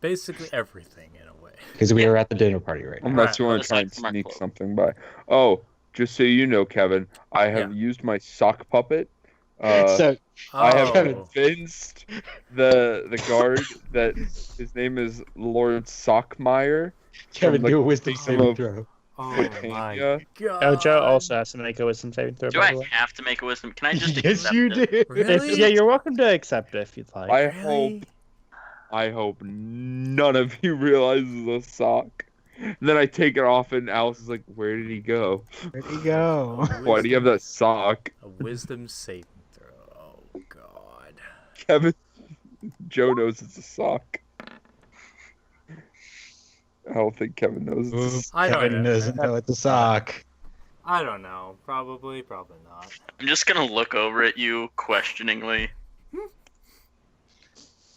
Basically everything in a way. Because we are at the dinner party right now. Unless Right. you want to try and sneak something by. Oh, just so you know, Kevin, I have used my sock puppet. So, I have Oh, convinced the guard that his name is Lord Sockmeyer Kevin, from the do a wisdom kingdom saving of throw. oh my Britannia. Ojo also god. has to make a wisdom saving throw, Do by I the way. have to make a wisdom? Can I just Yes, accept you it? do. Really? Yeah, you're welcome to accept it if you'd like. I hope none of you realizes a sock. And then I take it off, and Alice is like, "Where did he go? Where'd he go? Why do you have that sock?" A wisdom saving throw. Oh god. Kevin, Joe knows it's a sock. I don't think Kevin knows it's a sock. I don't Kevin know. doesn't know it's a sock. I don't know. Probably not. I'm just gonna look over at you questioningly.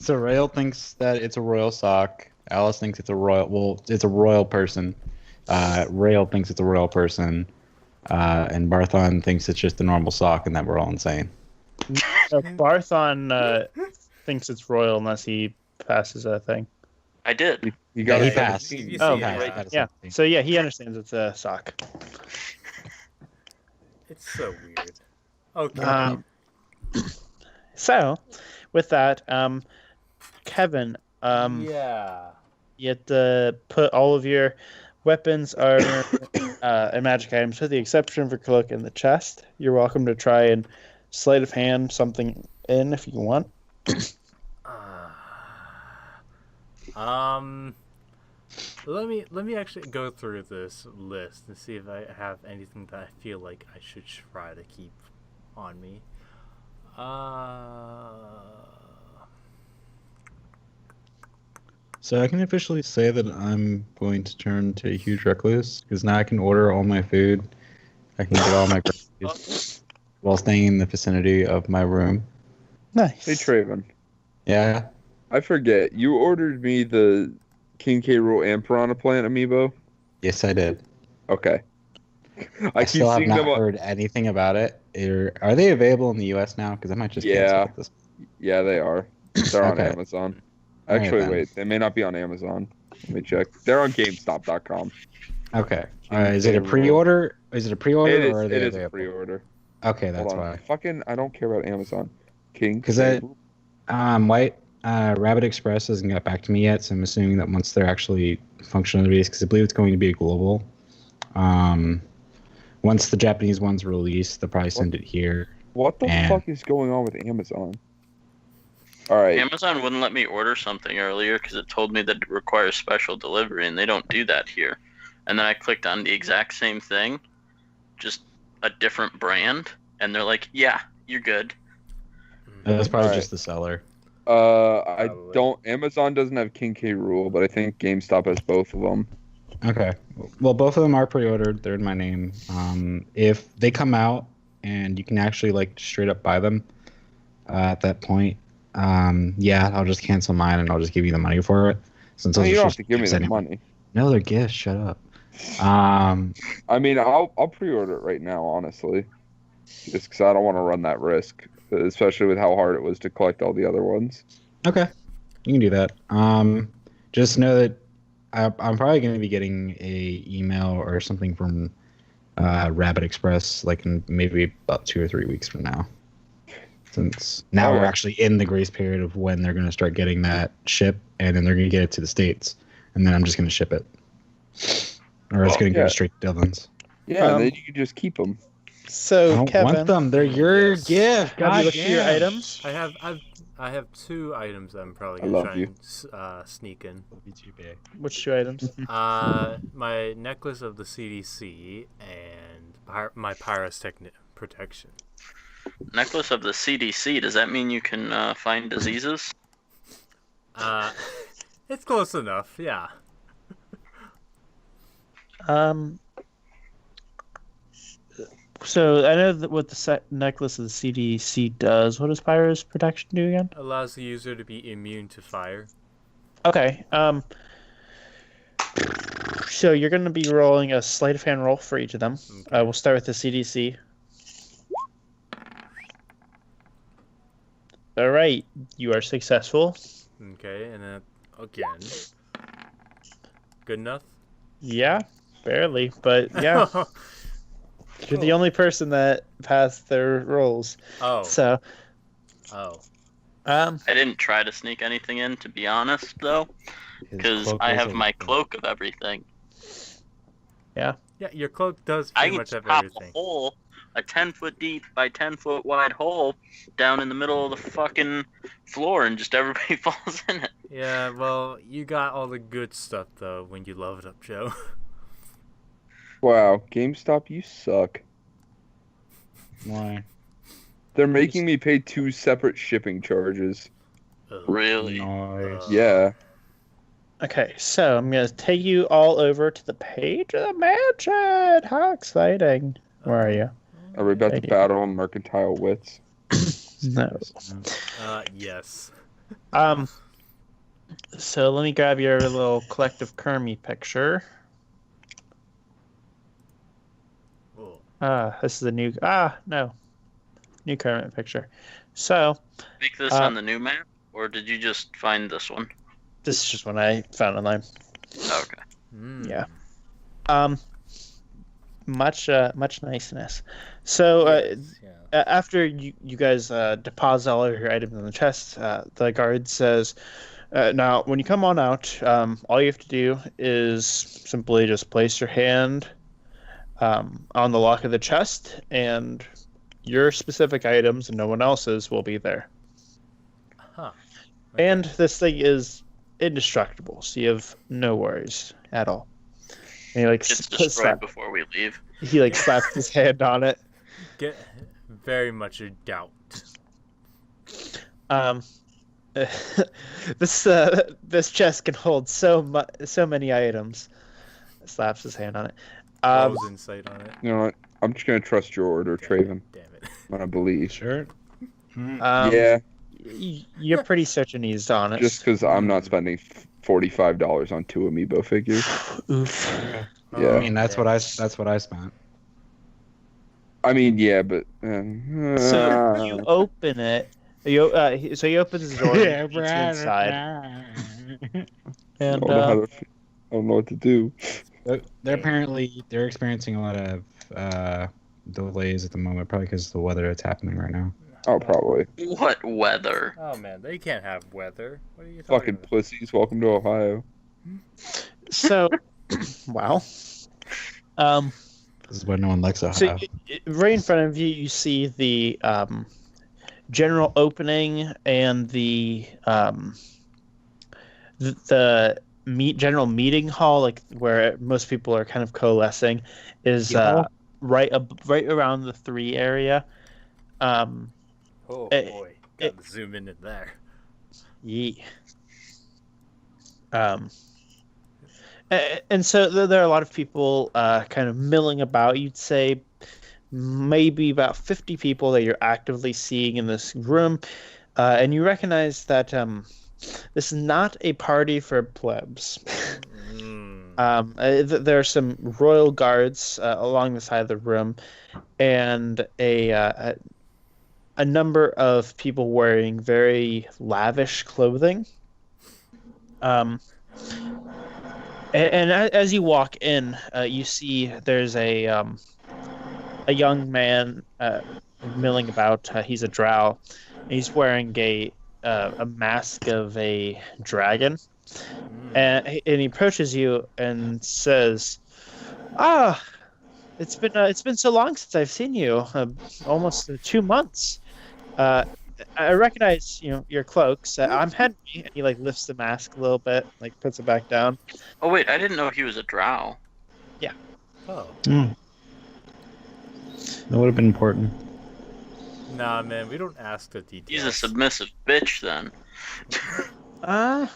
So Rail thinks that it's a royal sock. Alice thinks it's a royal. Well, it's a royal person. Rail thinks it's a royal person, and Barthon thinks it's just a normal sock, and that we're all insane. So Barthon thinks it's royal unless he passes a thing. I did. You got he it. passed. You Oh, see it, right. right? Yeah. So yeah, he understands it's a sock. It's so weird. Okay. So, with that, Kevin, yeah. you have to put all of your weapons, armor, and magic items, with the exception of your cloak, in the chest. You're welcome to try and sleight of hand something in if you want. Let me actually go through this list and see if I have anything that I feel like I should try to keep on me. So I can officially say that I'm going to turn to a huge recluse because now I can order all my food. I can get all my groceries while staying in the vicinity of my room. Nice. Hey, Traven. Yeah. I forget. You ordered me the King K. Rool and Piranha Plant amiibo? Yes, I did. Okay. I keep still have seeing not them. heard anything about it. Are they available in the U.S. now? Because I might just cancel Yeah. at this. Yeah, they are. They're on Okay. Amazon. All right, Actually, then. wait. They may not be on Amazon. Let me check. They're on GameStop.com. Okay. Is it a pre-order? Is it a pre-order It is. or are It they is a available? pre-order. Okay, that's Hold on. why. Fucking, I don't care about Amazon. King. Because White Rabbit Express hasn't got back to me yet, so I'm assuming that once they're actually functional released, because I believe it's going to be a global. Once the Japanese one's released, they'll probably send it here. What the And- fuck is going on with Amazon? All right. Amazon wouldn't let me order something earlier because it told me that it requires special delivery, and they don't do that here. And then I clicked on the exact same thing, just a different brand, and they're like, "Yeah, you're good." That's probably Alright. just the seller. I Probably. don't. Amazon doesn't have King K. Rool, but I think GameStop has both of them. Okay. Well, both of them are pre-ordered. They're in my name. If they come out and you can actually like straight up buy them at that point, yeah, I'll just cancel mine and I'll just give you the money for it. Since No, those you are don't have just to give me gifts the anyway. money. No, they're gifts. Shut up. I mean, I'll pre-order it right now, honestly, just because I don't want to run that risk, especially with how hard it was to collect all the other ones. Okay, you can do that. Just know that I'm probably going to be getting a email or something from Rabbit Express, like in maybe about 2 or 3 weeks from now. Since now we're Alright. actually in the grace period of when they're going to start getting that ship, and then they're going to get it to the States, and then I'm just going to ship it, or it's Well, going to yeah. go straight to Dylan's. Yeah, and then Um, you can just keep them. I So, don't Kevin, want them. They're your Yes. gift. have you God looked at your damn. items? I have 2 items that I'm probably I gonna love try you. and sneak in. It'll be too big. Which 2 items? My necklace of the CDC and my pyrotechnic protection. Necklace of the CDC. Does that mean you can find diseases? It's close enough. Yeah. So I know that what the necklace of the CDC does. What does Pyro's protection do again? Allows the user to be immune to fire. Okay. So you're going to be rolling a sleight of hand roll for each of them. Okay. We'll start with the CDC. All right, you are successful. Okay, and then again. Good enough? Yeah, barely, but yeah. You're the only person that passed their rolls. Oh. So, I didn't try to sneak anything in, to be honest, though, because I have my cloak of everything. Yeah, your cloak does I pretty can much have pop everything. a hole, a 10-foot deep by 10-foot wide hole, down in the middle of the fucking floor, and just everybody falls in it. Yeah, well, you got all the good stuff, though, when you leveled up, Joe. Wow, GameStop, you suck. Why? They're making me pay 2 separate shipping charges. Really? Nice. Yeah. okay, so I'm going to take you all over to the page of the mansion. How exciting. Where are you? Are we about to Thank you. battle on mercantile wits? No. Yes. So let me grab your little collective Kermie picture. Oh. This is a new. No. New Kermit picture. So, Make this on the new map, or did you just find this one? this is just one I found online. Okay. Yeah. Much niceness. So, Yes, yeah. after you guys deposit all of your items in the chest, the guard says, now, when you come on out, all you have to do is simply just place your hand on the lock of the chest, and your specific items and no one else's will be there. Huh. And this thing is indestructible, so you have no worries at all. And he It's destroyed before we leave. he slaps his hand on it. Get very much a doubt. This chest can hold so many items. Slaps his hand on it. Rolls insight on it. You know what? I'm just gonna trust your order, Traven. Damn it. I'm gonna believe. Sure. Yeah, You're pretty certain he's honest. just because I'm not spending $45 on 2 amiibo figures. Oof. Yeah. I mean, that's what I spent. I mean, yeah, but So you open it. So he opens the door. And you get inside. And I don't know what to do. They're experiencing a lot of delays at the moment, probably because of the weather that's happening right now. Oh, probably. What weather? Oh man, they can't have weather. What are you talking Fucking about? pussies. Welcome to Ohio. so, wow. This is why no one likes Ohio. So right in front of you, you see the general opening and the general meeting hall, like where most people are kind of coalescing, is right around the 3 area. Oh boy, got to zoom in there. Yeah. And so there are a lot of people kind of milling about. You'd say maybe about 50 people that you're actively seeing in this room. And you recognize that this is not a party for plebs. There are some royal guards along the side of the room, and a number of people wearing very lavish clothing. And as you walk in, you see there's a young man milling about. He's a drow. He's wearing a mask of a dragon, and he approaches you and says, it's been so long since I've seen you, almost 2 months. I recognize your cloaks. I'm Henry." And he lifts the mask a little bit, puts it back down. Oh wait, I didn't know he was a drow. Oh. That would have been important. Nah, man, we don't ask the details. He's a submissive bitch then.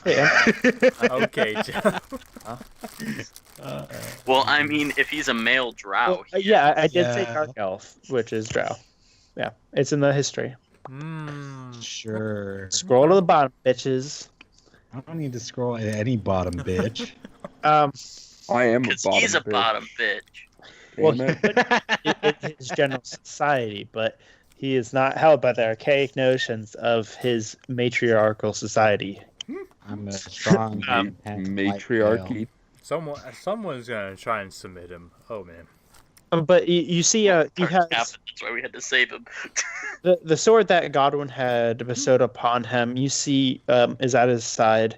Yeah. Okay, Joe. Well, I mean, if he's a male drow, he yeah, I did Yeah. say dark elf, which is drow. Yeah, it's in the history. Sure. Scroll to the bottom, bitches. I don't need to scroll at any bottom, bitch. I am a because bottom he's a bitch. bottom bitch. Well, Damn it. it's his general society, but he is not held by the archaic notions of his matriarchal society. I'm a strong Matriarchy. Someone's gonna try and submit him. Oh man. But you see, he has That's why we had to save him. the sword that Godwin had bestowed upon him. You see, is at his side.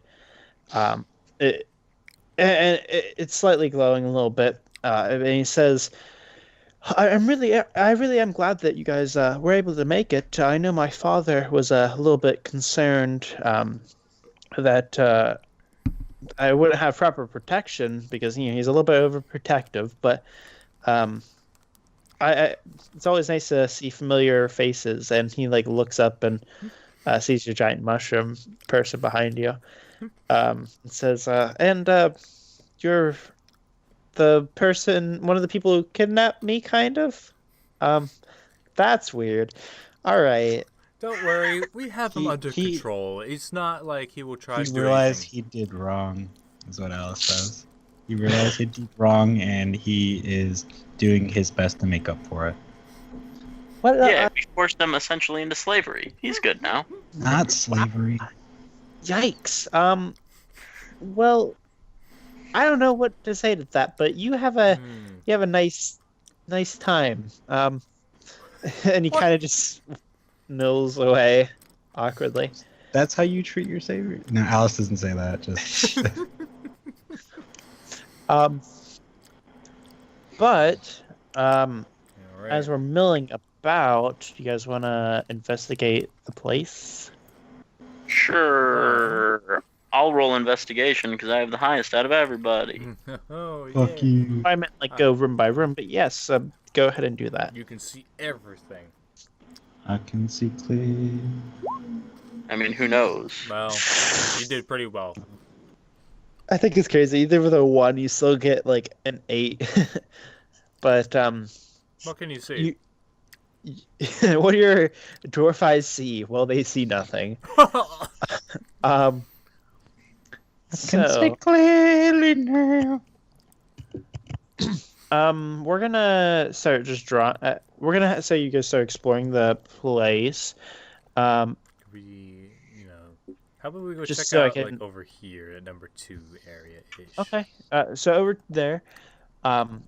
It's slightly glowing a little bit, and he says, I really am glad that you guys were able to make it. I know my father was a little bit concerned that I wouldn't have proper protection because he's a little bit overprotective. But it's always nice to see familiar faces. And he looks up and sees your giant mushroom person behind you. It says, and you're the person, one of the people who kidnapped me, kind of. That's weird. All right. Don't worry, we have him under control. It's not like he will try to do realize anything. he did wrong, is what Alice says. He realized he did wrong, and he is doing his best to make up for it. What? Yeah, we forced them essentially into slavery. He's good now. Not slavery. Yikes. Well, I don't know what to say to that, but you have a nice time. And he kind of just mills away awkwardly. That's how you treat your savior? No, Alice doesn't say that. Just But Alright. as we're milling about, do you guys want to investigate the place? Sure. I'll roll investigation because I have the highest out of everybody. Oh fuck yeah. you. I meant go room by room, but yes, go ahead and do that. You can see everything. I can see clear. I mean, who knows? Well, you did pretty well. I think it's crazy. Even with a 1, you still get an 8. But What can you see? what do your dwarf eyes see? Well, they see nothing. I can see clearly now. We're gonna start just we're gonna say you guys start exploring the place. We, how about we go Just check so I out can- over here at number 2 area-ish. Okay. So over there,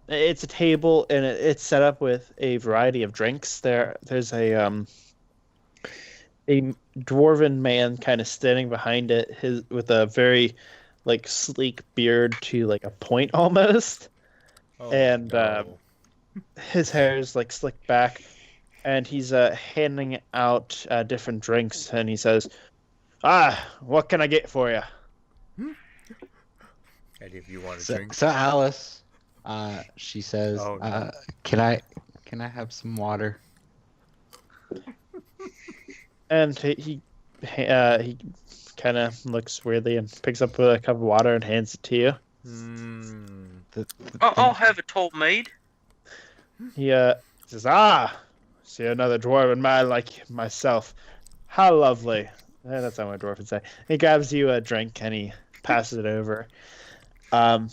it's a table and it's set up with a variety of drinks. There's a dwarven man kind of standing behind it, with a very sleek beard to a point almost. Oh, And, no. His hair is slicked back, and he's handing out different drinks, and he says, what can I get for you? And if you want to So, drink, so Alice, she says, Oh, no. can I have some water? And he kind of looks weirdly and picks up a cup of water and hands it to you. I'll have a toll made. He says, see another dwarven man like myself. How lovely. That's not what a dwarf would say. He grabs you a drink and he passes it over. And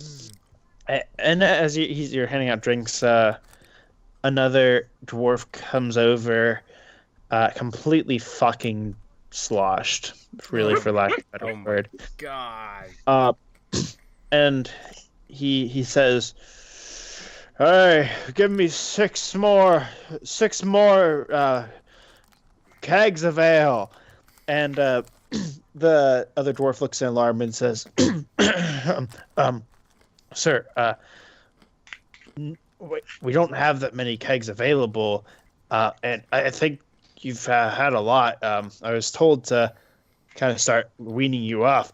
as you're handing out drinks, another dwarf comes over, completely fucking sloshed, really, for lack of a better Oh my word. God. And he says, "Hey, give me 6 more kegs of ale." And the other dwarf looks in alarm and says, "Sir, we don't have that many kegs available, and I think you've had a lot. I was told to kind of start weaning you off."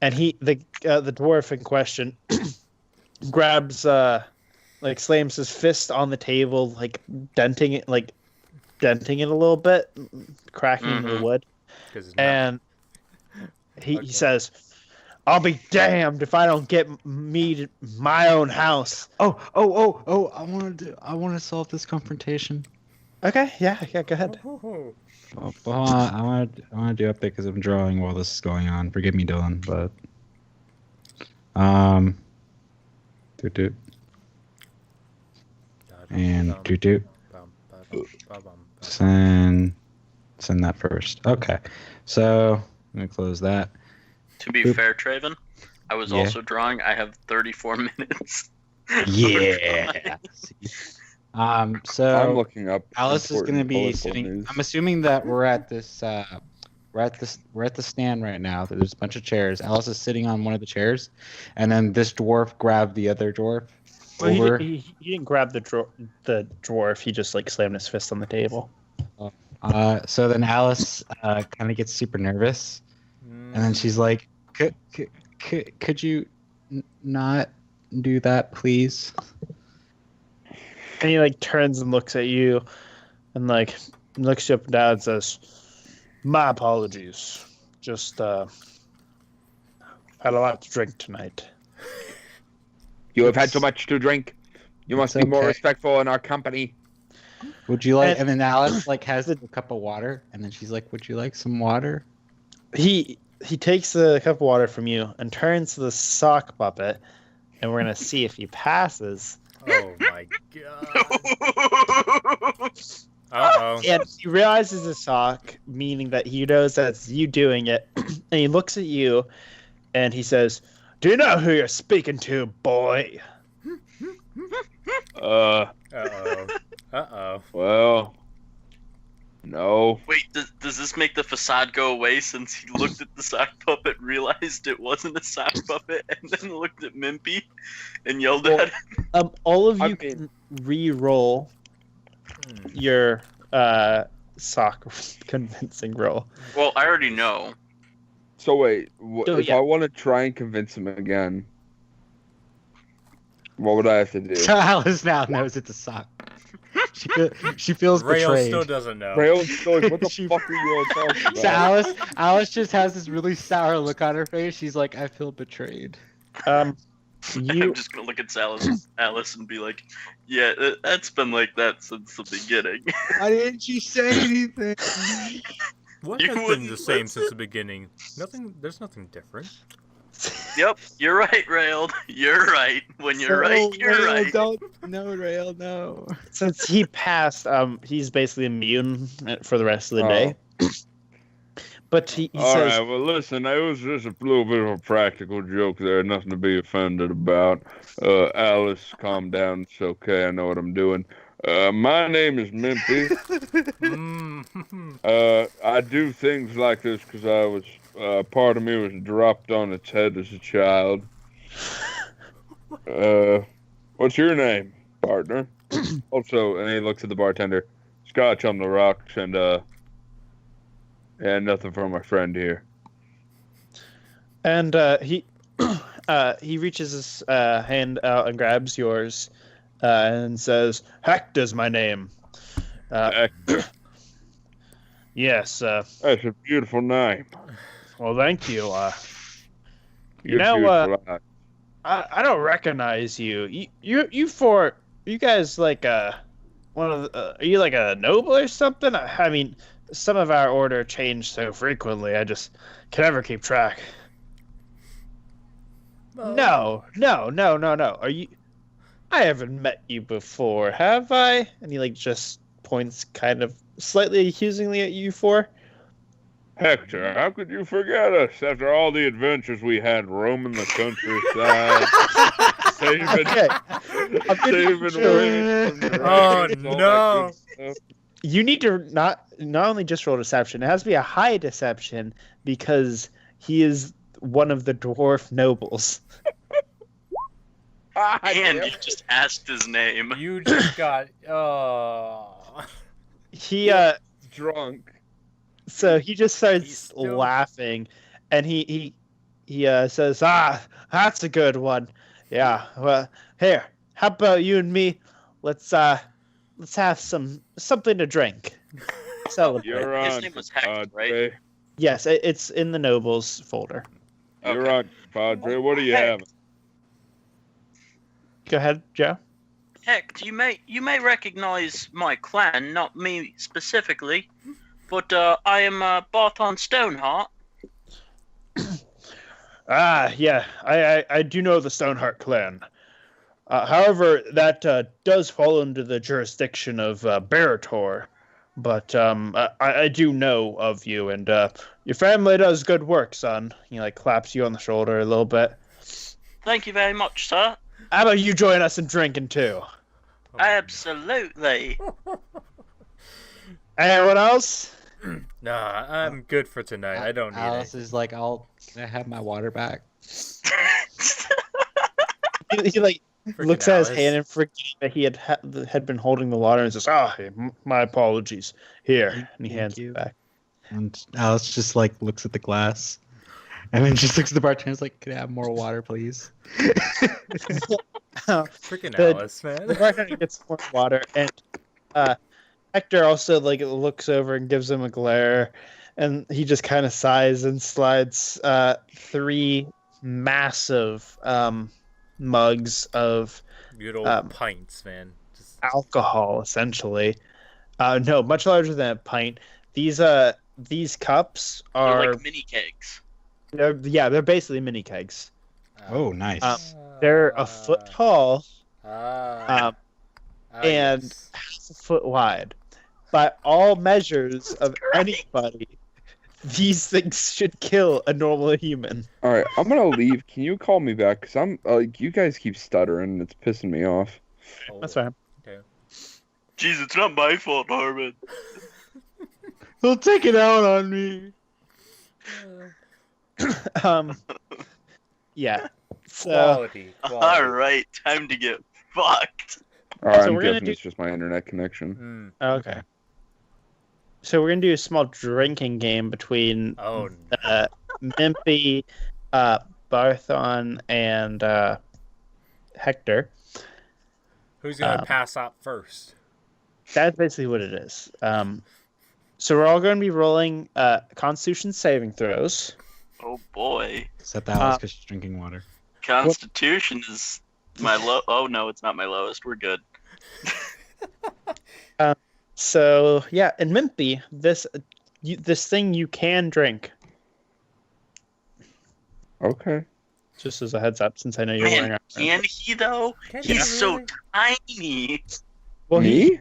And the dwarf in question grabs slams his fist on the table, denting it a little bit, cracking into the wood. And he says, "I'll be damned if I don't get me my own house." Oh! I want to solve this confrontation. Okay, yeah, go ahead. Oh, Well, I want to do up there because I'm drawing while this is going on. Forgive me, Dylan, but doot and doot. Send that first. Okay, so I'm gonna close that. To be Boop. fair, Traven, I was Yeah. also drawing. I have 34 minutes. Yeah. So I'm looking up. Alice is going to important be political sitting. news. I'm assuming that we're at this. We're at the stand right now. There's a bunch of chairs. Alice is sitting on one of the chairs, and then this dwarf grabbed the other dwarf Well, over. he didn't grab the dwarf. He just like slammed his fist on the table. So then Alice kind of gets super nervous, and then she's like, "Could you not do that, please?" And he like turns and looks at you, and like looks you up and down and says, "My apologies. Just had a lot to drink tonight." You have had so much to drink. You must It's be more okay. respectful in our company. Would you like? And- And then Alice like has a cup of water, and then she's like, "Would you like some water?" He takes the cup of water from you and turns to the sock puppet, and we're gonna see if he passes. Oh my god. Uh-oh. And he realizes it's a sock, meaning that he knows that's you doing it, and he looks at you, and he says, "Do you know who you're speaking to, boy?" Uh-oh. Uh-oh. Well, no. Wait, does this make the facade go away since he looked at the sock puppet, realized it wasn't a sock puppet, and then looked at Mimpy and yelled at him? All of I you mean- can re-roll your sock convincing roll. Well, I already know. So wait, Oh, if yeah. I want to try and convince him again, what would I have to do? So Alice now knows it's a sock. She feels Rail betrayed. still doesn't know. Rail story. What the She- fuck are you all talking about? So Alice just has this really sour look on her face. She's like, "I feel betrayed." I'm You just gonna look at Alice and be like, "Yeah, that's been like that since the beginning." Why didn't you say anything? What You has been wouldn't the same listen. since the beginning? There's nothing different. Yep, you're right, Railed. You're right. When you're right, you're right. No, Rail, no. since he passed, he's basically immune for the rest of the day. But he All says, right, well, listen, it was just a little bit of a practical joke there, nothing to be offended about. Alice, calm down, it's okay, I know what I'm doing. My name is Mimpy. I do things like this because I was, part of me was dropped on its head as a child. What's your name, partner? Also, and he looks at the bartender, Scotch on the rocks, and nothing for my friend here. and he reaches his hand out and grabs yours, and says, "Hector's my name." Hector. Yes. That's a beautiful name. Well, thank you. You're know, beautiful. I don't recognize you. You guys like one of the, are you like a noble or something? I mean, some of our order change so frequently. I just can never keep track. No. Are you? I haven't met you before, have I? And he like just points kind of slightly accusingly at you four. Hector, how could you forget us after all the adventures we had roaming the countryside, saving rain from the Oh, rains, all that no. good stuff? You need to not only just roll deception, it has to be a high deception because he is one of the dwarf nobles. And you just asked his name. You just got. He Drunk. so he just He's starts still- laughing, and he says, that's a good one. Yeah, well, here, how about you and me? Let's have something to drink. Celebrate. You're His on, name was Hector, right? Padre. Yes, it's in the nobles folder. You're Okay. on, Padre. What do you Hey. have? Go ahead, Joe. Heck, you may recognize my clan, not me specifically, but I am Barthon Stoneheart. Yeah, I do know the Stoneheart clan. However, that does fall under the jurisdiction of Barator. But I do know of you, and your family does good work, son. He like claps you on the shoulder a little bit. Thank you very much, sir. How about you join us in drinking too? Absolutely. Anyone else? Nah, I'm good for tonight. I don't need Alice it. is like, can I have my water back? He like Frickin' looks at his Alice. hand and forgetting that he had been holding the water and says, hey, my apologies. Here. And he Thank hands you. it back. And Alice just like looks at the glass, and then just looks at the bartender. Is like, can I have more water, please? Freaking The- Alice, man. The bartender gets more water, and Hector also like looks over and gives him a glare, and he just kind of sighs and slides 3 massive mugs of Good old pints, man. Just alcohol, essentially. No, much larger than a pint. These cups They're are like mini kegs. they're basically mini kegs. Oh, nice. They're a foot tall, and and half a foot wide. By all measures of anybody, these things should kill a normal human. All right, I'm gonna leave. Can you call me back? Cause I'm like, you guys keep stuttering. It's pissing me off. That's fine. Okay. Jeez, it's not my fault, Harmon. He'll take it out on me. Yeah. So Quality. All right, time to get fucked. All right, So I'm we're gonna guessing do- it's just my internet connection. okay. So we're gonna do a small drinking game between Oh, Mimpy, Barthon, and Hector. who's gonna pass out first? That's basically what it is. So we're all going to be rolling Constitution saving throws. Oh boy, Except Alice because she's drinking water. Constitution is my low. Oh no, it's not my lowest. We're good. So yeah, and Mimpy, this thing you can drink. Okay. Just as a heads up, since I know you're Man, wearing. can he though? Can He's you so really? tiny. Well, Me?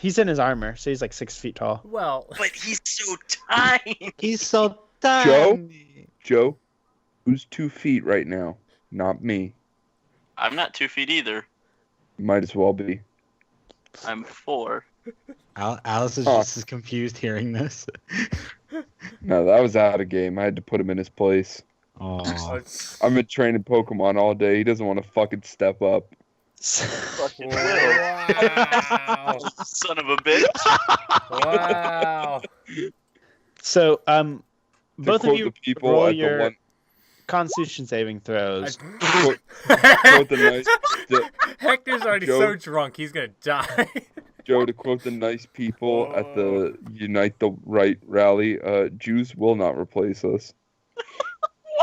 he's in his armor, so he's like 6 feet tall. Well, But he's so tiny. He's so tiny. Joe? Who's 2 feet right now? Not me. I'm not 2 feet either. Might as well be. I'm 4. Alice is Oh. just as confused hearing this. No, that was out of game. I had to put him in his place. Oh, it's- I've been training Pokemon all day. He doesn't want to fucking step up. Fucking will. wow. Son of a bitch. Wow. So To both quote of you the people roll at your the one, Constitution saving throws. quote the nice Hector's already Joe- so drunk, he's gonna die. Joe, to quote the nice people at the Unite the Right rally, Jews will not replace us.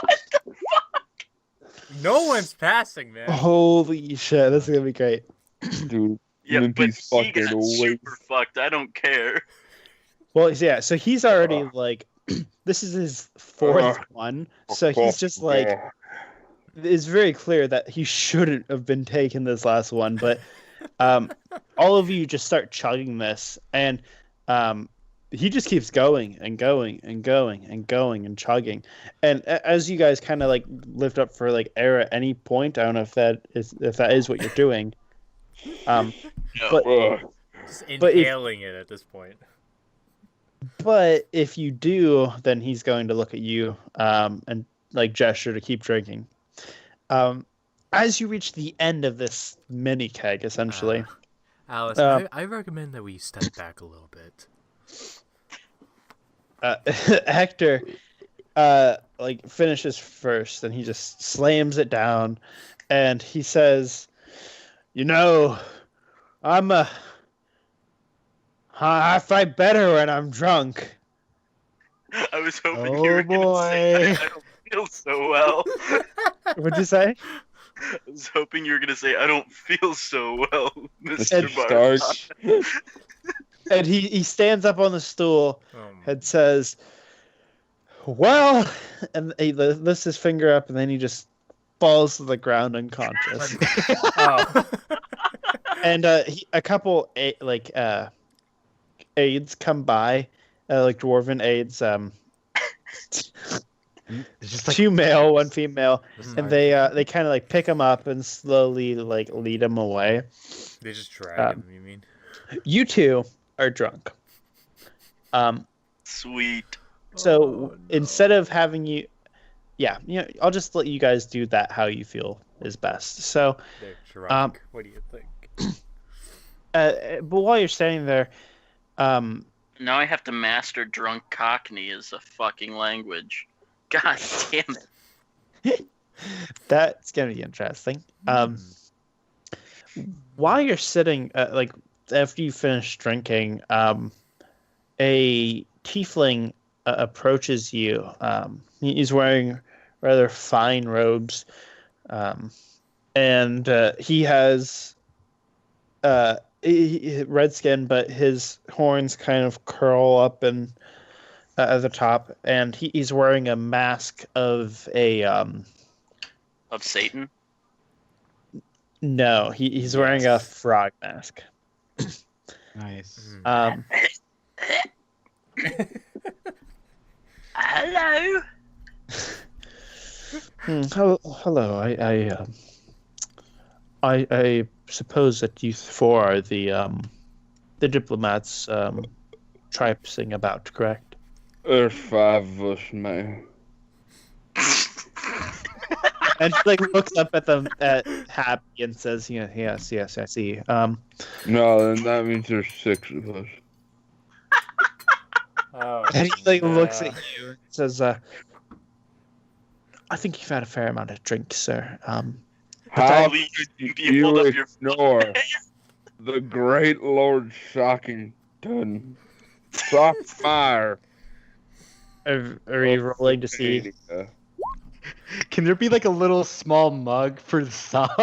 What the No one's passing, man. Holy shit, this is gonna be great. Dude, Yeah, but Limpy's he fucking got away. super fucked. I don't care. Well, yeah, so he's already like, this is his 4th Ugh. one, so he's just like, it's very clear that he shouldn't have been taking this last one, but all of you just start chugging this, and he just keeps going and going and going and going and chugging, and as you guys kind of like lift up for like air at any point, I don't know if that is what you're doing, No. But- Just But if- inhaling it at this point. but if you do, then he's going to look at you and like gesture to keep drinking. As you reach the end of this mini keg, essentially. Alice, Um, I recommend that we step back a little bit. Hector like finishes first, and he just slams it down, and he says, I fight better when I'm drunk. I was hoping Oh, you were going to say boy. that. I don't feel so well. What'd you say? I was hoping you were going to say, I don't feel so well, Mr. Mr. Bar. Stark. And he stands up on the stool Oh, and says, well, and he lifts his finger up, and then he just falls to the ground unconscious. oh. And a couple aides come by, like dwarven aides. It's just like 2 male, 1 female, Sorry. and they kind of like pick him up and slowly like lead him away. They just drag him, you mean? You two are drunk. Sweet. So Oh, no. instead of having you, I'll just let you guys do that how you feel is best. So, They're drunk. What do you think? but while you're standing there, Now I have to master drunk Cockney as a fucking language. God damn it. that's gonna be interesting. While you're sitting, like after you finish drinking, a tiefling approaches you. He's wearing rather fine robes, and he has red skin, but his horns kind of curl up and at the top, and he's wearing a mask of a Of Satan? no, he's wearing a frog mask. nice. Hello? Hello. I suppose that you four are the diplomats traipsing about, correct? There's 5 of us, man. And she like looks up at them at Happy and says, yes, I see. No, then that means there's 6 of us. Oh, And he like looks at you and says, I think you've had a fair amount of drink, sir. How Please, could people you of your- ignore the great Lord Shockington? Sockmire. Are you rolling to see? Can there be like a little small mug for the sock?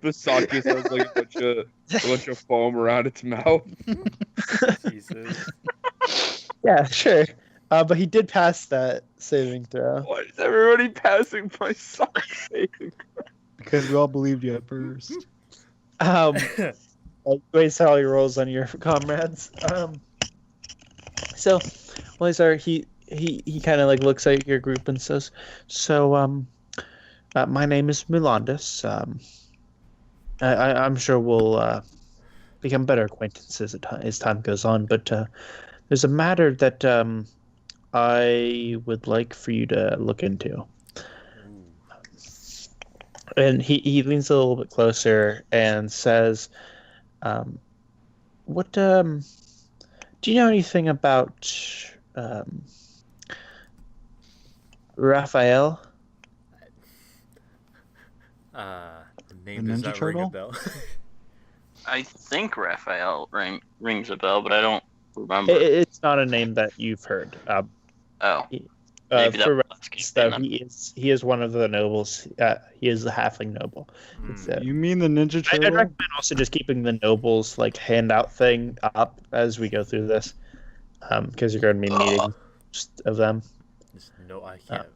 The sock just has like a bunch of foam around its mouth. Jesus. Yeah, sure. But he did pass that saving throw. Why is everybody passing my sock saving? Because we all believed you at first. Wait how he rolls on your comrades. So, Lazar, he kind of like looks at your group and says, "So, my name is Milandus. I'm sure we'll become better acquaintances as time goes on. But there's a matter that I would like for you to look into." And he leans a little bit closer and says, "What do you know anything about Raphael?" The name The does Ninja not ring a Turtle? bell. I think Raphael rings a bell, but I don't remember. It's not a name that you've heard. Oh. Maybe that For was reference, though, housekeeping he is one of the nobles. He is the halfling noble. It's, You mean the Ninja I'd Turtle? recommend also just keeping the nobles like handout thing up as we go through this, because you're going to be meeting of them. No, I can't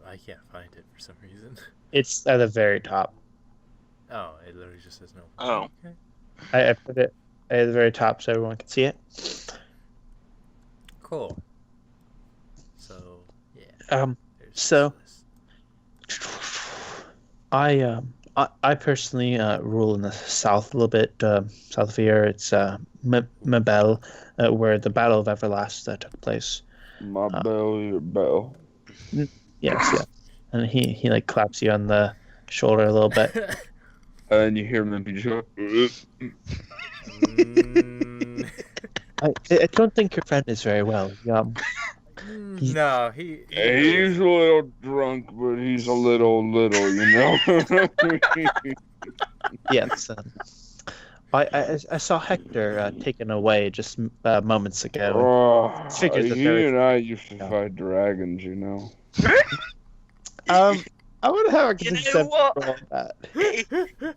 find it for some reason. It's at the very top. Oh, it literally just says no. Oh. Okay. I put it at the very top so everyone can see it. Cool. So, yeah. there's So- this list. I personally rule in the south a little bit, south of here. It's Mabel, where the Battle of Everlast took place. My bell, your bell. Yes, yeah. And he like claps you on the shoulder a little bit. And you hear him just go, Mm, I don't think your friend is very well. no, he he's a little drunk, but he's a little, you know? Yes. I saw Hector taken away just moments ago. Oh, Figured that he there was- and I used to Yeah. fight dragons, you know? I would have a You know concept what? on that.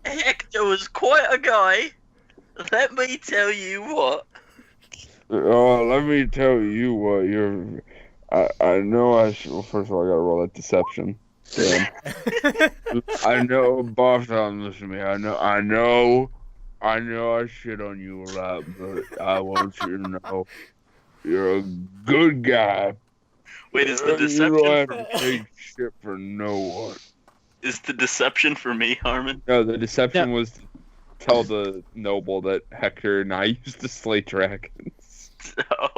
Hector was quite a guy. Let me tell you what. Oh, let me tell you what, I know well, first of all, I gotta roll that deception. I know, boss, listen to me. I know I know I shit on you a lot, but I want you to know you're a good guy. Wait, is the You deception don't for, have to take shit for no one. is the deception for me, Harmon? No, the deception was to tell the noble that Hector and I used to slay dragons. No.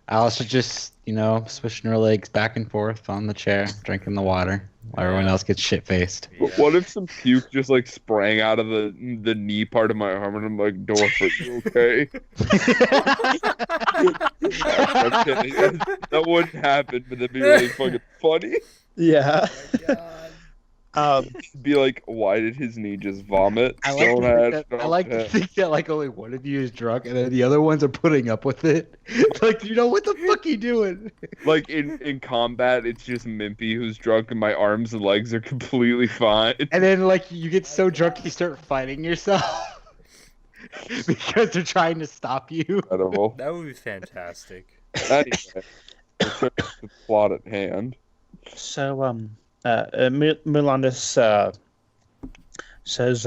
Alice is just, swishing her legs back and forth on the chair, drinking the water, while everyone else gets shit-faced. Yeah. What if some puke just like sprang out of the knee part of my arm and I'm like, Dorf, are you okay? I'm kidding. That wouldn't happen, but that'd be really fucking funny. Yeah. Oh my God. Be like, why did his knee just vomit? I like, Don't to have- think, that, I don't like to have- think that like only one of you is drunk, and then the other ones are putting up with it. Like, what the fuck you doing? Like in combat, it's just Mimpy who's drunk and my arms and legs are completely fine. And then like you get so drunk you start fighting yourself because they're trying to stop you. Incredible. That would be fantastic. Anyway, return to the plot at hand. So, Milandus says,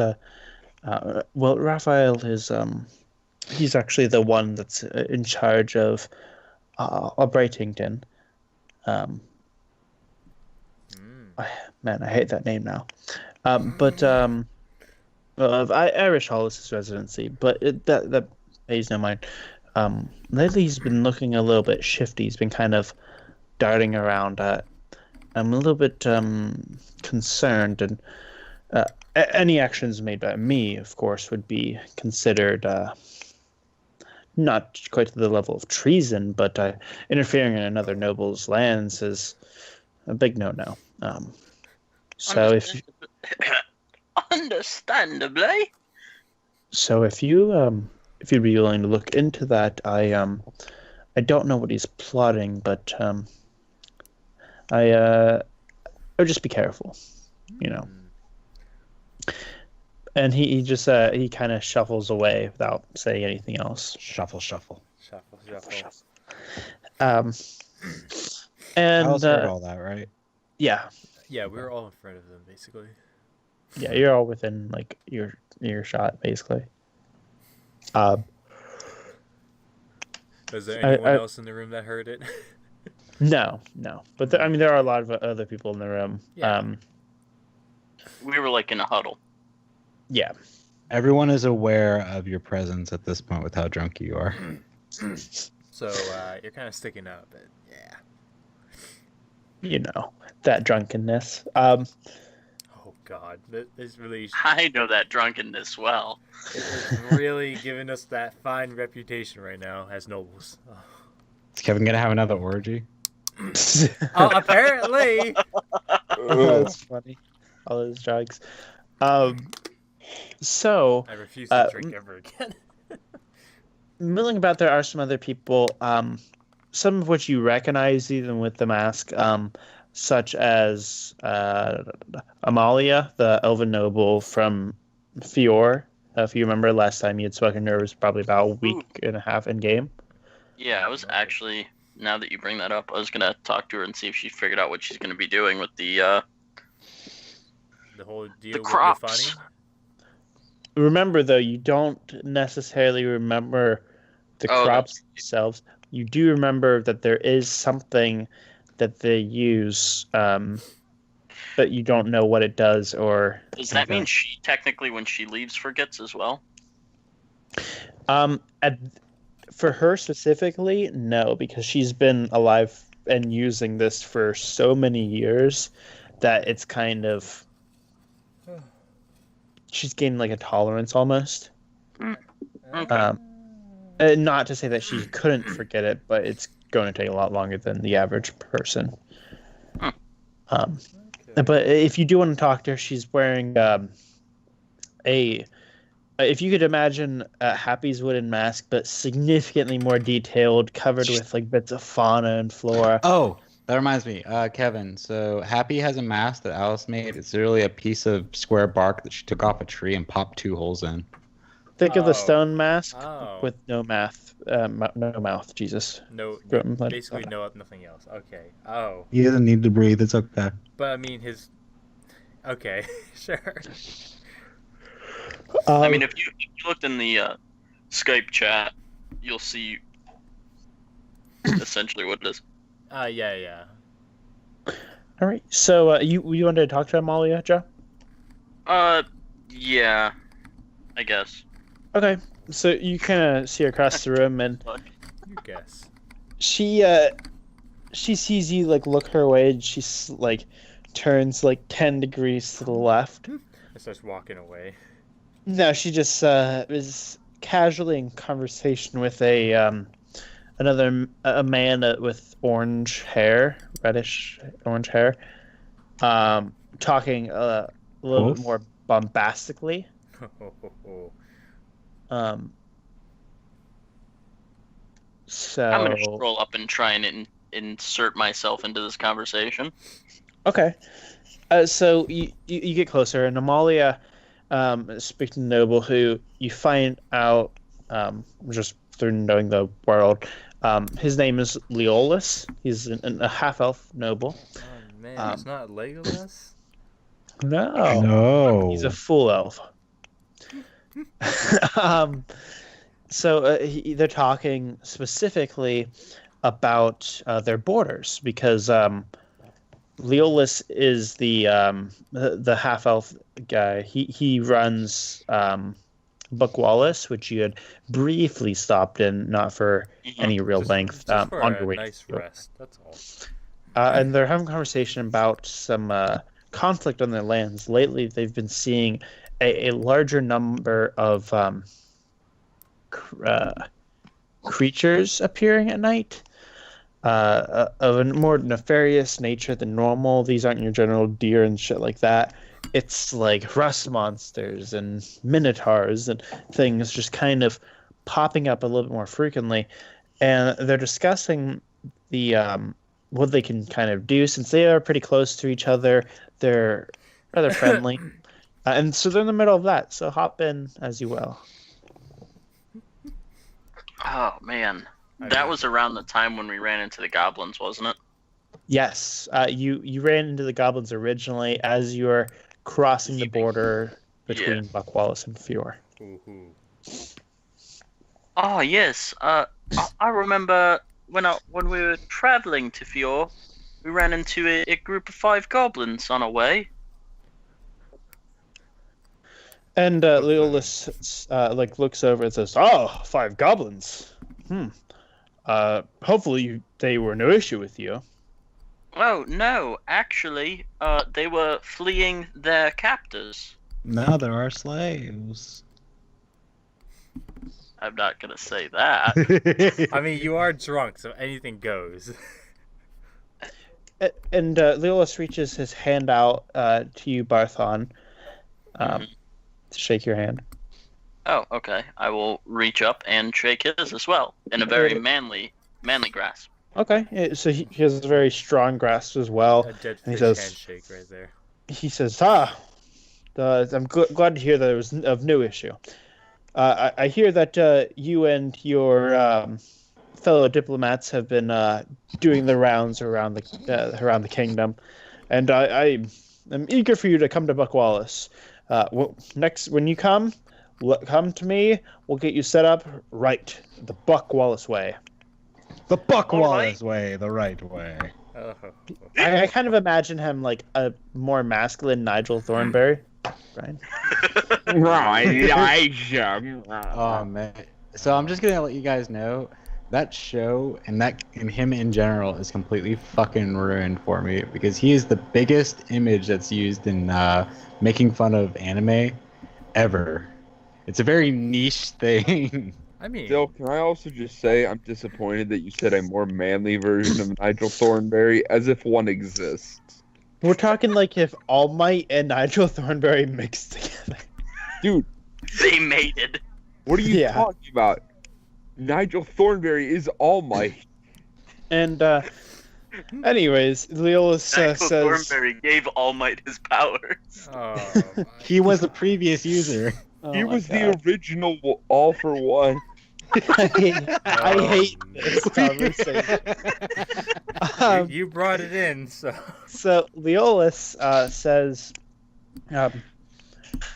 well, Raphael is, he's actually the one that's in charge of Brightington. Man, I hate that name now. But Irish Hall is his residency, but that pays no mind. Lately he's been looking a little bit shifty. He's been kind of darting around. I'm a little bit concerned, and any actions made by me, of course, would be considered not quite to the level of treason, but interfering in another noble's lands is a big no-no. So if Understandably. So if you'd be willing to look into that, I don't know what he's plotting, but I would just be careful, And he just he kind of shuffles away without saying anything else. Shuffle. Shuffle. And Alice heard all that, right? yeah, Yeah, we were all in front of them, basically. yeah, you're all within like your shot, basically. Was there anyone else in the room that heard it? No, but there are a lot of other people in the room. Yeah. We were like in a huddle. Yeah. Everyone is aware of your presence at this point with how drunk you are. So you're kind of sticking up, but yeah. That drunkenness. Oh God, this really I know that drunkenness well. it's really giving us that fine reputation right now as nobles. Oh. Is Kevin gonna have another orgy? Oh, apparently. That's funny. All those drugs. So I refuse to drink ever again. milling about, there are some other people, some of which you recognize even with the mask, such as Amalia, the elven noble from Fior. If you remember last time you had spoken to her, it was probably about a week and a half in game. Yeah, I was actually, now that you bring that up, I was going to talk to her and see if she figured out what she's going to be doing with the whole deal the with crops. Lefani. Remember, though, you don't necessarily remember the crops themselves. You do remember that there is something that they use, but you don't know what it does or... Does that mean she technically, when she leaves, forgets as well? For her specifically, no, because she's been alive and using this for so many years that it's kind of... She's gained like a tolerance almost. Okay. Not to say that she couldn't forget it, but it's going to take a lot longer than the average person. But if you do want to talk to her, she's wearing if you could imagine Happy's wooden mask, but significantly more detailed, covered with like bits of fauna and flora. Oh, that reminds me, Kevin. So Happy has a mask that Alice made. It's literally a piece of square bark that she took off a tree and popped 2 holes in. Think of the stone mask Oh. with no mouth. No mouth. Jesus. No, Like- basically nothing else. Okay. Oh, He doesn't need to breathe. It's okay. but I mean his. Okay, sure. I mean, if you looked in the Skype chat, you'll see essentially what it is. Yeah. All right. So you wanted to talk to Amalia, Joe? Yeah, I guess. Okay. So you kind of see her across the room, and You guess. she sees you like look her way, and she's like turns like 10 degrees to the left. And starts walking away. No, she just is casually in conversation with a man with orange hair, reddish orange hair, talking a little bit more bombastically. So I'm gonna scroll up and try and insert myself into this conversation. okay. So you get closer, and Amalia speaks to Noble, who you find out just through knowing the world. His name is Leolus. He's a half-elf noble. Oh man, it's not Legolas? No, he's a full elf. They're talking specifically about their borders because Leolus is the half elf guy. He runs Buck Wallace, which you had briefly stopped in, not for any real length. Just for on a your way nice to rest. That's all. and they're having a conversation about some conflict on their lands. Lately, they've been seeing a larger number of creatures appearing at night of a more nefarious nature than normal. These aren't your general deer and shit like that. It's like rust monsters and minotaurs and things just kind of popping up a little bit more frequently. And they're discussing the what they can kind of do since they are pretty close to each other. They're rather friendly. And so they're in the middle of that. So hop in as you will. Oh man, that was around the time when we ran into the goblins, wasn't it? Yes, you ran into the goblins originally as you were crossing the border between Buck Wallace and Fior. Oh yes, I remember when we were traveling to Fior, we ran into a group of 5 goblins on our way. And Leolus looks over and says, "Oh, 5 goblins. Hopefully they were no issue with you." Oh no, actually, they were fleeing their captors. No, there are slaves. I'm not gonna say that. I mean, you are drunk, so anything goes. And Leolus reaches his hand out to you, Barthon, to shake your hand. Oh, okay. I will reach up and shake his as well in a very manly grasp. Okay, so he has a very strong grasp as well. A dead And he fish says, handshake right there. He says, I'm glad to hear that it was of no issue. I hear that you and your fellow diplomats have been doing the rounds around the kingdom, and I am eager for you to come to Buck Wallace. Next, when you come to me. We'll get you set up right the Buck Wallace way. The Buck Wallace way, the right way. I kind of imagine him like a more masculine Nigel Thornberry. Right. Oh man. So I'm just gonna let you guys know that show and him in general is completely fucking ruined for me because he is the biggest image that's used in making fun of anime ever. It's a very niche thing. I mean, Still, can I also just say I'm disappointed that you said a more manly version of Nigel Thornberry, as if one exists. We're talking like if All Might and Nigel Thornberry mixed together. Dude, they mated. what are you talking about? Nigel Thornberry is All Might. And anyways, Leolus Nigel says Thornberry gave All Might his powers. oh, He was the previous user. Oh He was God. the original All for One. I hate this conversation. you brought it in, so. So Leolus says,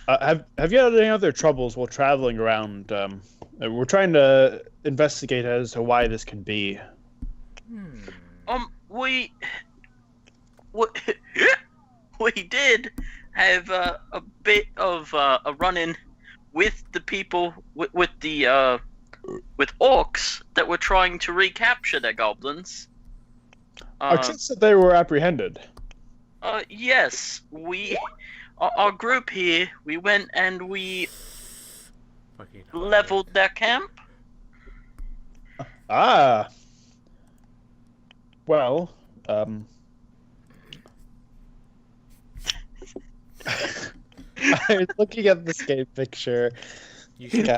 Have you had any other troubles while traveling around? We're trying to investigate as to why this could be. We we did have a bit of a run-in with the people with orcs that were trying to recapture their goblins. I just said they were apprehended. Yes, our group here, we went and we leveled their camp. Ah. Well, I was looking at this game picture. You should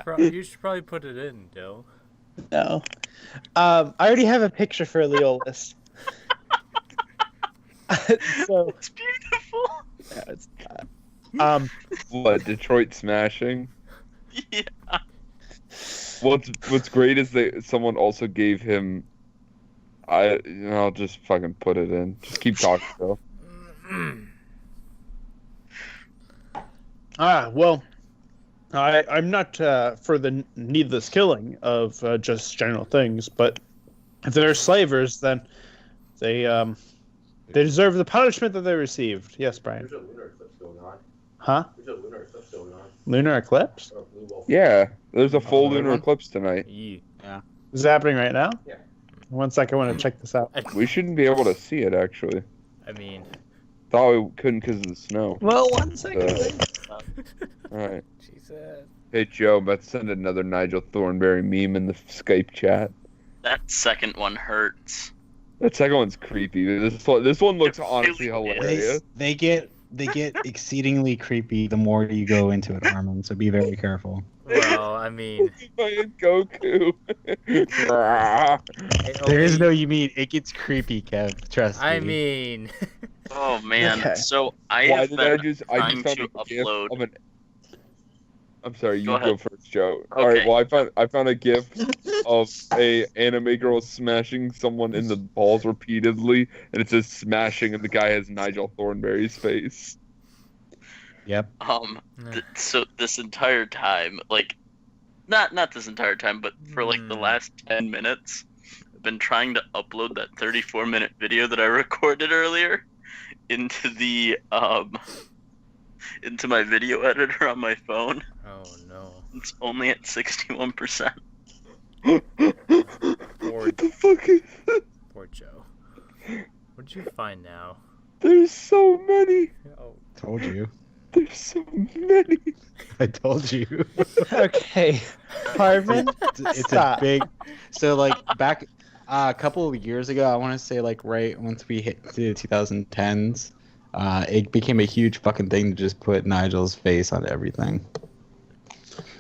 probably put it in, Dill. No. I already have a picture for Leolis. So It's beautiful. yeah, it's What, Detroit smashing? Yeah. What's great is someone also gave him. I'll just fucking put it in. Just keep talking, though. well, I'm not for the needless killing of just general things, but if they're slavers, then they deserve the punishment that they received. Yes, Brian. There's a lunar eclipse going on. Huh? There's a lunar eclipse going on. Lunar eclipse? Or blue wolf. Yeah, there's a full lunar everyone? eclipse tonight. Yeah. Is it happening right now? Yeah. One second, I want to check this out. We shouldn't be able to see it, actually. I mean, Thought we couldn't because of the snow. Well, 1 second. Alright. Jesus. Hey, Joe, I'm about to send another Nigel Thornberry meme in the Skype chat. That second one hurts. That second one's creepy. This one looks honestly really is. hilarious. They get exceedingly creepy the more you go into it, Armin. So be very careful. Well, I mean, Fucking Goku. There is no you mean. It gets creepy, Kev. Trust me. I mean, Oh man. Okay. So I Why have did been I just trying found to a GIF upload. of an. I'm sorry, you Go go ahead. first, Joe. All right, Okay. well, I found a GIF of a anime girl smashing someone in the balls repeatedly, and it says smashing, and the guy has Nigel Thornberry's face. Yep. So this entire time, like, not this entire time, but for like the last 10 minutes, I've been trying to upload that 34-minute video that I recorded earlier into the into my video editor on my phone. oh no. It's only at 61%. Poor, What the fuck is that? poor Joe. What'd you find now? There's so many. Oh, Told you. There's so many. I told you. Okay. Armin, It's a stop. big. So like back a couple of years ago, I want to say like right once we hit the 2010s, it became a huge fucking thing to just put Nigel's face on everything.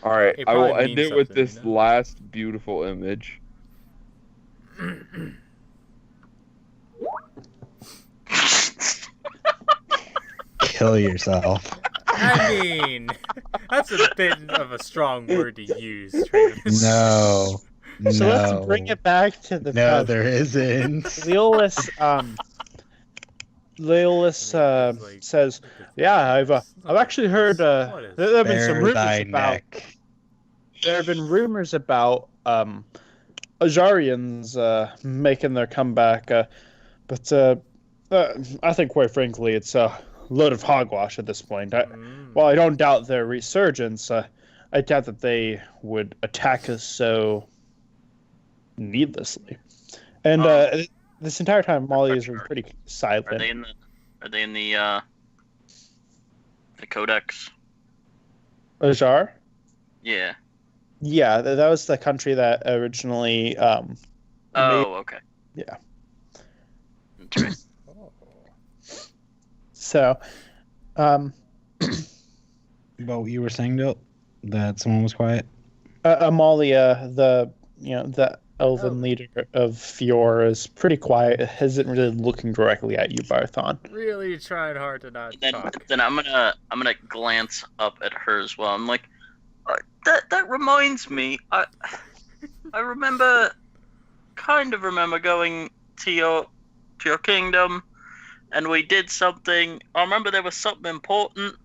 All right, It I will probably end means it with something, this you know? last beautiful image. Kill yourself. I mean, that's a bit of a strong word to use. Travis. No. So no. let's bring it back to the No, present. there isn't. Leolis, Like, says, "Yeah, I've actually heard What is there have been some Bare rumors thy about neck. there have been rumors about Ajarians making their comeback, but I think quite frankly it's a load of hogwash at this point. While I don't doubt their resurgence, I doubt that they would attack us so needlessly. And this entire time, Molly has been pretty silent. Are they in the codex? Ajar? Yeah. Yeah, that was the country that originally. Oh, okay. Yeah. That's right. So, But you were saying, Dill, that someone was quiet? Amalia, the elven leader of Fior, is pretty quiet. Isn't really looking directly at you, Barthon. really trying hard to not talk. Then I'm gonna glance up at her as well. I'm like, that reminds me. I kind of remember going to your kingdom, and we did something. I remember there was something important.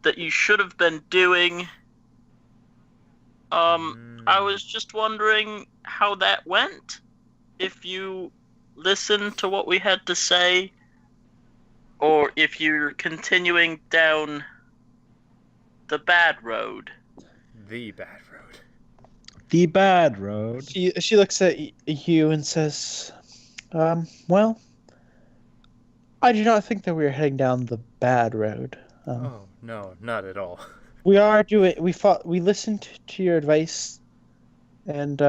that you should have been doing. I was just wondering how that went. If you listened to what we had to say, or if you're continuing down the bad road. The bad road. The bad road. She looks at you and says, well, I do not think that we are heading down the bad road. Oh, no, not at all. We listened to your advice, and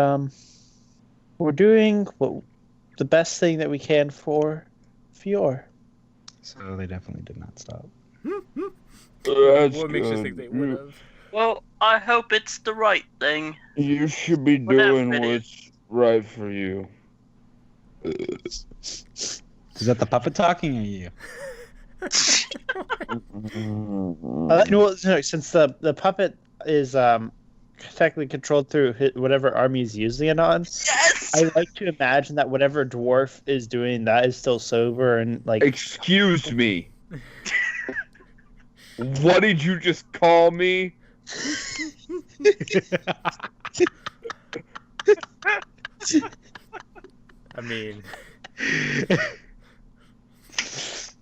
we're doing the best thing that we can for Fior. So they definitely did not stop. That's What makes you good. think they would have? Well, I hope it's the right thing. You should be Whatever doing it what's right for you. Is that the puppet talking or you? No, since the puppet is technically controlled through whatever army he's using it on. Yes! I like to imagine that whatever dwarf is doing that is still sober and like. Excuse me. What did you just call me? I mean,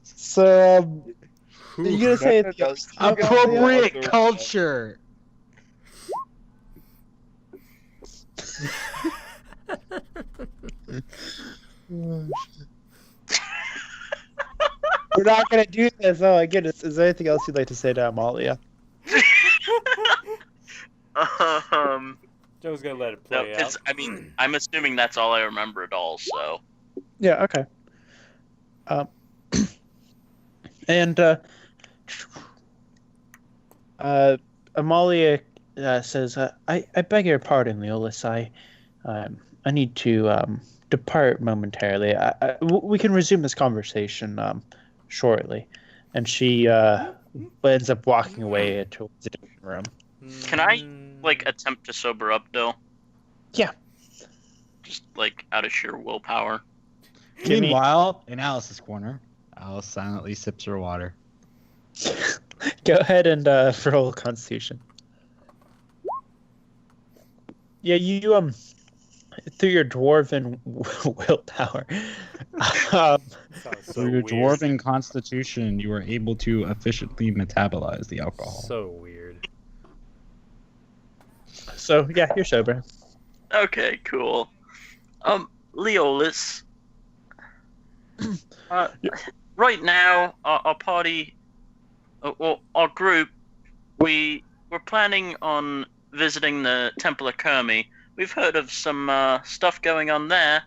So you gonna say That's it's Appropriate culture. We're not gonna do this. Oh my goodness! Is there anything else you'd like to say to Amalia? Joe's gonna let it No, play out. I mean, I'm assuming that's all I remember at all, so. Yeah. Okay. And Amalia says, "I beg your pardon, Leolis. I need to depart momentarily. We can resume this conversation shortly." And she ends up walking away towards a different room. Can I, attempt to sober up, though? Yeah. Just, out of sheer willpower. Meanwhile, in Alice's corner, Alice silently sips her water. Go ahead and roll Constitution. Yeah, you through your dwarven willpower. Sounds so Through your weird. dwarven constitution, you are able to efficiently metabolize the alcohol. So weird. So yeah, you're sober. Okay, cool. Leolis. Right now, our party, our group, we're planning on visiting the Temple of Kermi. We've heard of some stuff going on there.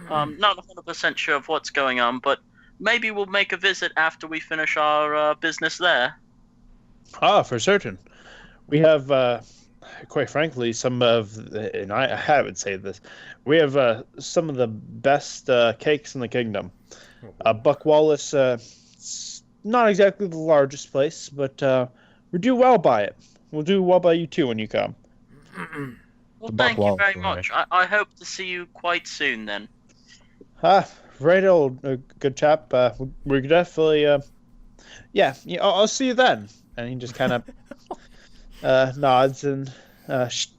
Not 100% sure of what's going on, but maybe we'll make a visit after we finish our business there. Ah, for certain. We have, quite frankly, some of, and I haven't said this, we have some of the best cakes in the kingdom. Buck Wallace, it's not exactly the largest place, but we do well by it. We'll do well by you too when you come. Well, The thank you Buck very Wallace, much. I hope to see you quite soon then. Right, old good chap. We're definitely, yeah. I'll see you then. And he just kind of nods and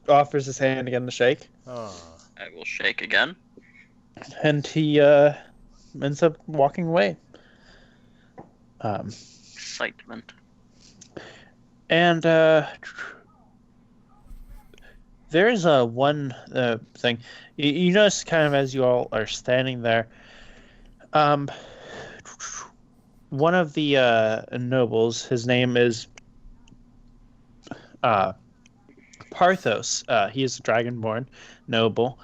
offers his hand again to shake. Oh. I will shake again. And he ends up walking away. Excitement. And there's one thing. You notice kind of as you all are standing there, one of the nobles, his name is Parthos. He is a dragonborn noble.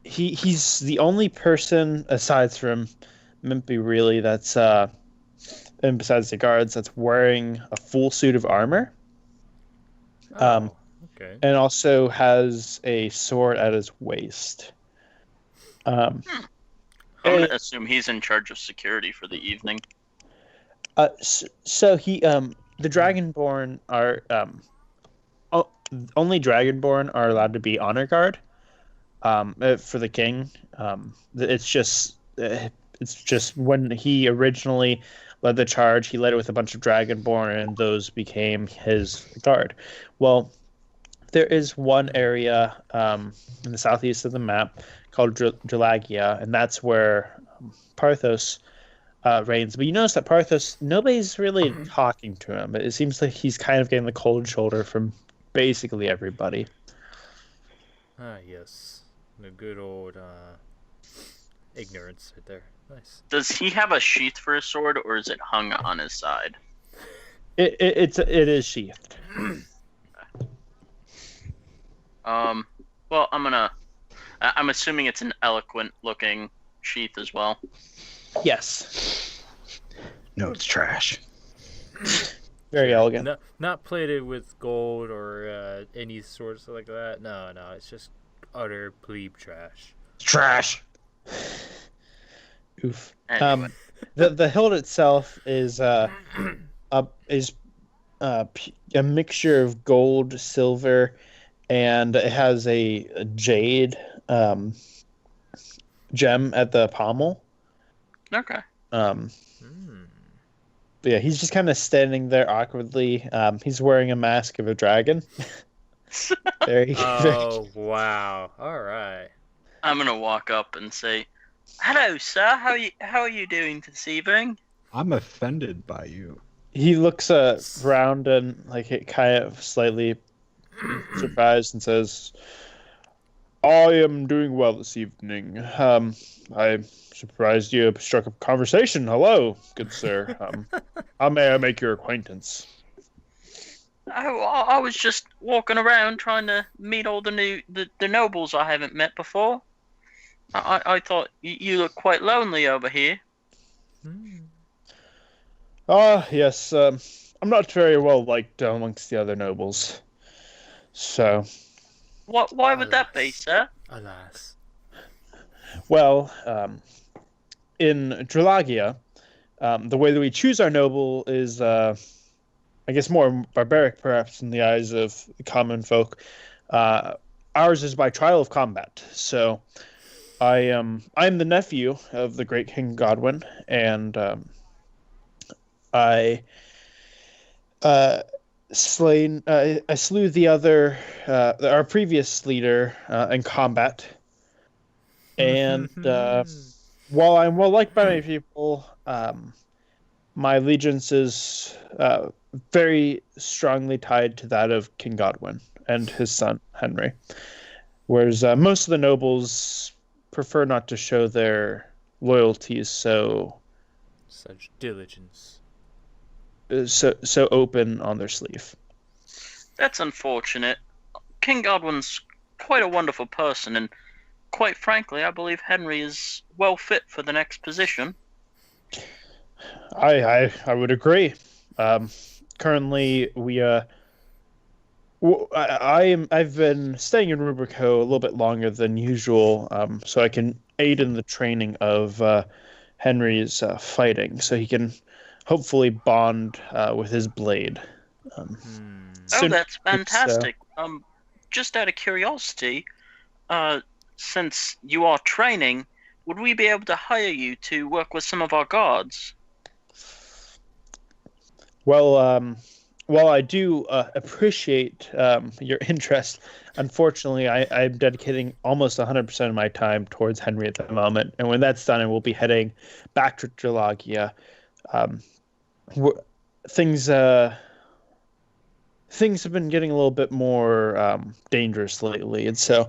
He's the only person aside from Mimpy really that's and besides the guards that's wearing a full suit of armor. Okay. And also has a sword at his waist. I'm going to assume he's in charge of security for the evening. So he, the Dragonborn are, only Dragonborn are allowed to be honor guard, for the king. It's just when he originally led the charge. He led it with a bunch of Dragonborn, and those became his guard. Well, there is one area in the southeast of the map called Dralagia, and that's where Parthos reigns. But you notice that Parthos, nobody's really talking to him. It seems like he's kind of getting the cold shoulder from basically everybody. Ah, yes. The good old ignorance right there. Nice. Does he have a sheath for his sword, or is it hung on his side? It is sheathed. Well, I'm assuming it's an eloquent-looking sheath as well. Yes. No, it's trash. Very elegant. Not plated with gold or any sorts like that. No, it's just utter plebe trash. Trash. Oof. Anyway. The hilt itself is a mixture of gold, silver, and it has a jade gem at the pommel. Okay. But yeah, he's just kind of standing there awkwardly. He's wearing a mask of a dragon. Oh, wow. All right. I'm gonna walk up and say, "Hello, sir. How are you doing this evening?" I'm offended by you. He looks around and like it kind of slightly surprised and says, "I am doing well this evening. I'm surprised you struck up conversation. Hello, good sir. How may I make your acquaintance?" I was just walking around trying to meet all the nobles I haven't met before. I thought you look quite lonely over here. Yes. I'm not very well liked amongst the other nobles. So. Why would that be, sir? Alas. Well, in Dralagia, the way that we choose our noble is, I guess, more barbaric, perhaps, in the eyes of the common folk. Ours is by trial of combat. So, I'm the nephew of the great King Godwin, and I slew our previous leader in combat. And while I'm well liked by my people, my allegiance is very strongly tied to that of King Godwin and his son Henry. Whereas most of the nobles prefer not to show their loyalties such diligence. So open on their sleeve. That's unfortunate. King Godwin's quite a wonderful person, and quite frankly, I believe Henry is well fit for the next position. I would agree. Currently, I've been staying in Rubrico a little bit longer than usual, so I can aid in the training of Henry's fighting, so he can hopefully bond with his blade. Oh, that's fantastic. Just out of curiosity, since you are training, would we be able to hire you to work with some of our guards? Well, while I do appreciate your interest, unfortunately, I'm dedicating almost 100% of my time towards Henry at the moment. And when that's done, I will be heading back to Dralagia. Things have been getting a little bit more dangerous lately, and so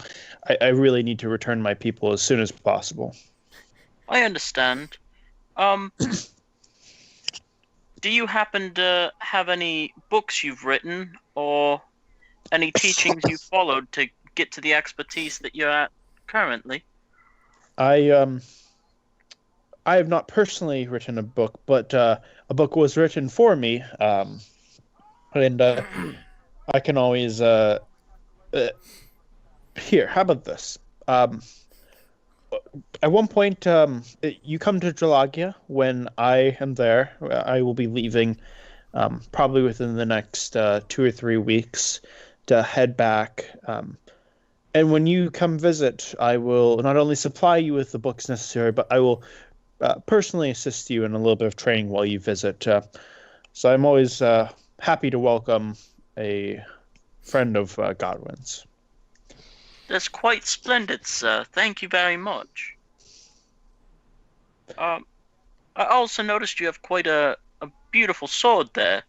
I really need to return my people as soon as possible. I understand. Do you happen to have any books you've written or any teachings you've followed to get to the expertise that you're at currently? I have not personally written a book, but a book was written for me, and I can always here. How about this? At one point, you come to Dralagia when I am there. I will be leaving probably within the next 2 or 3 weeks to head back. And when you come visit, I will not only supply you with the books necessary, but I will personally assist you in a little bit of training while you visit. So I'm always happy to welcome a friend of Godwin's. That's quite splendid, sir. Thank you very much. I also noticed you have quite a beautiful sword there.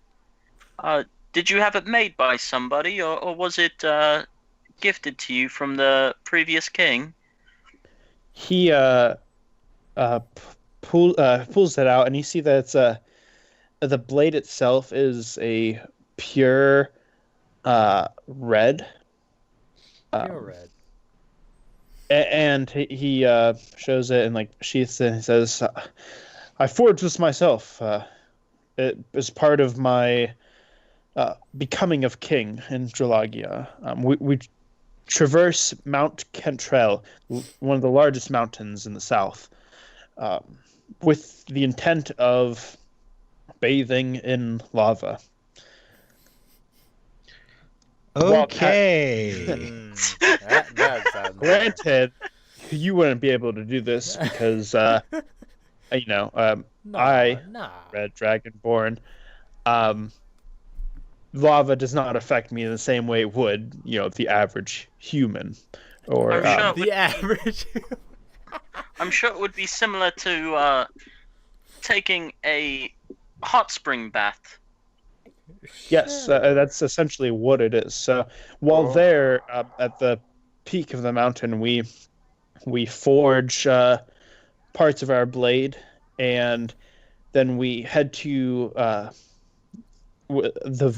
Did you have it made by somebody, or was it gifted to you from the previous king? He pulls that out, and you see that it's the blade itself is a pure red. Pure red. And he shows it and like sheaths it and says, "I forged this myself. It was part of my becoming of king in Dralagia. We traverse Mount Kentrell, one of the largest mountains in the south, with the intent of bathing in lava." Okay. That sounds Granted, you wouldn't be able to do this because, you know, I, Red Dragonborn, lava does not affect me in the same way it would, you know, the average human. Or the average. I'm sure it would be similar to taking a hot spring bath. yes, that's essentially what it is. So while there at the peak of the mountain, we forge parts of our blade, and then we head to the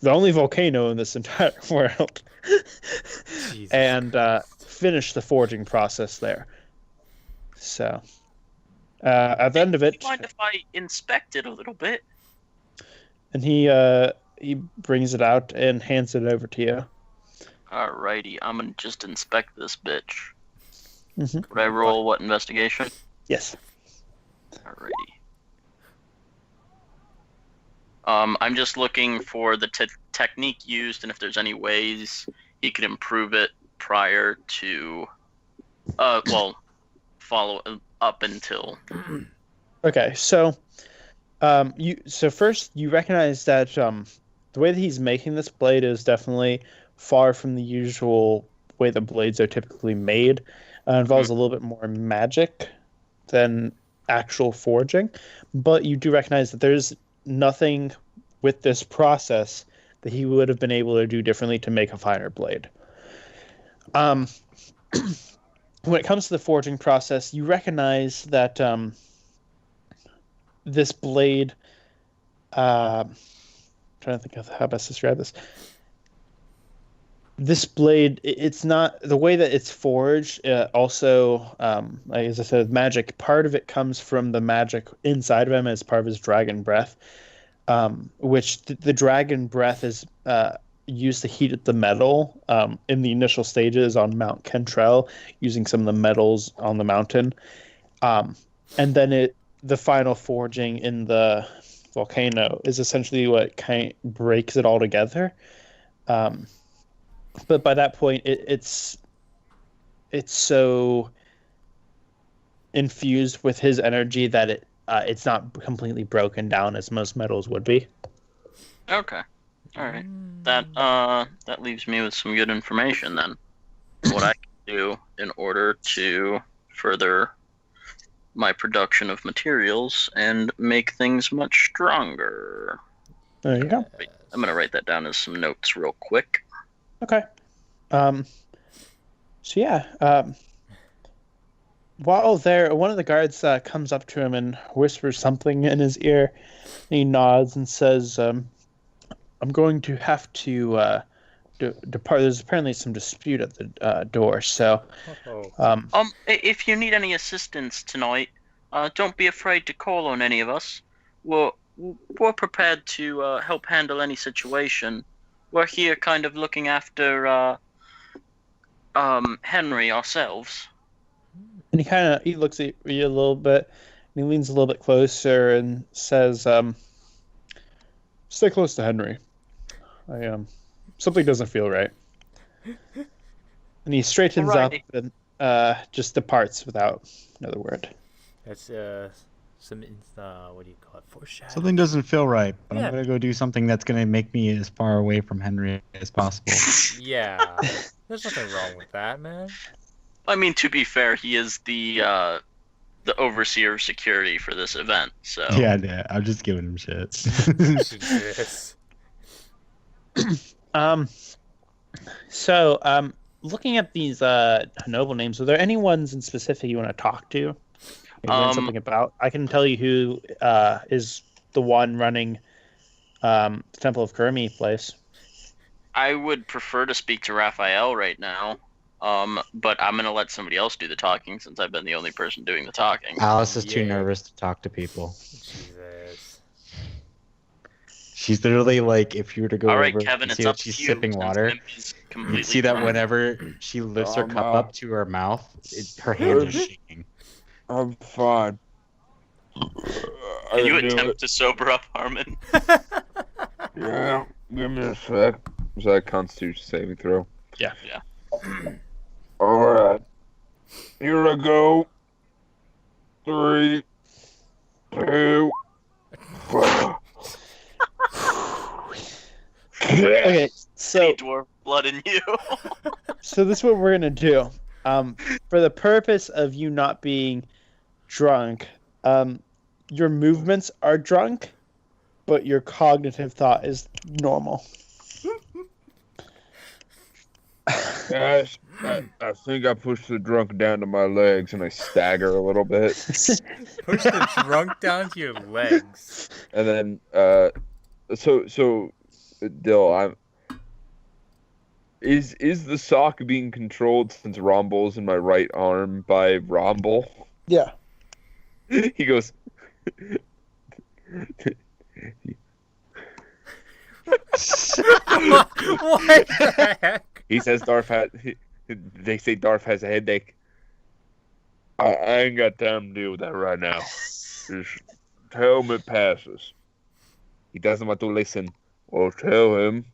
only volcano in this entire world, and finish the forging process there. So at the end of it, Do you mind if I inspect it a little bit? and he brings it out and hands it over to you. Alrighty, I'm gonna just inspect this bitch. Mhm. Would I roll what investigation? Yes. Alrighty. I'm just looking for the technique used and if there's any ways he could improve it prior to, follow up until. Okay, so first you recognize that the way that he's making this blade is definitely far from the usual way the blades are typically made. Involves a little bit more magic than actual forging, but you do recognize that there's nothing with this process that he would have been able to do differently to make a finer blade. When it comes to the forging process, you recognize that this blade, trying to think of how best to describe this. This blade, it's not the way that it's forged. Also, like as I said, magic. Part of it comes from the magic inside of him as part of his dragon breath, which the dragon breath is used to heat up the metal in the initial stages on Mount Kentrell, using some of the metals on the mountain, and then the final forging in the volcano is essentially what kind of breaks it all together. But by that point, it's so infused with his energy that it's not completely broken down as most metals would be. Okay. All right. That leaves me with some good information then. What I can do in order to further my production of materials and make things much stronger. There you go. Wait, I'm gonna write that down as some notes real quick. Okay. So yeah. While there, one of the guards comes up to him and whispers something in his ear. He nods and says, "I'm going to have to depart. There's apparently some dispute at the door. So, If you need any assistance tonight, don't be afraid to call on any of us. We're prepared to help handle any situation. We're here, kind of looking after Henry ourselves." And he looks at you a little bit, and he leans a little bit closer and says, "Stay close to Henry. Something doesn't feel right." And he straightens up Alrighty. and just departs without another word. That's some what do you call it? Foreshadowing. Something doesn't feel right, but Yeah. I'm gonna go do something that's gonna make me as far away from Henry as possible. Yeah, there's nothing wrong with that, man. I mean, to be fair, he is the overseer of security for this event, so Yeah, I'm just giving him shit. Jesus. So, looking at these noble names, are there any ones in specific you want to talk to? Learn something about? I can tell you who is the one running the Temple of Kurmi place. I would prefer to speak to Raphael right now. But I'm gonna let somebody else do the talking since I've been the only person doing the talking. Alice is too Yeah. nervous to talk to people. Jesus. She's literally like, if you were to go All right, over Kevin, and it's see up that to she's you. sipping since water, Mimpy's you'd completely see that drunk. whenever she lifts her Oh, cup no. up to her mouth, her hands are shaking. I'm fine. Can you attempt to sober up Harmon? Yeah, give me a sec. Is that a Constitution saving throw? Yeah. Alright. Here I go. 3, 2, 1. Okay, so Dwarf blood in you. so this is what we're gonna do. For the purpose of you not being drunk, your movements are drunk, but your cognitive thought is normal. Guys, I think I pushed the drunk down to my legs and I stagger a little bit. Push the drunk down to your legs. And then, so, Dill, is the sock being controlled since Romble's in my right arm by Romble? Yeah. He goes, What the heck? he says they say Darth has a headache. I ain't got time to deal with that right now. Just tell him it passes. He doesn't want to listen. Well, tell him.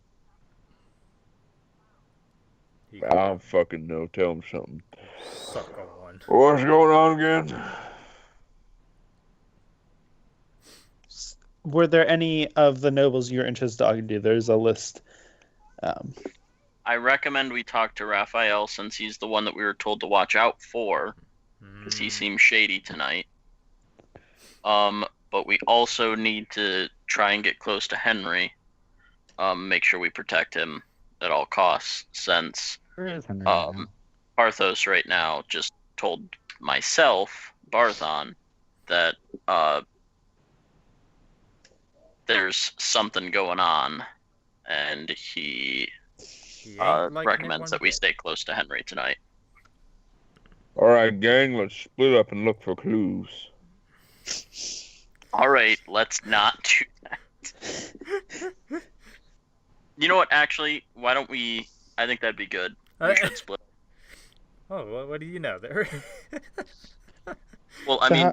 I don't fucking know. Tell him something. Suck on one. What's going on again? Were there any of the nobles you're interested in talking to? There's a list. I recommend we talk to Raphael since he's the one that we were told to watch out for, because he seems shady tonight. But we also need to try and get close to Henry. Make sure we protect him at all costs, since Where is Henry right now? Parthos right now just told myself, Barthon, that there's something going on, and he ain't liking it recommends one that we bit. stay close to Henry tonight. Alright, gang, let's split up and look for clues. All right, let's not do that. You know what? Actually, why don't we? I think that'd be good. We should split. Oh, what do you know there? Well, I So mean,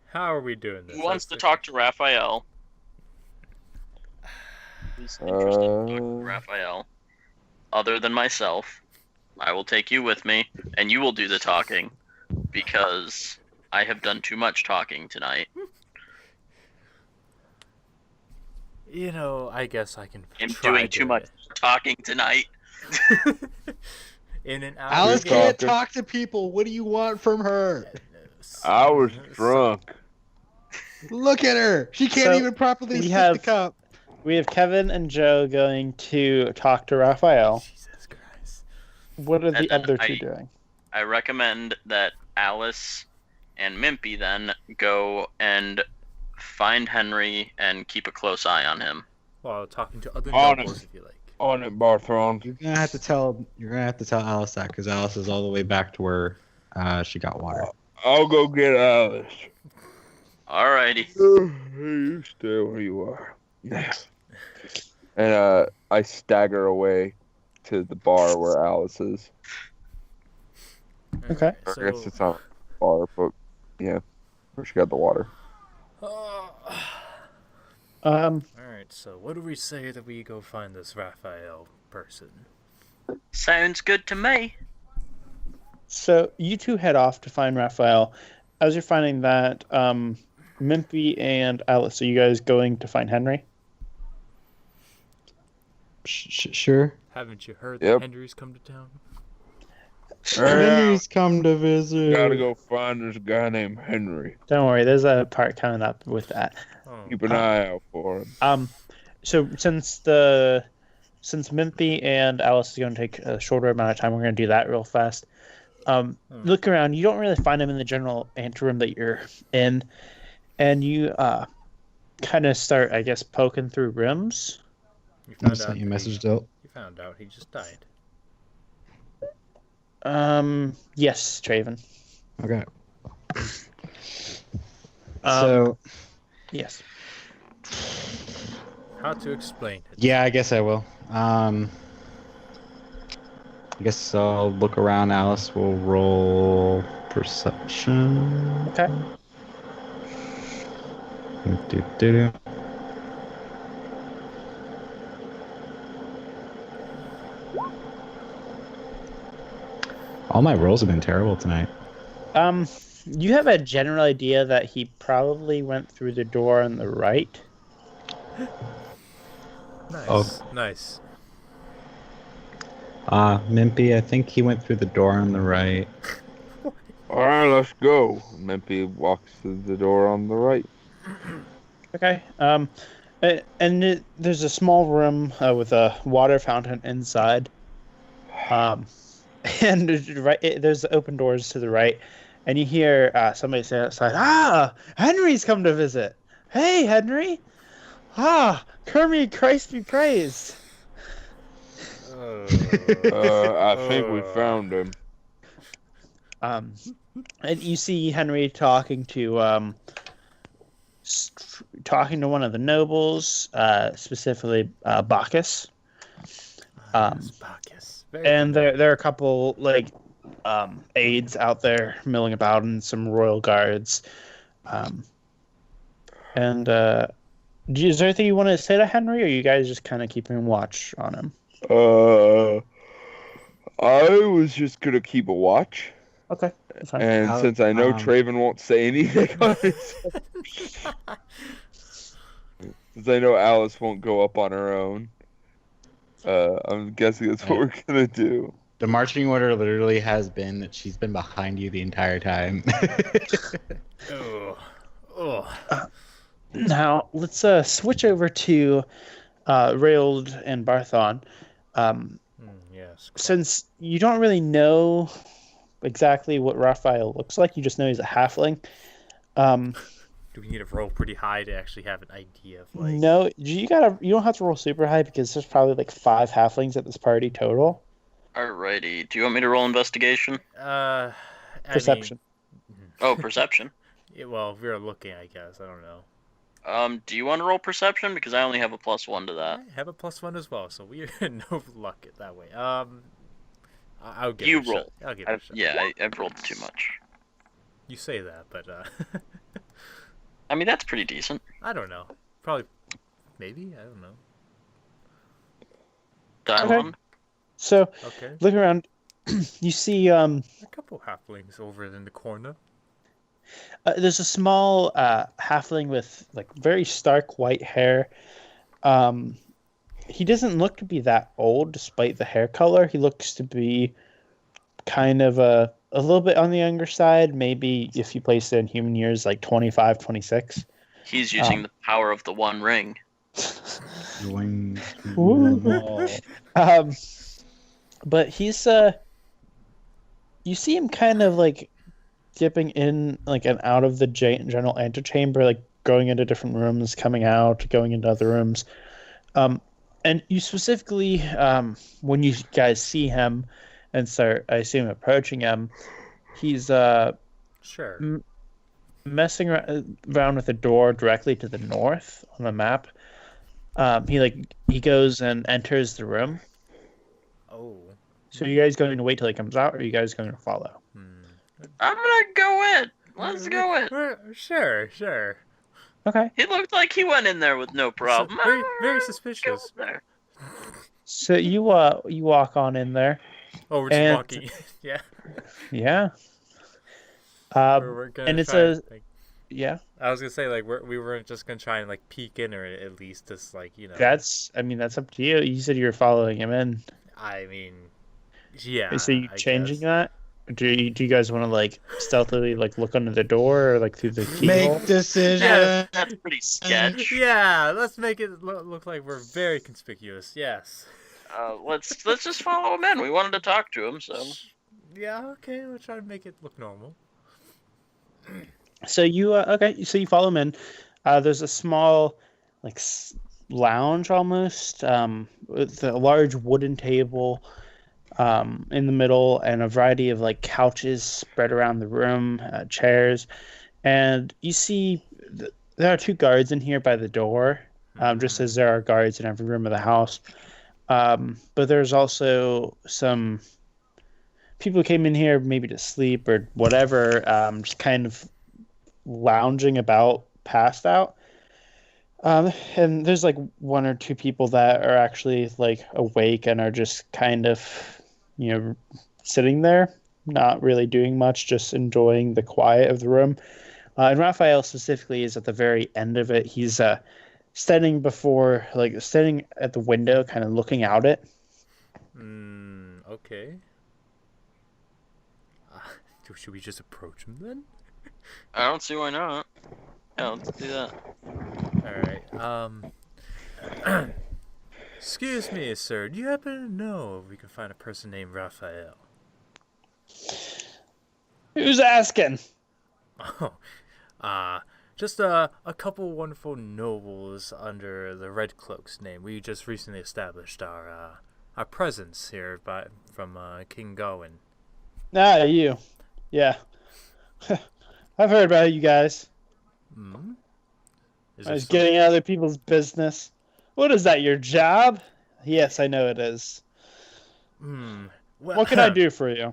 How are we doing this? who wants to That's talk to Raphael? Who's interested in talking to Uh, Raphael? Other than myself, I will take you with me, and you will do the talking, because I have done too much talking tonight. You know, I guess I can. I'm try doing too much talking tonight. In an hour. Alice You're can't talking. talk to people. What do you want from her? I was drunk. Look at her. She can't So, even properly we sip have- the cup. We have Kevin and Joe going to talk to Raphael. Jesus Christ. What are And the then other two doing? I recommend that Alice and Mimpy then go and find Henry and keep a close eye on him. While talking to other On nobles, it. if you like. On it, Barthron. You're gonna have to tell Alice that because Alice is all the way back to where she got water. I'll go get Alice. Alrighty. Hey, you stay where you are. And I stagger away to the bar where Alice is. Okay. Or I guess it's not a bar, but yeah, where she got the water. Alright, so what do we say that we go find this Raphael person? Sounds good to me. So you two head off to find Raphael, as you're finding that, Mimpy and Alice, are you guys going to find Henry? Sure. Haven't you heard Yep. that Henry's come to town? Henry's come to visit. Gotta go find this guy named Henry. Don't worry, there's a part coming up with that. Oh, Keep an eye out for him. So since Mimpy and Alice is going to take a shorter amount of time, we're going to do that real fast. Look around. You don't really find him in the general anteroom that you're in, and you kind of start, I guess, poking through rooms. you I sent you a message, Dilt. You found out he just died. Yes, Traven. Okay. So, yes. How to explain it? Yeah, I guess I will. I guess I'll look around. Alice will roll perception. Okay. Do-do-do. All my rolls have been terrible tonight. You have a general idea that he probably went through the door on the right. Nice. Oh. Nice. Mimpy, I think he went through the door on the right. Alright, let's go. Mimpy walks through the door on the right. Okay. There's a small room with a water fountain inside. And there's open doors to the right, and you hear somebody say outside, Henry's come to visit. Hey, Henry. Kermit, Christ be praised. I think we found him. And you see Henry talking to one of the nobles, specifically Bacchus. Bacchus. And there are a couple aides out there milling about and some royal guards. Is there anything you want to say to Henry, or are you guys just kind of keeping watch on him? I was just gonna keep a watch. Okay, that's fine. And since I know Traven won't say anything on it, since I know Alice won't go up on her own, I'm guessing that's what we're gonna do. The marching order literally has been that she's been behind you the entire time. Now let's switch over to Rayold and Barthon. Yes. Since you don't really know exactly what Raphael looks like, you just know he's a halfling. Do we need to roll pretty high to actually have an idea of like? No, you don't have to roll super high because there's probably like 5 halflings at this party total. Alrighty. Do you want me to roll investigation? Perception. Oh, perception. Yeah, well, if we were looking, I guess. I don't know. Do you want to roll perception? Because I only have a +1 to that. I have a +1 as well, so we have no luck that way. I'll give You it a roll. shot. I'll give it a shot. Yeah, I've rolled too much. You say that, but I mean, that's pretty decent. I don't know. Probably, maybe. I don't know. Dial Okay. on. So, Okay. look around. You see A couple halflings over in the corner. there's a small halfling with like very stark white hair. He doesn't look to be that old despite the hair color. He looks to be kind of a little bit on the younger side. Maybe if you place it in human years, like 25, 26. He's using the power of the One Ring. But he's you see him kind of like dipping in like and out of the general antechamber, like going into different rooms, coming out, going into other rooms. And you specifically, when you guys see him and start, I assume, approaching him, he's Sure. messing around with a door directly to the north on the map. He goes and enters the room. Oh. So are you guys going to wait till he comes out, or are you guys going to follow? I'm gonna go in. Let's go in. Sure. Okay. He looked like he went in there with no problem. Very, very Go suspicious. in there. So you walk on in there. Oh, we're just And- walking. Yeah. Yeah. We're gonna and it's try a like, yeah. I was gonna say like we weren't just gonna try and like peek in or at least just like That's up to you. You said you were following him in. I mean, yeah, So you I changing guess. that? Do you guys want to like stealthily like look under the door or like through the keyhole? Make decision. Yeah. That's pretty sketch. Yeah, let's make it look like we're very conspicuous. Yes. Let's just follow him in. We wanted to talk to him, so Yeah. Okay. We'll try to make it look normal. So you So you follow him in. There's a small like lounge almost with a large wooden table in the middle and a variety of like couches spread around the room, chairs, and you see there are two guards in here by the door, just as there are guards in every room of the house. But there's also some people who came in here maybe to sleep or whatever, just kind of lounging about, passed out. And there's like one or two people that are actually like awake and are just kind of, sitting there, not really doing much, just enjoying the quiet of the room. And Raphael specifically is at the very end of it. He's standing at the window, kind of looking out it. Okay. Should we just approach him then? I don't see why not. Yeah, let's do that. All right. Excuse me, sir. Do you happen to know if we can find a person named Raphael? Who's asking? Oh, just a couple wonderful nobles under the Red Cloak's name. We just recently established our presence here from King Gawain. Ah, you. Yeah. I've heard about you guys. Hmm? I was getting other people's business. What is that, your job? Yes, I know it is. Well, What can I do for you?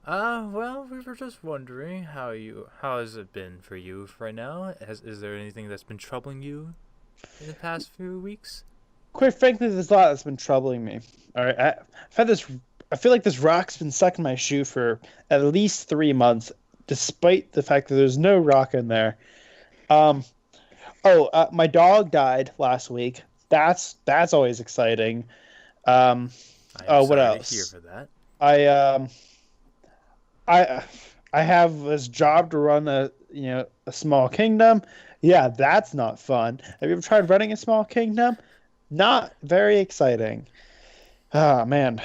Well, we were just wondering how has it been for you right now? Is there anything that's been troubling you in the past few weeks? Quite frankly, there's a lot that's been troubling me. All right, I've had this. I feel like this rock's been stuck in my shoe for at least 3 months, despite the fact that there's no rock in there. My dog died last week. That's always exciting. I'm what sorry else? to hear for that. I have this job to run a small kingdom. Yeah, that's not fun. Have you ever tried running a small kingdom? Not very exciting. Oh man,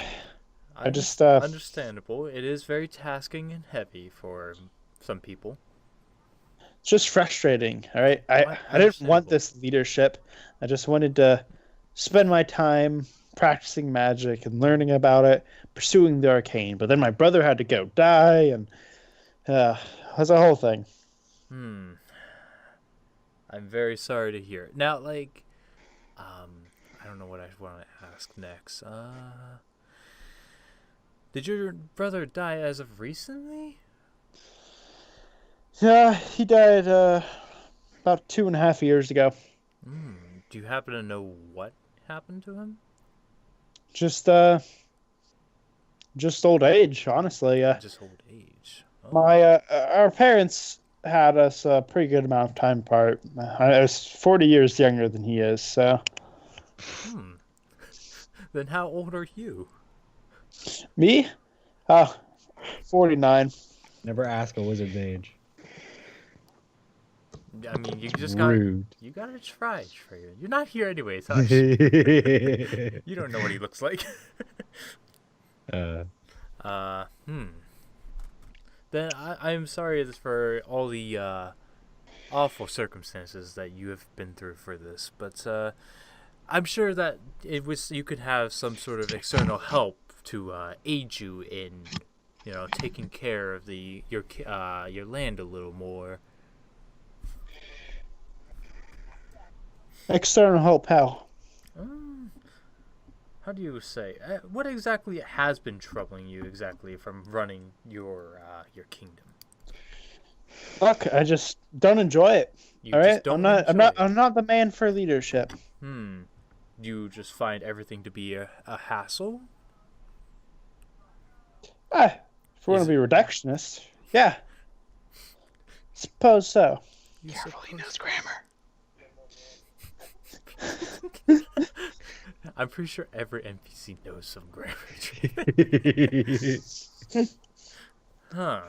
I just Understandable. It is very tasking and heavy for some people. it's just frustrating. All right, I didn't want this leadership. I just wanted to spend my time practicing magic and learning about it, pursuing the arcane. But then my brother had to go die, and it was a whole thing. I'm very sorry to hear. Now, I don't know what I want to ask next. Did your brother die as of recently? Yeah, he died about 2.5 years ago. Do you happen to know what happened to him? Just old age, honestly. Just old age. Oh. Our parents had us a pretty good amount of time apart. I was 40 years younger than he is, so. Then how old are you? Me? 49. Never ask a wizard's age. I mean, you just Rude. you gotta try. You're not here anyways, hush. You don't know what he looks like. Then I'm sorry for all the awful circumstances that you have been through for this, but I'm sure that you could have some sort of external help to aid you in, taking care of your land a little more. External help, how? How do you say? What exactly has been troubling you exactly from running your kingdom? Look, I just don't enjoy it. All right, I'm not the man for leadership. You just find everything to be a hassle? If we're gonna be reductionists, yeah. Suppose so. You Careful, he knows suppose- grammar. I'm pretty sure every NPC knows some grammar. Huh.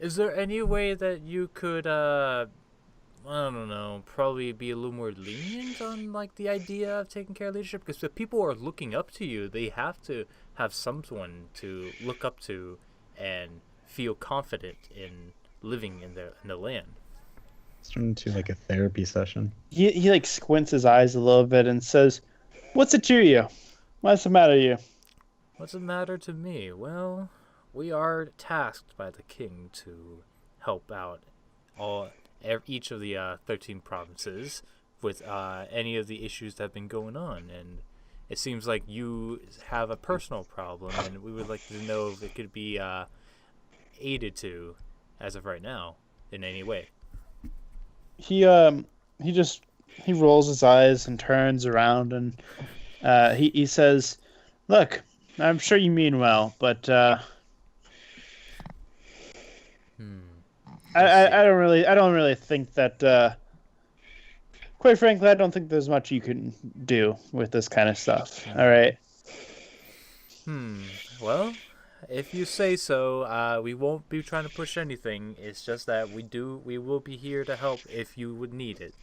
Is there any way that you could, I don't know, probably be a little more lenient on, like, the idea of taking care of leadership? Because if people are looking up to you, they have to have someone to look up to and feel confident in living in the land. It's turned into like a therapy session. He like squints his eyes a little bit and says, "What's it to you? What's the matter to you?" What's the matter to me? Well, we are tasked by the king to help out each of the 13 provinces with any of the issues that have been going on, and it seems like you have a personal problem, and we would like to know if it could be aided to, as of right now, in any way. He rolls his eyes and turns around and he says, "Look, I'm sure you mean well, but I don't really think that. Quite frankly, I don't think there's much you can do with this kind of stuff. All right." Well, if you say so, we won't be trying to push anything. It's just that we will be here to help if you would need it.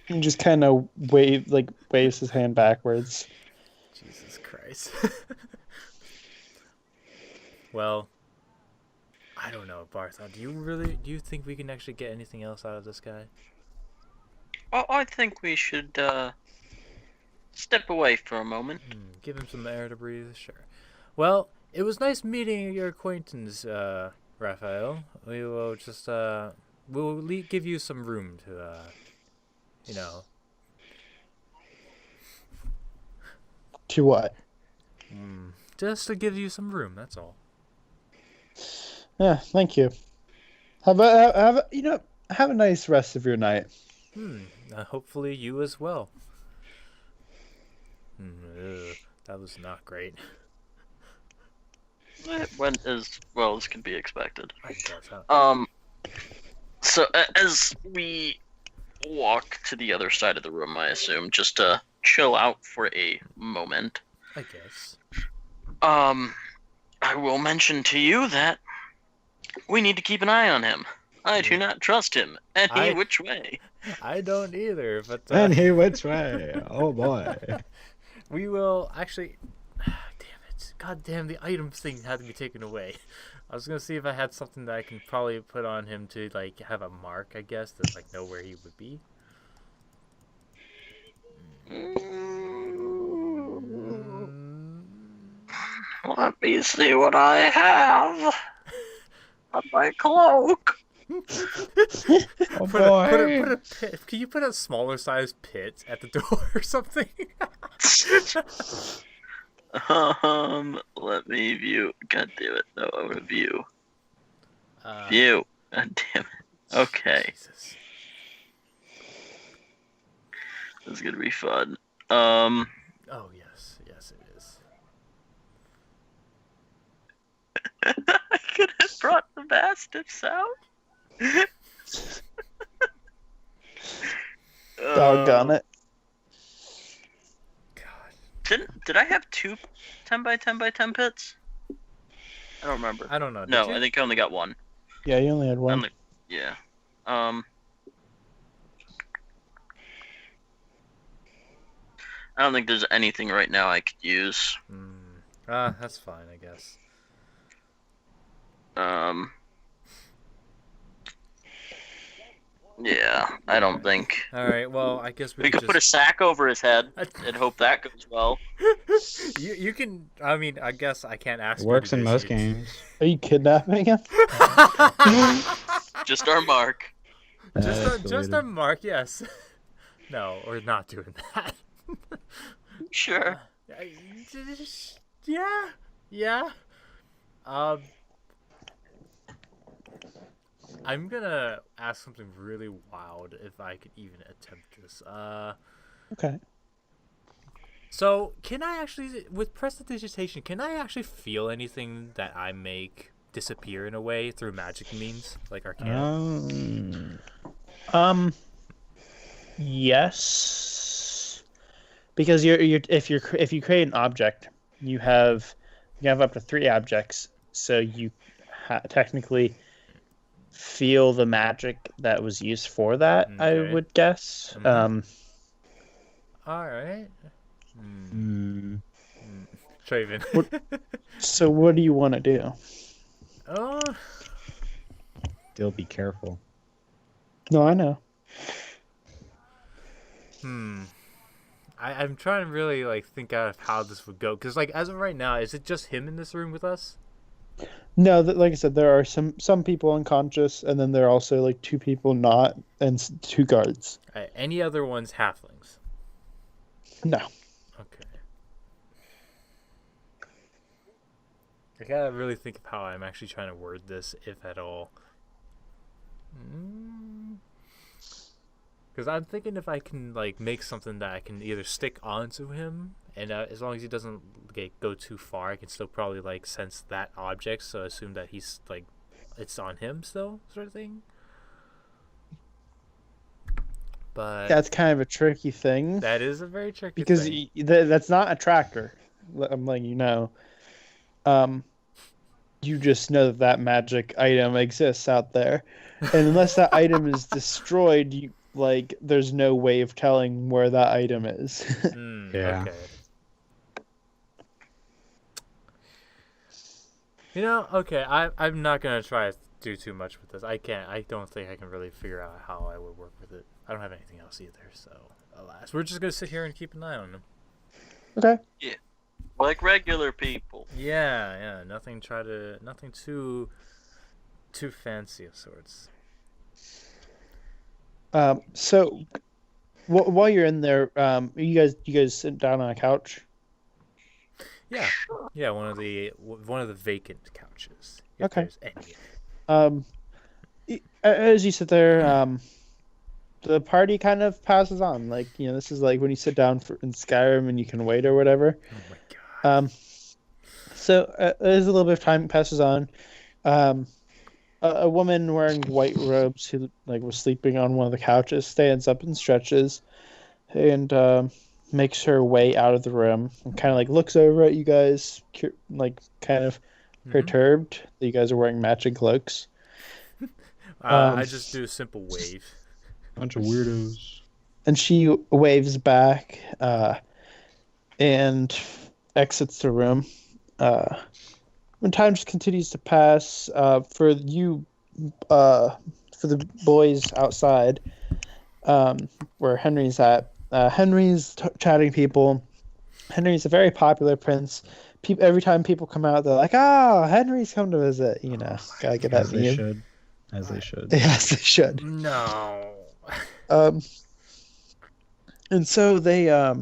He just kind of waves his hand backwards. Jesus Christ. Well, I don't know, Bartha. Do you think we can actually get anything else out of this guy? Oh, I think we should step away for a moment. Give him some air to breathe, sure. Well, it was nice meeting your acquaintance, Raphael. We will just we'll give you some room to you know. To what? Just to give you some room, that's all. Yeah, thank you. Have a nice rest of your night. Hopefully you as well. That was not great. It went as well as could be expected. I guess, huh? So as we walk to the other side of the room, I assume, just to chill out for a moment. I guess. I will mention to you that we need to keep an eye on him. I do not trust him any which way. I don't either, but Any which way. Oh boy. we will actually. Damn it! God damn, the items thing had to be taken away. I was gonna see if I had something that I can probably put on him to like have a mark, I guess, to like know where he would be. Let me see what I have on my cloak. Oh Put a pit. Can you put a smaller size pit at the door or something? Let me view. God damn it! No, I want to view. Uh, View. God damn it. Okay, Jesus. this is gonna be fun. Oh yes, yes it is. I could have brought the mastiffs out. Doggone it. God. Did I have two 10 by 10 by 10 pits? I don't remember. I don't know. No, Did you? I think I only got one. Yeah, you only had one. Yeah. I don't think there's anything right now I could use. That's fine, I guess. Yeah, I don't think. All right. Well, I guess We could put a sack over his head and hope that goes well. You can. I mean, I guess I can't ask. It you works to in do most this. games. Are you kidnapping him? Just our mark. Just a mark, yes. No, we're not doing that. Sure. Yeah. I'm gonna ask something really wild if I could even attempt this. Okay. So can I actually, with prestidigitation, can I actually feel anything that I make disappear in a way through magic means, like arcana? Yes, because if you create an object, you have up to 3 objects, so you technically feel the magic that was used for that. I Okay. would guess. Mhm. All right. Traven. So what do you want to do? Oh. Still be careful. No, I know. I'm trying to really like think out of how this would go, because like as of right now, is it just him in this room with us? No, like I said, there are some people unconscious, and then there are also like 2 people not, and 2 guards. Any other ones halflings? No. Okay. I gotta really think of how I'm actually trying to word this, if at all. Because I'm thinking if I can like make something that I can either stick onto him, and as long as he doesn't go too far, I can still probably like sense that object, so I assume that he's like it's on him still, sort of thing. But That's kind of a tricky thing. that is a very tricky Because thing. that's not a tracker. I'm letting you know. You just know that magic item exists out there, and unless that item is destroyed, there's no way of telling where that item is. Yeah. Okay. Okay, I'm not gonna try to do too much with this. I don't think I can really figure out how I would work with it. I don't have anything else either, so alas. We're just gonna sit here and keep an eye on him. Okay. Yeah, like regular people. Yeah, nothing too fancy of sorts. So while you're in there, you guys sit down on a couch. Yeah, one of the vacant couches. If Okay. there's any. As you sit there, the party kind of passes on. Like, this is like when you sit down in Skyrim and you can wait or whatever. Oh my god. So as a little bit of time passes on, a woman wearing white robes who was sleeping on one of the couches stands up and stretches, and makes her way out of the room and kind of looks over at you guys, kind of perturbed that you guys are wearing matching cloaks. I just do a simple wave. Bunch of weirdos. And she waves back and exits the room. When time just continues to pass, for the boys outside, where Henry's at, Henry's chatting people. Henry's a very popular prince. Every time people come out, they're like, Henry's come to visit. Gotta get that meme. As they should. Yes, they should. No. And so they, at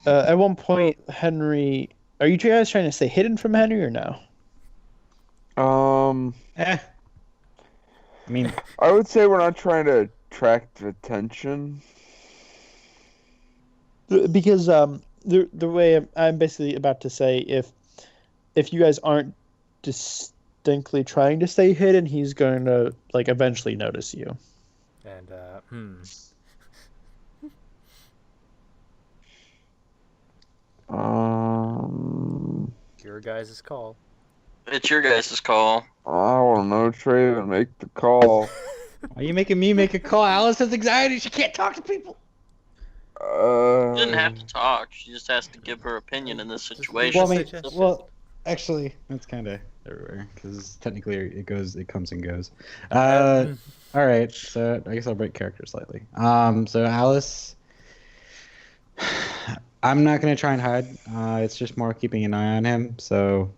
one point, Henry... Are you guys trying to stay hidden from Henry or no? I mean, I would say we're not trying to attract attention. Because the way I'm basically about to say, if you guys aren't distinctly trying to stay hidden, he's going to eventually notice you. And your guys' call. It's your guys' call. I don't know, Traven, make the call. are you making me make a call? Alice has anxiety. She can't talk to people. She didn't have to talk. She just has to give her opinion in this situation. Actually, that's kind of everywhere because technically it comes and goes. All right, so I guess I'll break character slightly. So Alice, I'm not gonna try and hide. It's just more keeping an eye on him. So,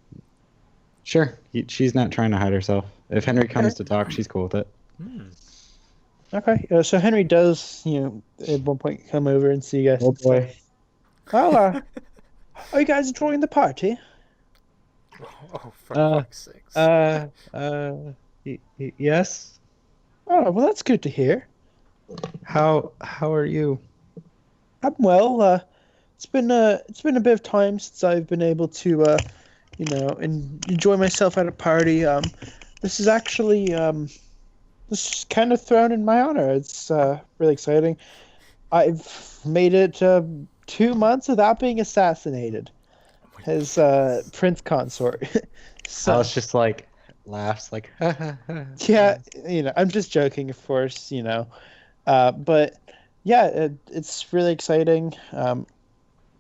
sure, she's not trying to hide herself. If Henry comes to talk, she's cool with it. Okay, so Henry does, at one point come over and see you guys. Oh boy. Are you guys enjoying the party? Oh, for fuck's sakes. Yes. Oh, well, that's good to hear. How are you? I'm well. It's been a bit of time since I've been able to and enjoy myself at a party. This is actually this is kind of thrown in my honor. It's really exciting. I've made it 2 months without being assassinated as prince consort. So Alice just like laughs like yeah, I'm just joking, of course, but yeah, it's really exciting.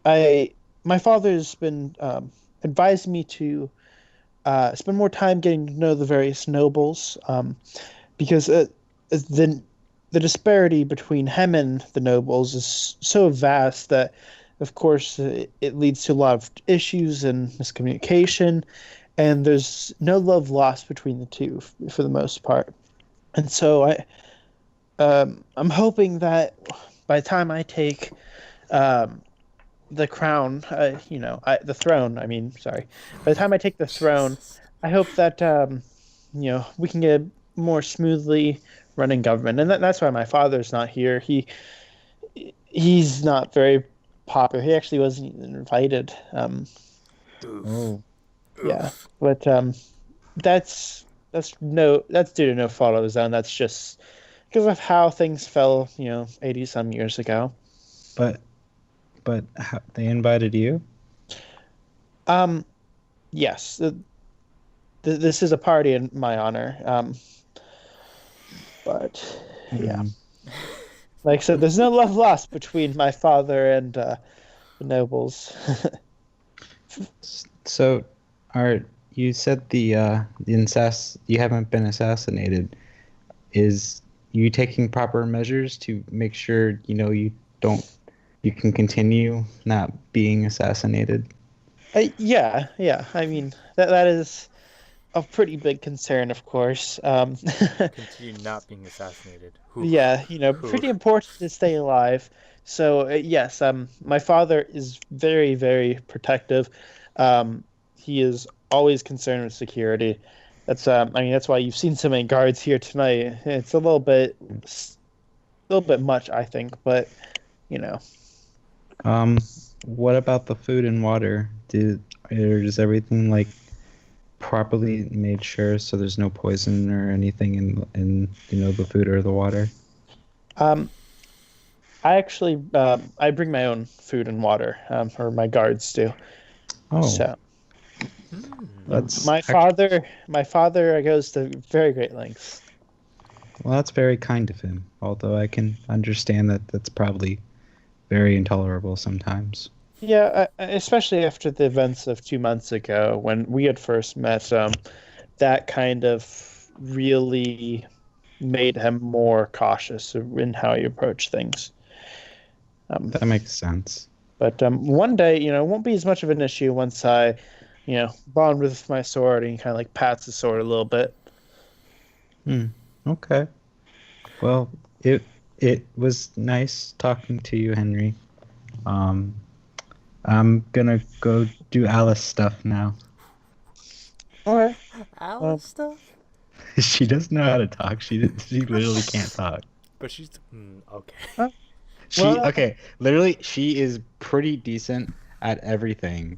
My father's been advised me to spend more time getting to know the various nobles, because the disparity between him and the nobles is so vast that, of course, it leads to a lot of issues and miscommunication, and there's no love lost between the two for the most part. And so I'm hoping that by the time I take the crown, the throne. I mean, sorry. By the time I take the throne, I hope that we can get a more smoothly running government, and that's why my father's not here. He's not very popular. He actually wasn't even invited. oh. Yeah, but that's due to no fault of his own. That's just because of how things fell, 80 some years ago. But they invited you? Yes. This is a party in my honor. But yeah, like I said, there's no love lost between my father and the nobles. So, you said the you haven't been assassinated. Is you taking proper measures to make sure you can continue not being assassinated? Yeah. I mean, that is a pretty big concern, of course. Continue not being assassinated. Yeah, pretty important to stay alive. So yes, my father is very, very protective. He is always concerned with security. That's why you've seen so many guards here tonight. It's a little bit much, I think, but you know. What about the food and water? Is everything like properly made sure so there's no poison or anything in the food or the water? I actually I bring my own food and water, or my guards do. Oh, So that's my father goes to very great lengths. well, that's very kind of him. Although I can understand that that's probably very intolerable sometimes. Yeah, especially after the events of 2 months ago when we had first met. That kind of really made him more cautious in how he approached things. That makes sense. But one day, it won't be as much of an issue once I, bond with my sword and he kind of like pats the sword a little bit. Okay. Well, it was nice talking to you, Henry. I'm gonna go do Alice stuff now. Okay. Alice stuff? She doesn't know how to talk. She literally can't talk. But she's okay. Literally, she is pretty decent at everything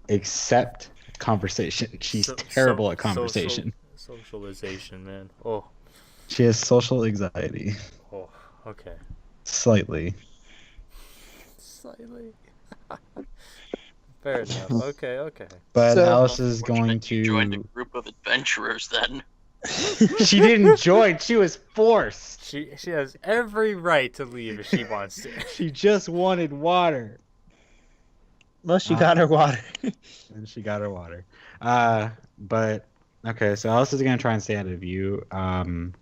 except conversation. She's terrible at conversation. Socialization, man. Oh. She has social anxiety. Oh, okay. Slightly. Fair enough. Okay. But So- Alice is going Unfortunately, you joined a to. group of adventurers then. She didn't join. She was forced. She has every right to leave if she wants to. She just wanted water. Well, she got her water. And she got her water. But okay, so Alice is gonna try and stay out of view. I'm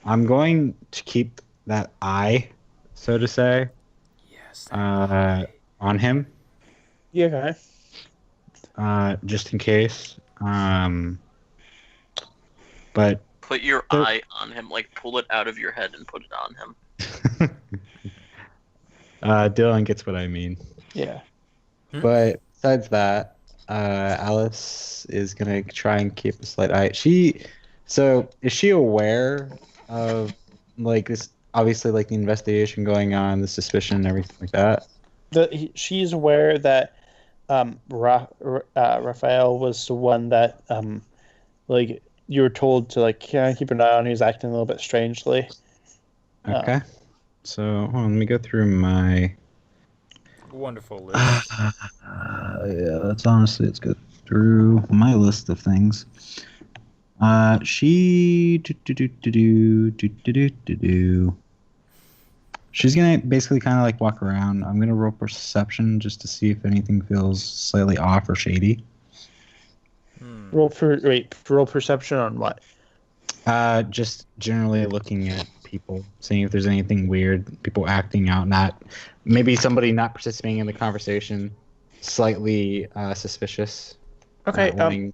going to keep that eye, so to say, Yes. on him, Yeah. just in case. But Put your eye on him, like pull it out of your head and put it on him. Dylan gets what I mean. Yeah. But besides that, Alice is gonna try and keep a slight eye. So is she aware of like this? Obviously, like the investigation going on, the suspicion, and everything like that. She's aware that Raphael was the one that like you were told to like keep an eye on. He was acting a little bit strangely. Okay. So hold on, let me go through my. Wonderful list. Yeah, let's go through my list of things. She She's gonna basically kind of like walk around. I'm gonna roll perception just to see if anything feels slightly off or shady. Roll perception on what? Just generally looking at people, seeing if there's anything weird, people acting out, maybe somebody not participating in the conversation, slightly suspicious. Okay.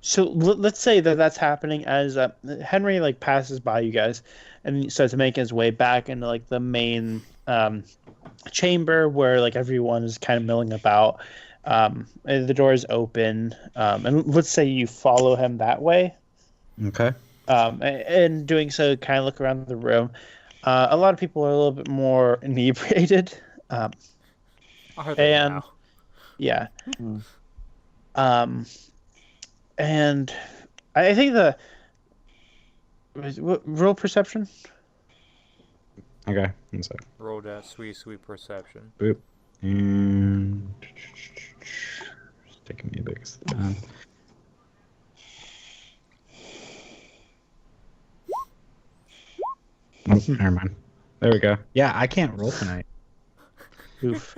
So let's say that's happening as Henry like passes by you guys, and starts making his way back into like the main chamber where like everyone is kind of milling about. And the door is open, and let's say you follow him that way. Okay. And doing so, kind of look around the room. A lot of people are a little bit more inebriated. Are they and now? yeah. And I think roll perception. Okay. One sec. Roll that sweet perception. Boop. And it's taking me a bit of time. Oh, never mind. There we go. Yeah, I can't roll tonight. Oof.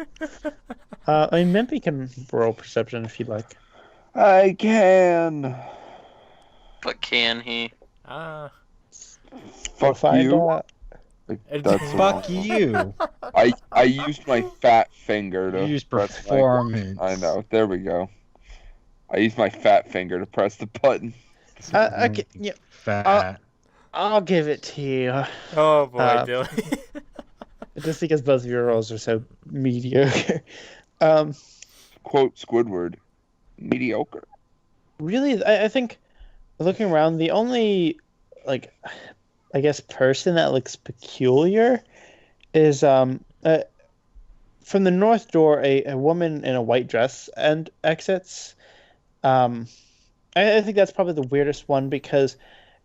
I mean, Mimpy can roll perception if you'd like. I can. But can he? Fuck you. That's Fuck you. I used my fat finger to You use press performance. I know. There we go. I used my fat finger to press the button. Okay, yeah, Fat. I'll give it to you. Oh boy, Dylan. Just because both of your rolls are so mediocre. Quote Squidward. Mediocre. Really, I think looking around, the only like I guess person that looks peculiar is from the north door a woman in a white dress and exits. I think that's probably the weirdest one because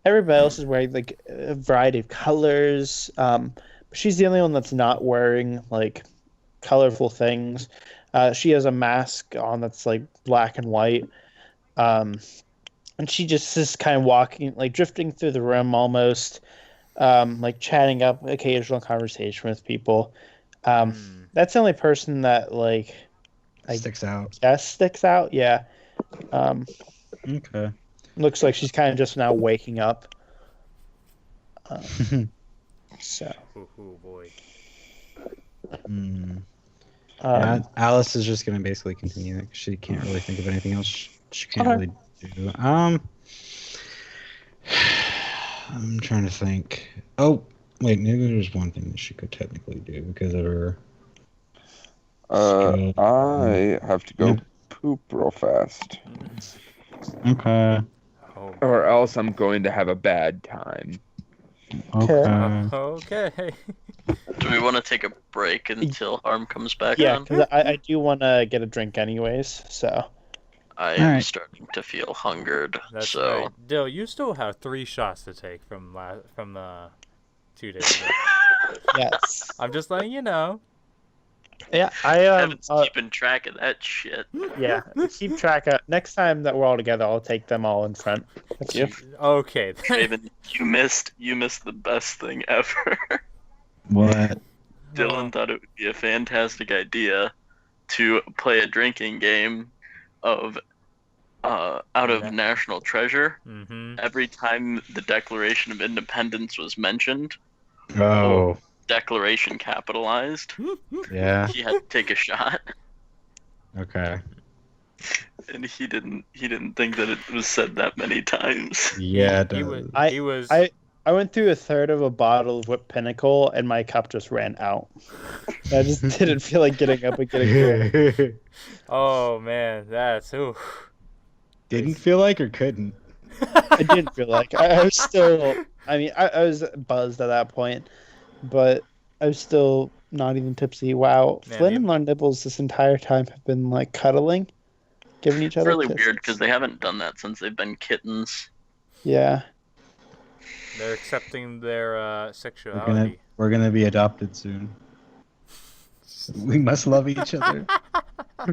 everybody else is wearing like a variety of colors. But she's the only one that's not wearing like colorful things. She has a mask on that's like black and white. And she just is kind of walking, like drifting through the room almost, like chatting up occasional conversation with people. That's the only person that like Sticks out. sticks out. Yeah. Okay. Looks like she's kind of just now waking up. So. Oh boy. Yeah, Alice is just gonna basically continue it 'cause she can't really think of anything else she can't Okay. really do. I'm trying to think. Oh, wait, maybe there's one thing that she could technically do because of her. skill. I have to go poop real fast. Okay. Oh. Or else I'm going to have a bad time. Okay. Okay. Do we want to take a break until Harm comes back Yeah, on? because I do want to get a drink anyways. So. I am Alright. starting to feel hungered. That's so right. Dill, you still have 3 shots to take from 2 days ago. Yes. I'm just letting you know. Yeah, I Kevin's keeping track of that shit. yeah, keep track of next time that we're all together. I'll take them all in front. That's you. Okay. Raven, you missed the best thing ever. What? Dylan thought it would be a fantastic idea to play a drinking game of out of National Treasure. Mm-hmm. Every time the Declaration of Independence was mentioned, Oh, Declaration capitalized, yeah. he had to take a shot, Okay. and he didn't think that it was said that many times. Yeah, it He does. was. I went through a third of a bottle of Whipped Pinnacle, and my cup just ran out. I just didn't feel like getting up and getting drunk. Oh man, that's ooh. Didn't feel like or couldn't? I didn't feel like I was still. I mean, I was buzzed at that point, but I'm still not even tipsy. Wow. Man, Flynn the- and Lon Nibbles this entire time have been like cuddling, giving each It's other really kisses. weird because they haven't done that since they've been kittens. Yeah. They're accepting their sexuality. We're gonna be adopted soon. We must love each other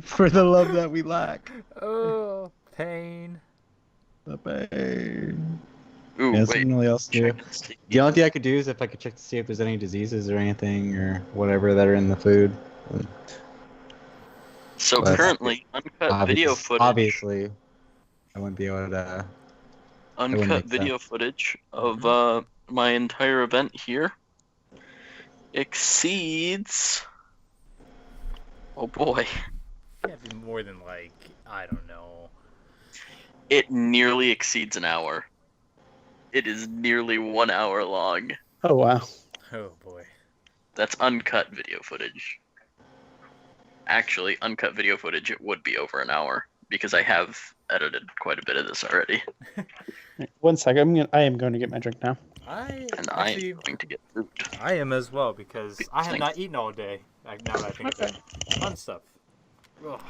for the love that we lack. Oh, pain. The pain. Ooh, Yeah, wait. something really else to do. Check and see. The only thing I could do is if I could check to see if there's any diseases or anything or whatever that are in the food. So Well, currently, uncut video footage. Obviously, I wouldn't be able to. wouldn't Uncut make video footage of my entire event here exceeds. Oh boy. Can't be more than like, I don't know. It nearly exceeds an hour. It is nearly 1 hour long. Oh wow. Oh boy. That's uncut video footage. Actually, uncut video footage, it would be over an hour because I have edited quite a bit of this already. One second. I am going to get my drink now. I I am going to get fruit. I am as well because I have Thanks. not eaten all day. Now that I think of it. Fun stuff. Ugh.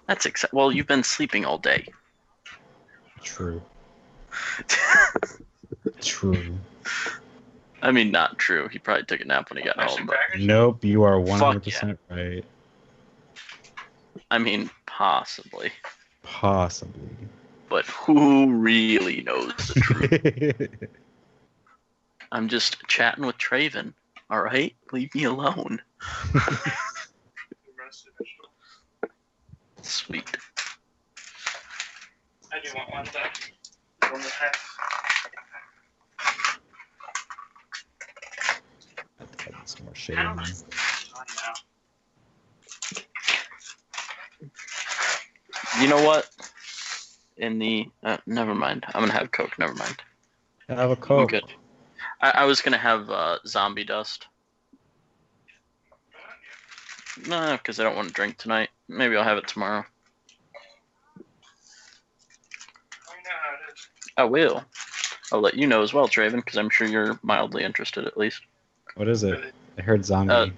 That's well, you've been sleeping all day. True. True. I mean, not true. He probably took a nap when he got home. But, Nope, you are Fuck 100% right. I mean, possibly. Possibly. But who really knows the truth? I'm just chatting with Traven. All right, leave me alone. Sweet. I do want one though. One and a half. Some more shade in there. You know what? In the never mind. I'm gonna have Coke. Never mind. Have a I'm Coke. good. I was gonna have zombie dust. No, because I don't want to drink tonight. Maybe I'll have it tomorrow. I will. I'll let you know as well, Traven, because I'm sure you're mildly interested at least. What is it? I heard zombie.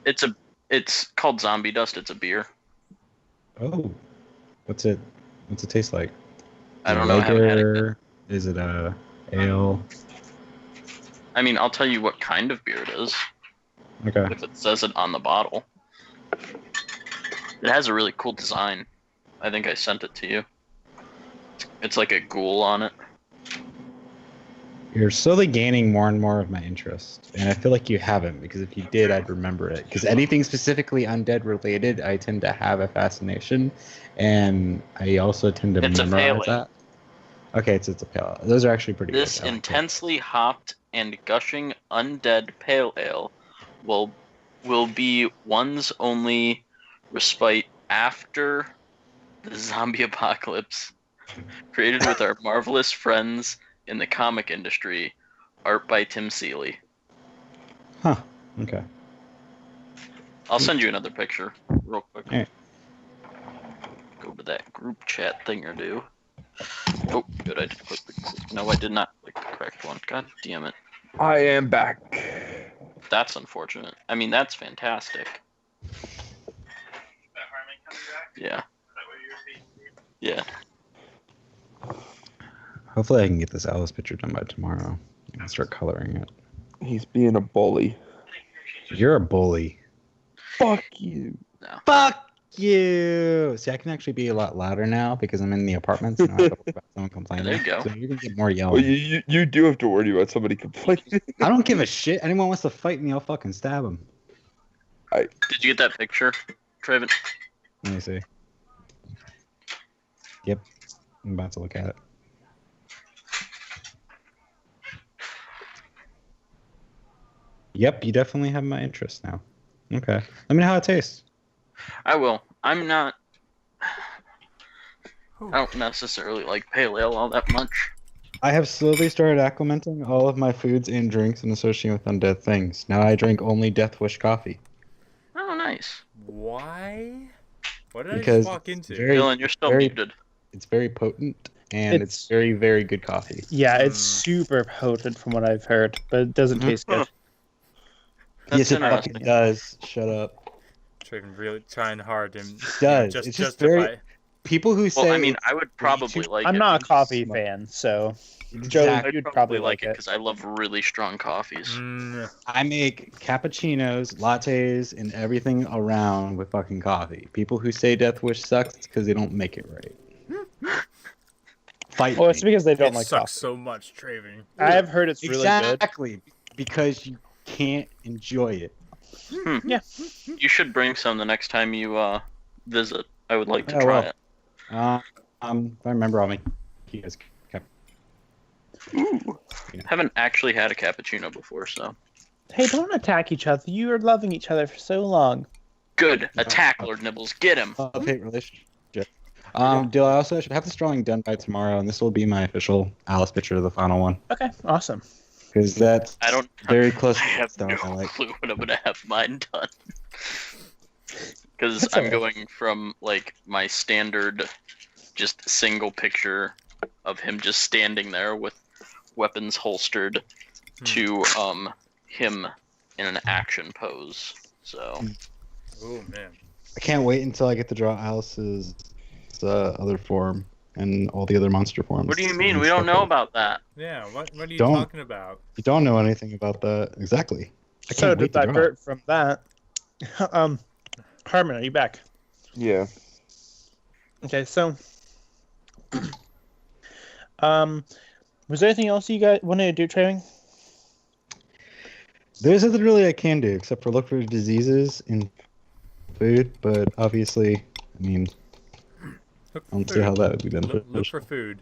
It's called Zombie Dust. It's a beer. Oh. What's it taste like? I don't know. I haven't had it. Lager? Is it a ale? I mean, I'll tell you what kind of beer it is Okay. if it says it on the bottle. It has a really cool design. I think I sent it to you. It's like a ghoul on it. You're slowly gaining more and more of my interest, and I feel like you haven't, because if you did, I'd remember it. Because anything specifically undead related, I tend to have a fascination, and I also tend to It's a memorize pale ale. that. Okay, it's a pale ale. Those are actually pretty This good. I like intensely hopped and gushing undead pale ale will be one's only respite after the zombie apocalypse, created with our marvelous friends in the comic industry, art by Tim Seeley. Huh. Okay. I'll send you another picture real quick. Alright. Go to that group chat thing or do. Oh, good. I did click no, I did not click the correct one. God damn it. I am back. That's unfortunate. I mean, that's fantastic. That Harmon coming back? Yeah. Is that what you're repeating? Yeah. Hopefully I can get this Alice picture done by tomorrow and start coloring it. He's being a bully. You're a bully. Fuck you. Fuck you! See, I can actually be a lot louder now because I'm in the apartments and I don't have to worry about someone complaining. There you go. So you're going to get more Well, yelling. you do have to worry about somebody complaining. I don't give a shit. Anyone wants to fight me, I'll fucking stab him. Did you get that picture, Traven? Let me see. Yep. I'm about to look at it. Yep, you definitely have my interest now. Okay. Let me know how it tastes. I will. I don't necessarily like pale ale all that much. I have slowly started acclimating all of my foods and drinks and associating with undead things. Now I drink only Death Wish coffee. Oh, nice. Why? What did I Because just walk it's into? very- Dylan, you're still very- muted. It's very potent and it's very, very good coffee. Yeah, it's super potent from what I've heard, but it doesn't taste good. Yes, it interesting. fucking does. Shut up. Traven really trying hard and Does. just It's just justify. very- People who say Well, I mean, I would probably like I'm it. not a coffee Smart. fan, so Joe, Exactly. I'd you'd probably probably like like it it. because I love really strong coffees. I make cappuccinos, lattes, and everything around with fucking coffee. People who say Death Wish sucks because they don't make it right. Fight Well, it's me. because they don't It like sucks coffee. so much, Traven. I have heard it's really good. Exactly. Because you can't enjoy it. Yeah. You should bring some the next time you visit. I would like to Oh, try well. it. If I remember, I'll make you guys Ooh. Haven't actually had a cappuccino before, so Hey, don't attack each other. You are loving each other for so long. good. Attack, Lord Nibbles. Get him. love-hate relationship. Dill, I also should have this drawing done by tomorrow, and this will be my official Alice picture, the final one, Okay, awesome. because that's I don't. very close I to have the no stuff I like. clue when I'm gonna have mine done. Because That's I'm alright. going from like my standard, just single picture of him just standing there with weapons holstered, to him in an action pose. So Oh man. I can't wait until I get to draw Alice's other form and all the other monster forms. what do you mean? and We don't stuff know like- about that. Yeah. What are you Don't. talking about? You don't know anything about that. Exactly. I So can't to wait to draw. divert from that, Harmon, are you back? Yeah. Okay, so was there anything else you guys wanted to do, training? There's nothing really I can do except for look for diseases in food, but obviously, I mean, Look I don't for see how food. that would be Look beneficial. for food.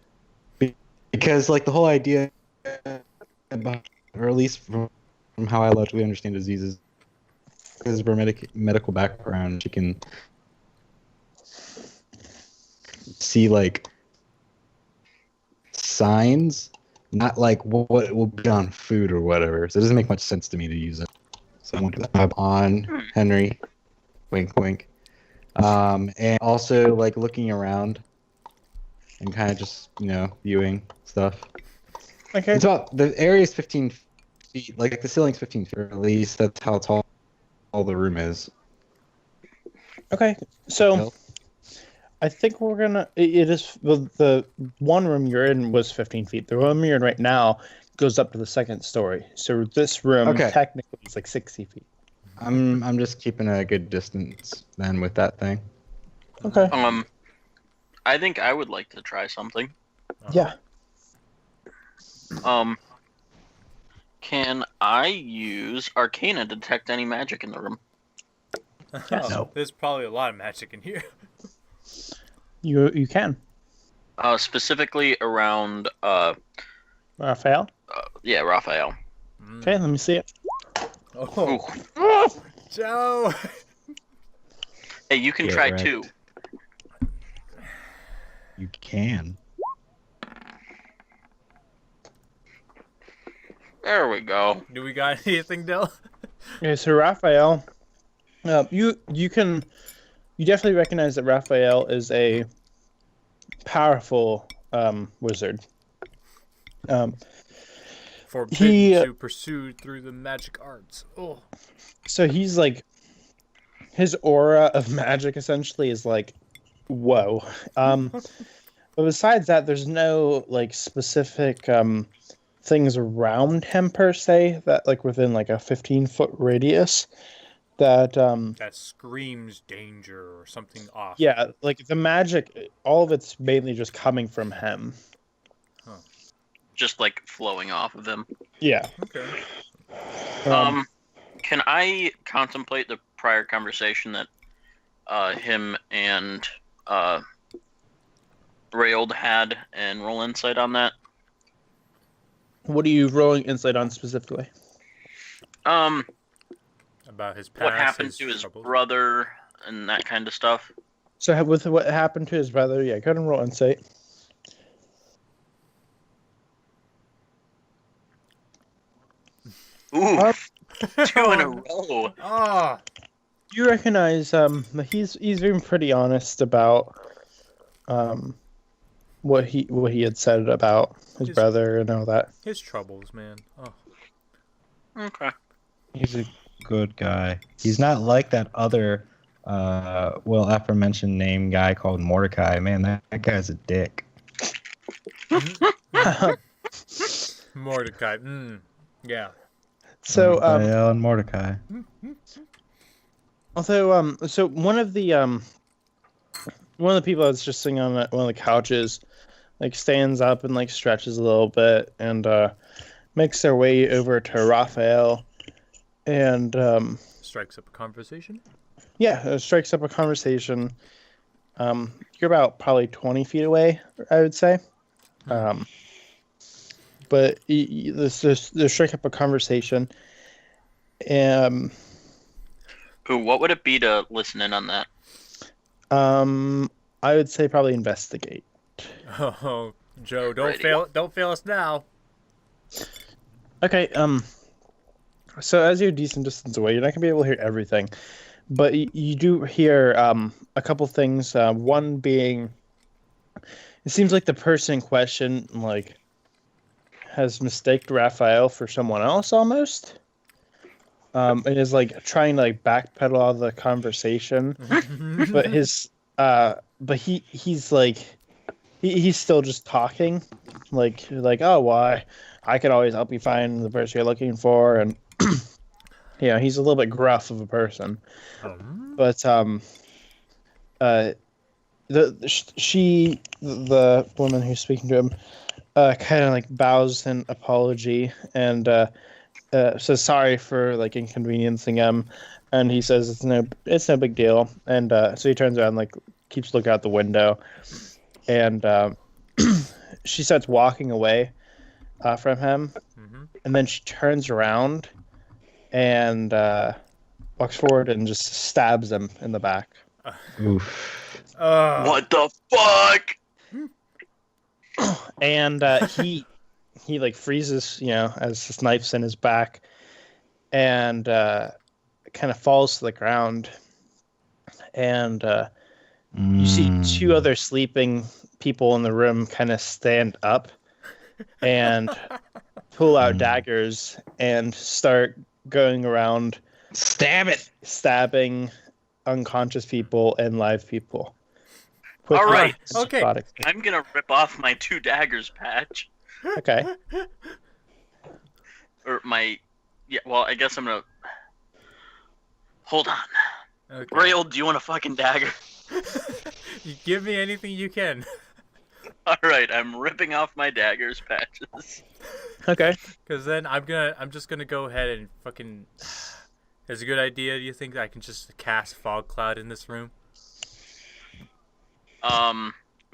Because, like, the whole idea, about, or at least from how I logically understand diseases, because of her medical background, she can see, like, signs, not like what will be on food or whatever. So it doesn't make much sense to me to use it. So I won't do that. On Henry, wink, wink. And also, like, looking around and kind of just, viewing stuff. Okay. It's about, the area is 15 feet, like the ceiling's 15 feet, or at least that's how tall the room is. Okay. So Bill? I think we're gonna. It is the one room you're in was 15 feet. The room you're in right now goes up to the second story. So this room Okay. technically is like 60 feet. I'm just keeping a good distance then with that thing. Okay. I think I would like to try something. Yeah. Can I use Arcana to detect any magic in the room? Yes. No. There's probably a lot of magic in here. You can. Specifically around, Raphael. yeah, Raphael. Okay, let me see it. Oh, Ooh. Joe. Hey, you can Get try wrecked. too. You can. There we go. Do we got anything, Dell? Okay, so Raphael, you definitely recognize that Raphael is a powerful wizard. Forbidden He, to pursue through the magic arts. Oh. So he's like, his aura of magic essentially is like, whoa. But besides that, there's no like specific things around him per se that like within like a 15-foot radius that That screams danger or something off. yeah, like the magic, all of it's mainly just coming from him. Just like flowing off of him. Yeah. Okay. Can I contemplate the prior conversation that him and Rayold had and roll insight on that? What are you rolling insight on specifically? About his past. What happened to his troubles. brother and that kind of stuff? So with what happened to his brother, yeah, go ahead and roll insight. Ooh, 2 in a row. Ah. You recognize that he's been pretty honest about what he had said about his brother and all that. His troubles, man. Oh, Okay. He's a good guy. He's not like that other, aforementioned name guy called Mordecai. Man, that guy's a dick. Mordecai. Yeah. So Raphael and Mordecai. although so one of the people that's just sitting on one of the couches, like stands up and like stretches a little bit and makes their way over to Raphael and Strikes up a conversation. strikes up a conversation. You're about probably 20 feet away, I would say. But they strike up a conversation. Ooh, what would it be to listen in on that? I would say probably investigate. Oh, Joe, don't Ready. fail! Don't fail us now. Okay. So as you're a decent distance away, you're not gonna be able to hear everything, but you do hear a couple things. One being, it seems like the person in question like has mistaken Raphael for someone else almost. And is like trying to like backpedal out of the conversation, but he's like he's still just talking, like oh well, I could always help you find the person you're looking for, and he's a little bit gruff of a person, but the woman who's speaking to him kind of like bows in apology and says sorry for like inconveniencing him, and he says it's no big deal, and so he turns around, like keeps looking out the window, and she starts walking away from him, and then she turns around and walks forward and just stabs him in the back. Oof. What the fuck? And he like freezes, as his knife's in his back, and kind of falls to the ground. And you see two other sleeping people in the room kind of stand up and pull out daggers and start going around stabbing unconscious people and live people. All right. Okay. I'm gonna rip off my 2 daggers patch. Okay. Or my... Yeah, well, I guess I'm gonna... Hold on. Okay. Rail, do you want a fucking dagger? You give me anything you can. Alright, I'm ripping off my daggers patches. Okay. Because then I'm just gonna go ahead and fucking. It's a good idea. Do you think I can just cast fog cloud in this room?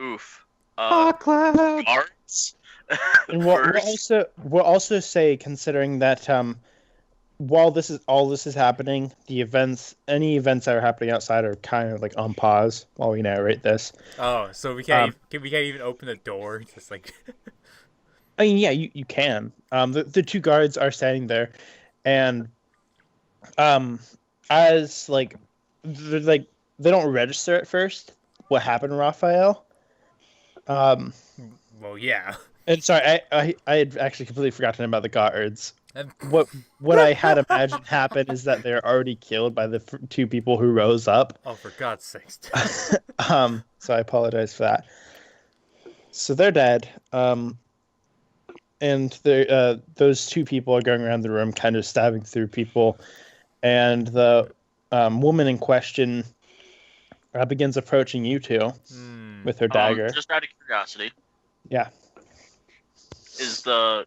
Oof. Fog cloud. Guards? And we'll also say, considering that while this is happening, any events that are happening outside are kind of like on pause while we narrate this. Oh, so we can't even open the door. It's just like. I mean, yeah, you can. The 2 guards are standing there, and as like they're like they don't register at first what happened to Raphael. Well, yeah. And sorry, I had actually completely forgotten about the guards. What I had imagined happen is that they're already killed by the 2 people who rose up. Oh, for God's sakes. So I apologize for that. So they're dead. And those 2 people are going around the room kind of stabbing through people. And the woman in question begins approaching you 2 with her dagger. Just out of curiosity. Yeah. Is the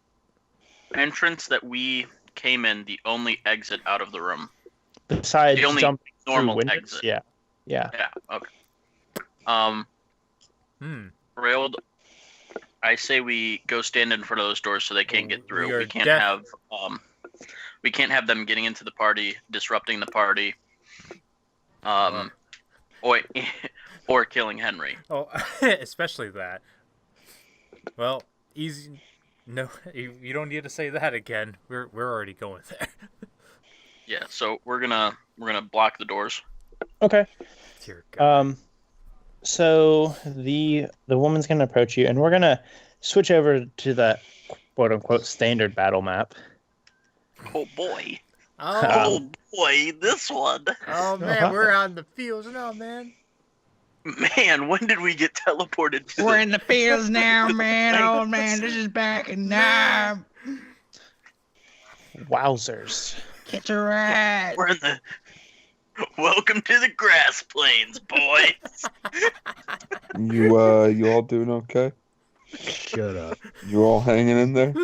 entrance that we came in the only exit out of the room? Besides The only jumping normal through windows? exit. Yeah. Yeah, okay. Railed, I say we go stand in front of those doors so they can't get through. We can't have them getting into the party, disrupting the party, or killing Henry. Oh, especially that. Well, easy. No, you don't need to say that again. We're already going there. Yeah, so we're gonna block the doors. Okay. Dear God. So the woman's gonna approach you, and we're gonna switch over to the quote unquote standard battle map. Oh boy. Oh, Um, Oh boy, this one. oh man, we're out in the fields now, man. Man, when did we get teleported to We're in the fields now, to the man. plains? Oh man, this is back in time. Wowzers! Catch a ride. We're in the Welcome to the grass plains, boys. You all doing okay? Shut up. You all hanging in there?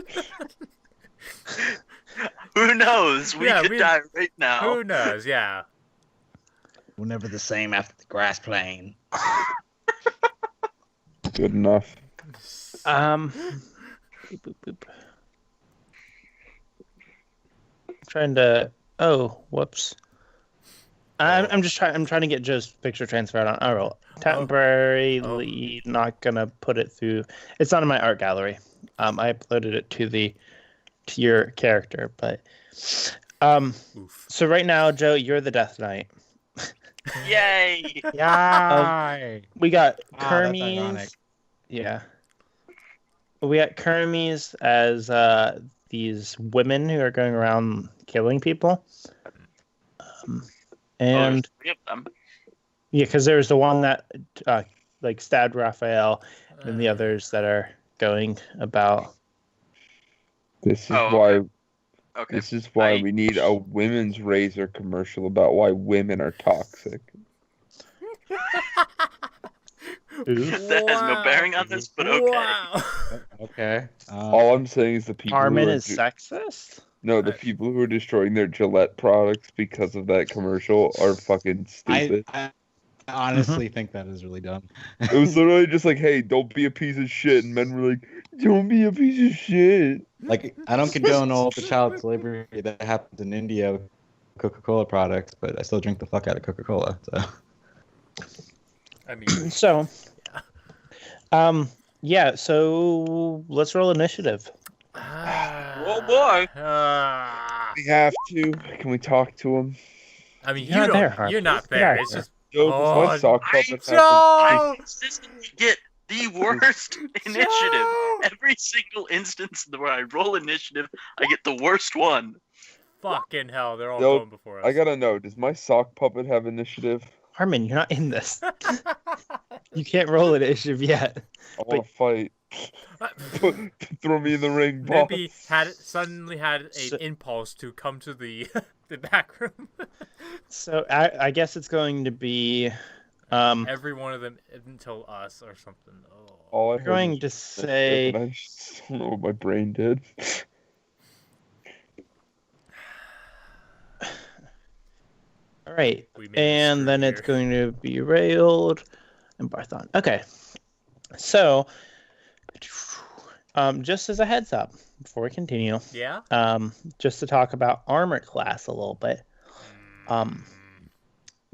Who knows? We Yeah, could we- die right now. Who knows? Yeah. We're never the same after the grass plane. Good enough. Boop, boop, boop. Trying to. Oh, whoops. I'm just trying. I'm trying to get Joe's picture transferred on. Oh, well, temporarily not gonna put it through. It's not in my art gallery. I uploaded it to your character, but Oof. so right now, Joe, you're the Death Knight. Yay! Yeah. We got Wow, that's ironic. Kermes. Yeah. We got Kermes as these women who are going around killing people. And there's 3 of them. yeah, because there's the one that like stabbed Raphael, and the others that are going about. This is Oh, why. Okay. This is why I- we need a women's razor commercial about why women are toxic. That has no bearing on this, but okay. Wow. Okay. All I'm saying is the people. Harmon who are is sexist. No, the people who are destroying their Gillette products because of that commercial are fucking stupid. I honestly think that is really dumb. It was literally just like, hey, don't be a piece of shit. And men were like, don't be a piece of shit. Like, I don't condone all the child slavery that happens in India with Coca-Cola products, but I still drink the fuck out of Coca-Cola. So. I mean, So, yeah. So let's roll initiative. Oh boy. We have to. Can we talk to him? I mean, You're you not there, don't. Harper. You're not You're there. not It's there. just. Joe, does my Oh, sock puppet have I Joe! consistently get the worst initiative. Joe! Every single instance where I roll initiative, I get the worst one. Fucking hell, they're all Joe, going before us. I gotta know, does my sock puppet have initiative? Harmon, you're not in this. You can't roll initiative yet. I wanna fight. Throw me in the ring, boss. Maybe suddenly had an So- impulse to come to the the back room. So I guess it's going to be. Every one of them until us or something. Oh. All I We're heard going was to initiative, say. and I just don't know what my brain did. All right. We may be And screwed then it's here. going to be Railed and Barthon. Okay. So, just as a heads up before we continue, Yeah. just to talk about armor class a little bit.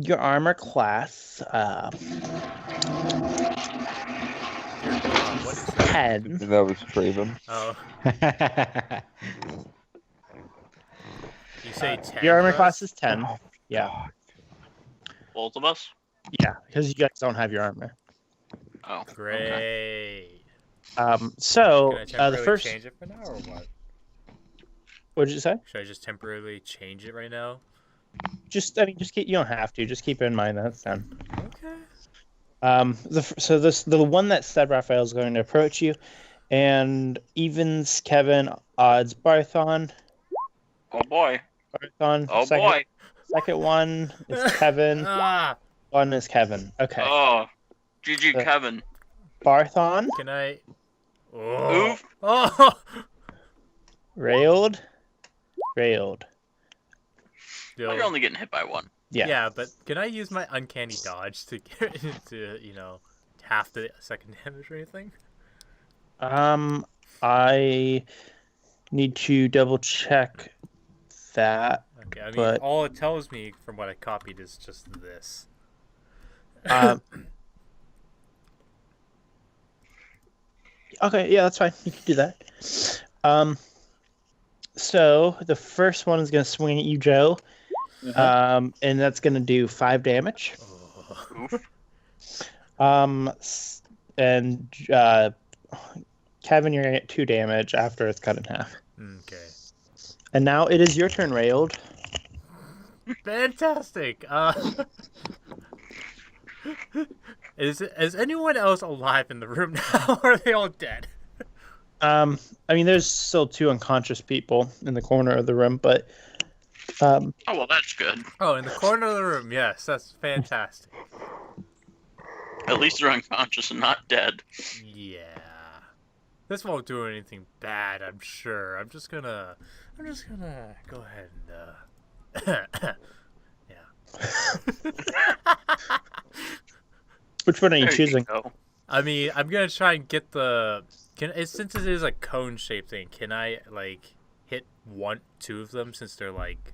Your armor class, What is that? 10. That was Traven. Oh, you say 10. Your armor for class us? is 10. Yeah. God. Both of us? Yeah, because you guys don't have your armor. Oh. Okay. Great. So, Can I the temporarily first. change it for now or what? What did you say? Should I just temporarily change it right now? Just keep. You don't have to. Just keep it in mind that it's 10. Okay. The one that said Raphael is going to approach you, and evens Kevin, odds Barthon. Oh boy. Barthon. Oh second, boy. Second one is Kevin. Ah, One is Kevin. Okay. Oh. GG, Uh, Kevin. Barthon, can I? Oh. Oof. Oh. railed. Well, you're only getting hit by one. Yeah. Yeah, but can I use my uncanny dodge to get to half the second damage or anything? I need to double check that. Okay, I mean, But- all it tells me from what I copied is just this. Okay, yeah, that's fine. You can do that. So the first one is going to swing at you, Joe. And that's going to do 5 damage. Oh. Oof. And Kevin, you're gonna get 2 damage after it's cut in half. Okay. And now it is your turn, Rayold. Fantastic. Is anyone else alive in the room now? Or are they all dead? I mean, there's still 2 unconscious people in the corner of the room, but Oh, well, that's good. Oh, in the corner of the room. Yes, that's fantastic. At least they're unconscious and not dead. Yeah. This won't do anything bad, I'm sure. I'm just gonna go ahead and yeah. which one are you There choosing? go. I mean, I'm gonna try and get since it is a cone shaped thing, can I like hit 2 of them since they're like,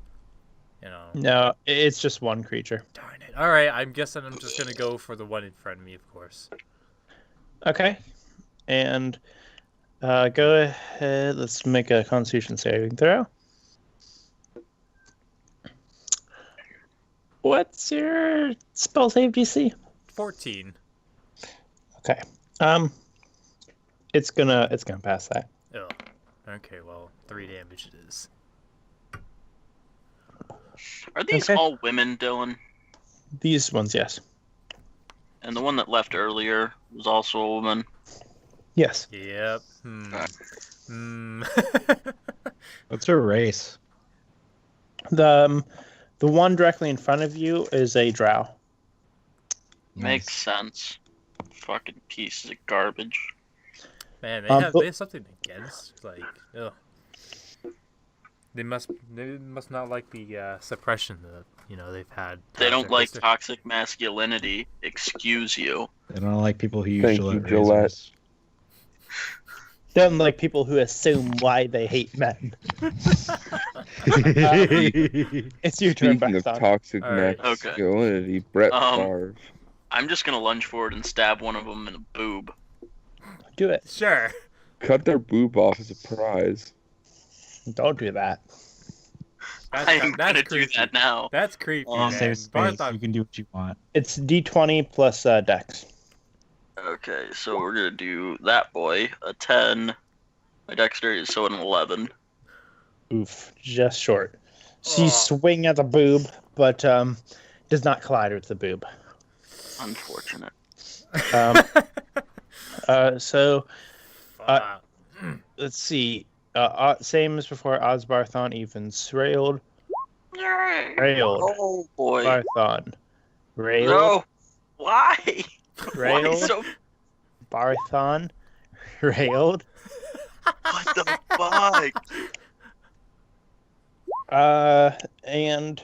you know? No, it's just 1 creature. Darn it. All right, I'm guessing I'm just gonna go for the one in front of me, of course. Okay. And go ahead. Let's make a Constitution saving throw. What's your spell save DC? 14. Okay. It's gonna pass that. Oh. Okay, well, 3 damage it is. Are these Okay. all women, Dylan? These ones, yes. And the one that left earlier was also a woman? Yes. Yep. What's her race? The one directly in front of you is a drow. Makes sense. Fucking pieces of garbage. Man, they but- have something against, like, ugh. They must not like the suppression that they've had. They don't throughout like their history. toxic masculinity. Excuse you. They don't like people who use Thank you, Gillette Gillette. razors. They don't like people who assume why they hate men. It's your turn, Speaking of Baxon. toxic All right. masculinity, Brett Favre. I'm just gonna lunge forward and stab one of them in the boob. Do it. Sure. Cut their boob off as a prize. Don't do that. I'm gonna do creepy. that now. That's creepy. Um, man. Save space. Barthok- You can do what you want. It's D20 plus Dex. Okay, so we're gonna do that boy a 10. My dexterity is so an 11. Oof, just short. So you Oh. swing at the boob, but does not collide with the boob. Unfortunate. So Fuck. let's see. Same as before. Osbarthon evens. Railed. Railed. Oh boy. Barthon. Railed. No. Why? Why Railed. so? Barthon. Railed. What the fuck? And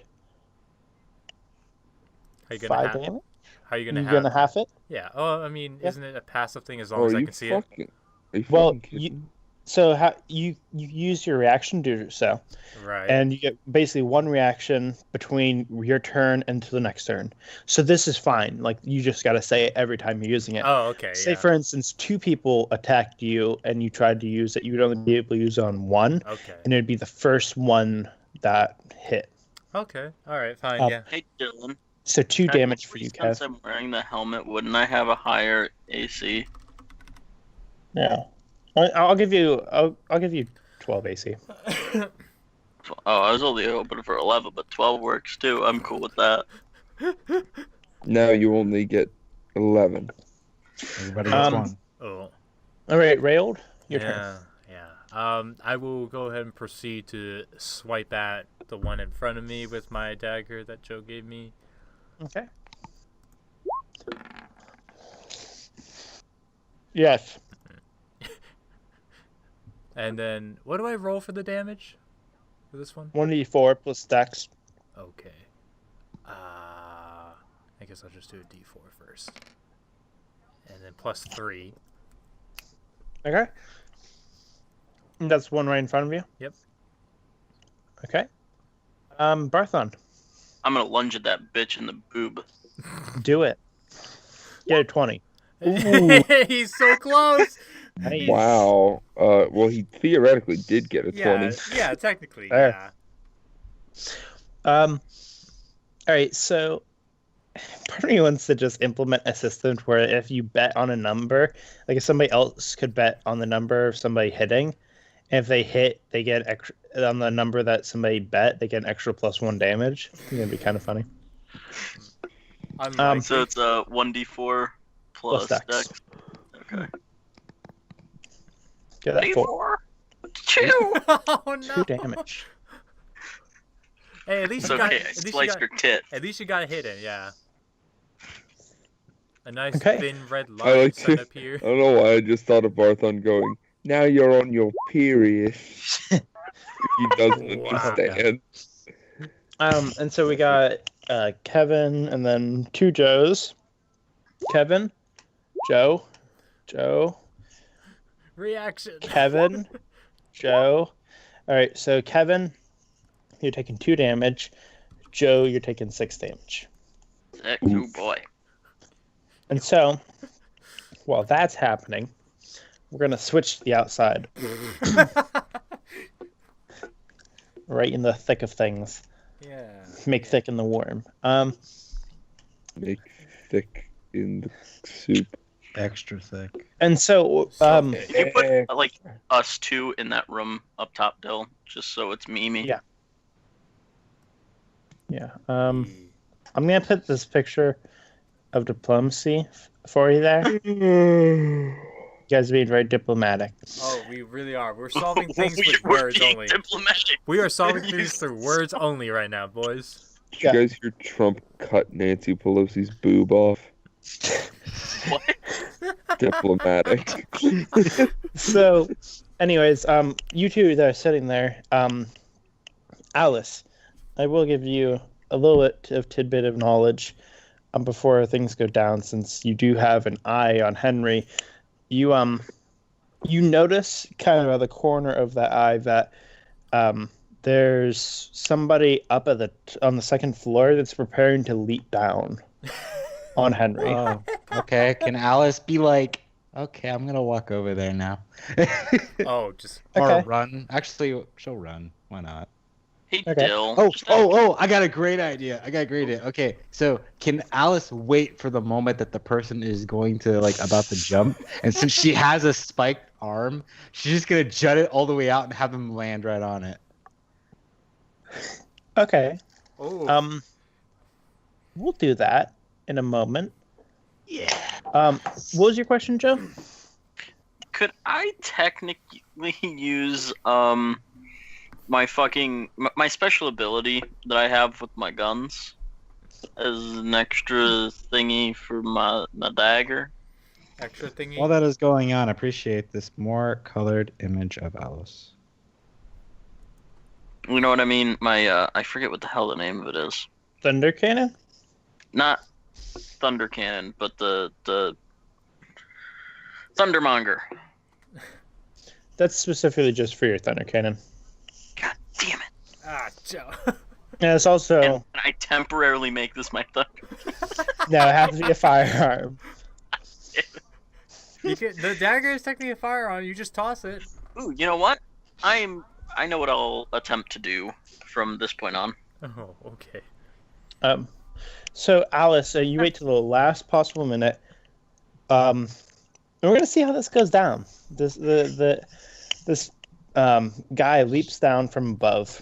How you 5 gonna damage. how you You're gonna gonna have? half it. Yeah. Oh, I mean, Yeah. isn't it a passive thing as long Oh, as I you can see it? fucking. Are you Well, fucking kidding? So how you use your reaction to do so, Right. and you get basically 1 reaction between your turn and to the next turn. So this is fine. Like you just got to say it every time you're using it. Oh, okay. Say Yeah. for instance, 2 people attacked you and you tried to use it. You would only be able to use it on 1, Okay. and it'd be the first one that hit. Okay. All right. Fine. Uh, Yeah. Hey Dylan. So 2 damage for you, Since Kev. I'm wearing the helmet, wouldn't I have a higher AC? Yeah. I'll give you 12 AC. Oh, I was only hoping for 11, but 12 works too. I'm cool with that. Now you only get 11. Everybody gets Um, one. Oh. All right, Railed, your turn. Yeah. Yeah. I will go ahead and proceed to swipe at the one in front of me with my dagger that Joe gave me. Okay. Yes. And then, what do I roll for the damage for this one? 1d4 plus Dex. Okay. I guess I'll just do a D4 first. And then plus 3. Okay. And that's 1 right in front of you? Yep. Okay. Barthon, I'm gonna lunge at that bitch in the boob. do it. Get a 20. He's so close. Nice. Wow. Well, he theoretically did get a Yeah, 20. yeah, technically, There. yeah. All right, so part of me wants to just implement a system where if you bet on a number, like if somebody else could bet on the number of somebody hitting, and if they hit, they get extra on the number that somebody bet, they get an extra +1 damage. I think that'd be kind of funny. Unlikely. So it's a 1d4 plus Plus dex. dex. Okay. Get that 4. 2. Oh no! 2 damage. Hey, at least It's you got. okay. I At least you sliced got. your tit. At least you got hit in, yeah. A nice Okay. thin red I line like set to. up here. I don't know why I just thought of Barthon going. Now you're on your period. He doesn't Wow. understand. And so we got Kevin and then 2 Joes. Kevin, Joe, Reaction. Kevin, Joe. All right, so Kevin, you're taking 2 damage. Joe, you're taking 6 damage. Oh boy. And so, while that's happening, we're gonna switch to the outside, right in the thick of things. Yeah. Make thick in the warm. Make thick in the soup. Extra thick. And so, Can you put like us 2 in that room up top, Dill, just so it's memey? Yeah. yeah. I'm gonna put this picture of diplomacy for you there. You guys are being very diplomatic. Oh, we really are. We're solving things We're with words being only. diplomatic. We are solving things through words only right now, boys. Did you guys hear Trump cut Nancy Pelosi's boob off? What? Diplomatic. So, anyways, you two that are sitting there, Alice, I will give you a little bit of tidbit of knowledge before things go down, since you do have an eye on Henry. You notice kind of at the corner of that eye that there's somebody up at on the second floor that's preparing to leap down on Henry. Oh, okay. Can Alice be like, okay, I'm gonna walk over there now. Oh, just Or Okay. run. Actually, she'll run. Why not? Hey, Okay. Dill. Oh, just I got a great idea. Okay, so can Alice wait for the moment that the person is going to about to jump? And since she has a spiked arm, she's just gonna jut it all the way out and have them land right on it. Okay. oh. We'll do that in a moment. Yeah. What was your question, Joe? Could I technically use my special ability that I have with my guns as an extra thingy for my dagger? Extra thingy. While that is going on, appreciate this more colored image of Alice. You know what I mean? My I forget what the hell the name of it is. Thunder Cannon? Not Thunder Cannon, but the Thundermonger. That's specifically just for your Thunder Cannon. God damn it! Ah, Joe. Yeah, it's also And I temporarily make this my thunder. no, it has to be a firearm. The dagger is technically a firearm. You just toss it. Ooh, you know what? I know what I'll attempt to do from this point on. Oh, okay. So Alice, you wait till the last possible minute. And we're gonna see how this goes down. This guy leaps down from above,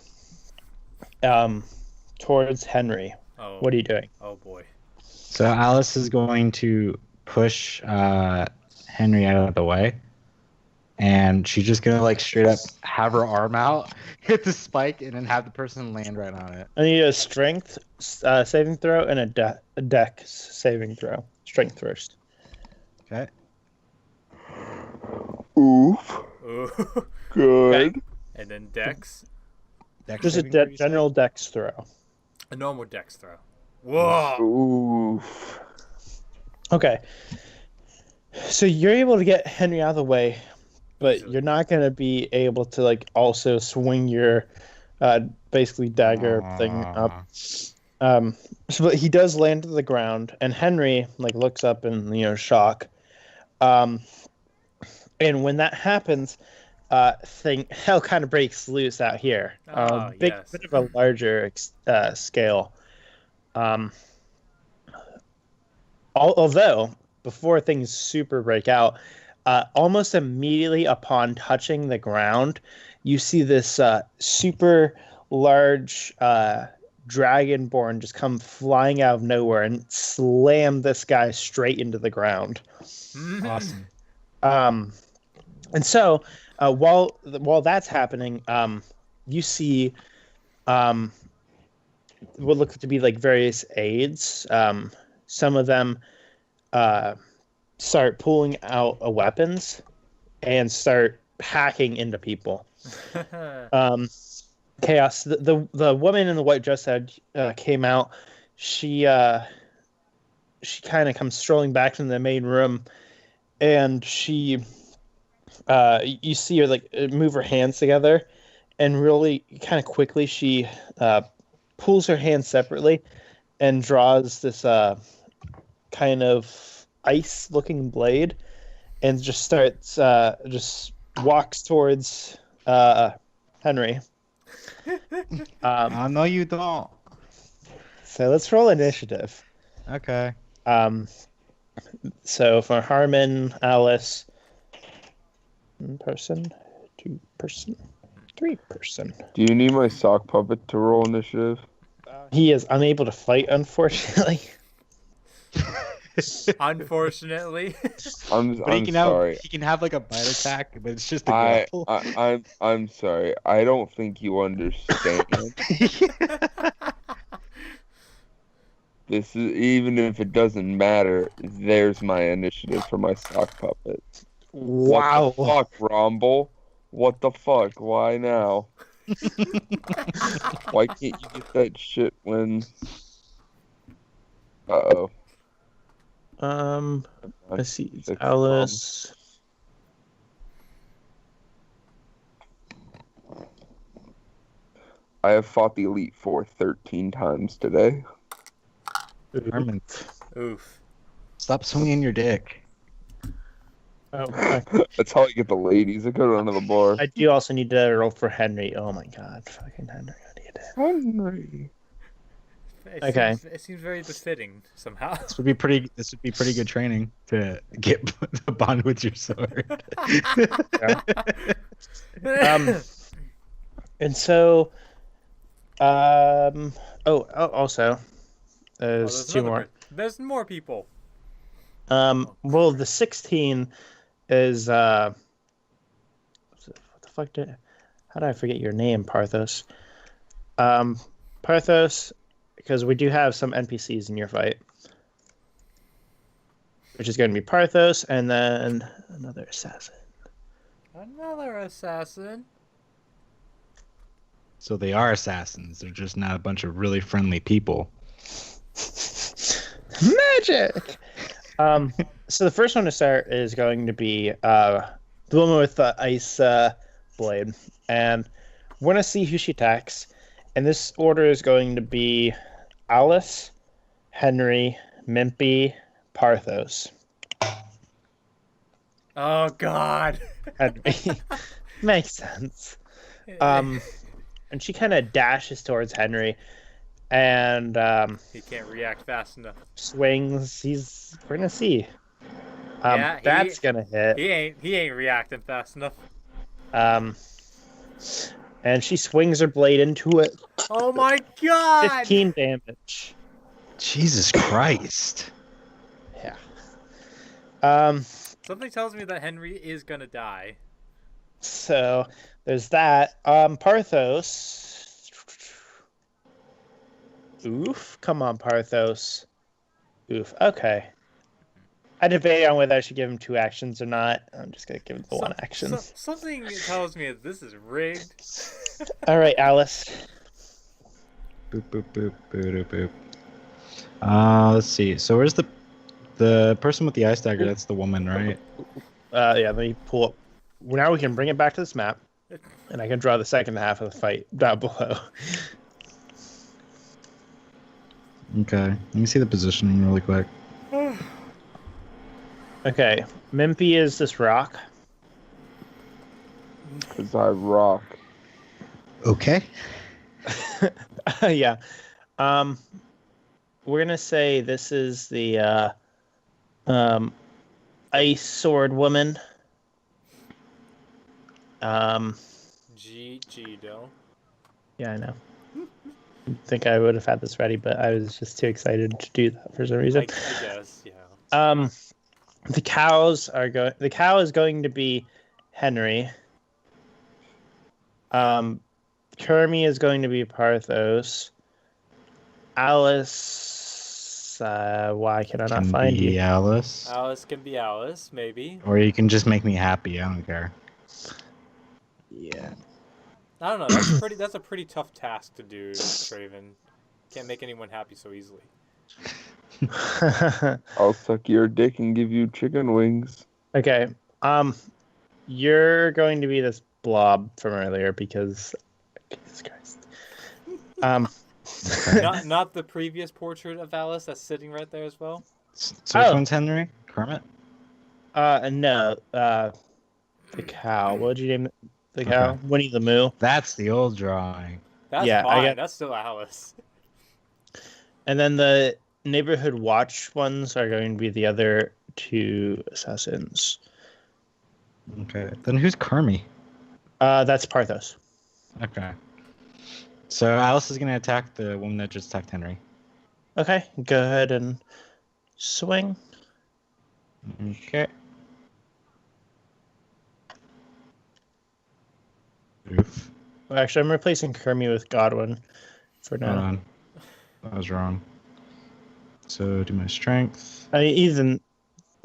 towards Henry. Oh. What are you doing? Oh boy. So Alice is going to push Henry out of the way, and she's just gonna straight up have her arm out, hit the spike, and then have the person land right on it. I need a strength saving throw and a dex saving throw. Strength first. Okay. Oof. Ooh. Good. And then dex. Dex Just a saving throw, you said? general dex throw. A normal dex throw. Whoa. Oof. Okay. So you're able to get Henry out of the way, but Easily. you're not going to be able to also swing your basically dagger thing up. But he does land to the ground, and Henry looks up in shock. And when that happens, hell kind of breaks loose out here. Ah, Bit yes. of a larger scale. Although, before things super break out, almost immediately upon touching the ground, you see this super large dragonborn just come flying out of nowhere and slam this guy straight into the ground. Awesome. And so, while that's happening, you see what look to be like various aides. Some of them start pulling out weapons and start hacking into people. Chaos. The woman in the white dress that came out. She kind of comes strolling back from the main room, and she you see her like move her hands together, and really kind of quickly she pulls her hands separately and draws this kind of ice-looking blade, and just starts just walks towards Henry. No, you don't. So let's roll initiative. Okay. So for Harmon, Alice, 1 person, 2 person, 3 person. Do you need my sock puppet to roll initiative? He is unable to fight, unfortunately. Unfortunately. I'm sorry. He can have like a bite attack, but it's just a grapple. I'm sorry. I don't think you understand. This is, even if it doesn't matter, there's my initiative for my sock puppet. Wow. What the fuck, Rumble? What the fuck? Why now? Why can't you get that shit when... Uh-oh. Let's see. It's Fix the Alice. I have fought the Elite Four 13 times today. Harmon, Oof. stop swinging your dick. Oh, That's how I get the ladies. I go down to the bar. I do also need to roll for Henry. Oh my god, fucking Henry! I need it. Henry. Okay. It seems very befitting somehow. This would be pretty good training to get the bond with your sword. And so, also, there's 2 more. There's more people. Well, the 16 is what the fuck how did I forget your name, Parthos? Parthos, because we do have some NPCs in your fight, which is going to be Parthos, and then another assassin. Another assassin. So they are assassins. They're just not a bunch of really friendly people. Magic. So the first one to start is going to be the woman with the ice blade, and we're gonna see who she attacks. And this order is going to be Alice, Henry, Mimpy, Parthos. Oh God. Henry. Makes sense. And she kind of dashes towards Henry, and he can't react fast enough. swings. We're gonna see. Yeah, That's gonna hit. He ain't reacting fast enough. And she swings her blade into it. Oh my God! 15 damage. Jesus Christ. Yeah. Something tells me that Henry is gonna die. So there's that. Parthos. Oof. Come on, Parthos. Oof. Okay. I debate on whether I should give him 2 actions or not. I'm just gonna give him the 1 action. Something tells me that this is rigged. All right, Alice. Boop boop boop boop boop boop. Let's see. So where's the person with the ice dagger? That's the woman, right? Yeah. Let me pull up. Now we can bring it back to this map, and I can draw the second half of the fight down below. Okay. Let me see the positioning really quick. Okay. Mimpy is this rock. Because I rock. Okay. Yeah. We're gonna say this is the Ice Sword Woman. Um, Don't. yeah, I know. I think I would have had this ready, but I was just too excited to do that for some reason. I guess, yeah. The cows are going. The cow is going to be Henry. Kermie is going to be Parthos. Alice. Why can I not Can find be you? Alice. Alice can be Alice, maybe. Or you can just make me happy. I don't care. Yeah. I don't know. That's a pretty tough task to do, Traven. Can't make anyone happy so easily. I'll suck your dick and give you chicken wings. Okay. You're going to be this blob from earlier because Jesus Christ. Not the previous portrait of Alice that's sitting right there as well. So which one's Henry? Kermit? No. The cow. What did you name it? The cow? Okay. Winnie the Moo. That's the old drawing. That's Yeah, I fine. got- That's still Alice. And then the neighborhood watch ones are going to be the other two assassins. Okay. Then who's Kermit? That's Parthos. Okay. So Alice is gonna attack the woman that just attacked Henry. Okay, go ahead and swing. Okay. Oof. Well, actually, I'm replacing Kermit with Godwin for Hold now. on. That was wrong. So do my strength. I mean, even.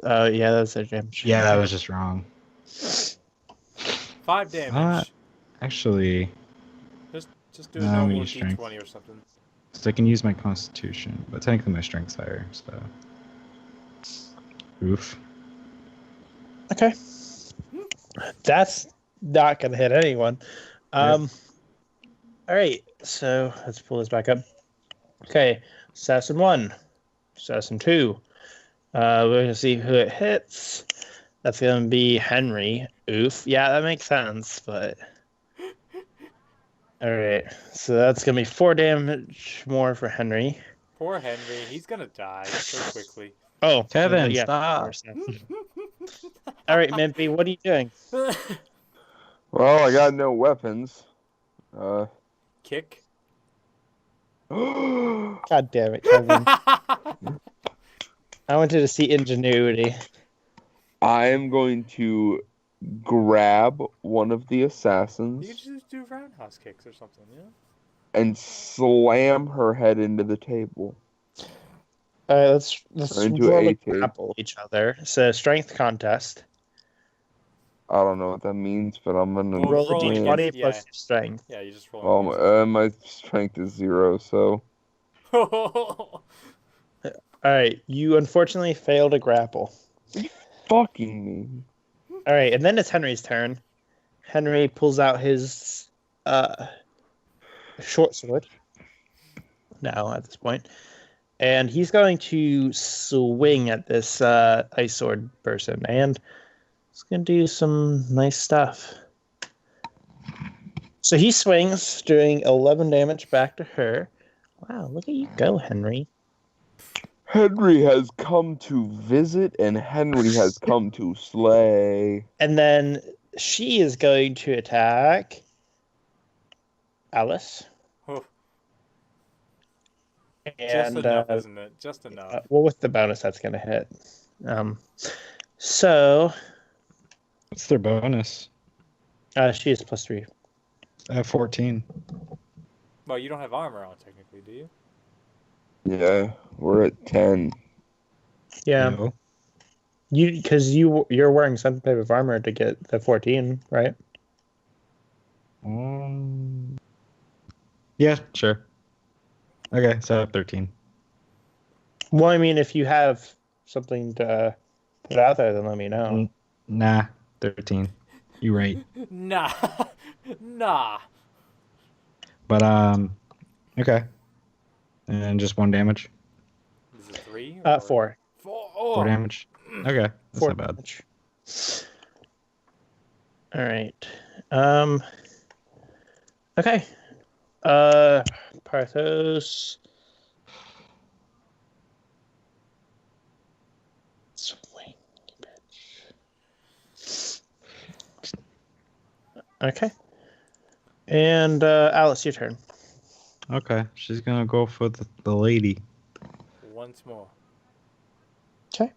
Yeah, that's a damage. Yeah, that was just wrong. 5 damage. Actually, Just do a no, normal we use strength. D20 or something. so I can use my constitution, but technically my strength's higher, so. Oof. Okay. That's not going to hit anyone. All right, so let's pull this back up. Okay, Assassin 1, Assassin 2. We're going to see who it hits. That's going to be Henry. Oof. Yeah, that makes sense, but... All right, so that's going to be 4 damage more for Henry. Poor Henry. He's gonna die so quickly. Oh, Kevin, yeah, stop. of course. All right, Mimpy, what are you doing? Well, I got no weapons. Kick. God damn it, Kevin. I wanted to see ingenuity. I am going to grab one of the You assassins could just do roundhouse kicks or something, yeah? and slam her head into the table. All right, let's Into roll a a tape. grapple each other. It's a strength contest. I don't know what that means, but I'm gonna Well, Roll a rolling d20 against- plus yeah. your strength. Yeah, you just roll. my strength is 0, so All right, you unfortunately failed to grapple. fucking me. All right, and then it's Henry's turn. Henry pulls out his short sword. Now at this point, and he's going to swing at this ice sword person, and he's going to do some nice stuff. So he swings, doing 11 damage back to her. Wow, look at you go, Henry. Henry has come to visit, and Henry has come to slay. And then she is going to attack Alice. Oh. And, Just enough, isn't it? Just enough. well, with the bonus, that's going to hit. So What's their bonus? she is +3. I have 14. Well, you don't have armor on, technically, do you? Yeah, we're at 10. Yeah, No. you're wearing some type of armor to get the 14, right? Yeah, sure. Okay, so I have 13. Well, I mean, if you have something to put out there, then let me know. Nah, 13. You right. Nah. Nah. But okay. And just 1 damage. Is it 3? 4. 4. Oh. 4 damage. Okay, that's 4 not bad. damage. All right. Okay. Parthos. Okay. And Alice, your turn. Okay, she's gonna go for the lady. Once more. Okay.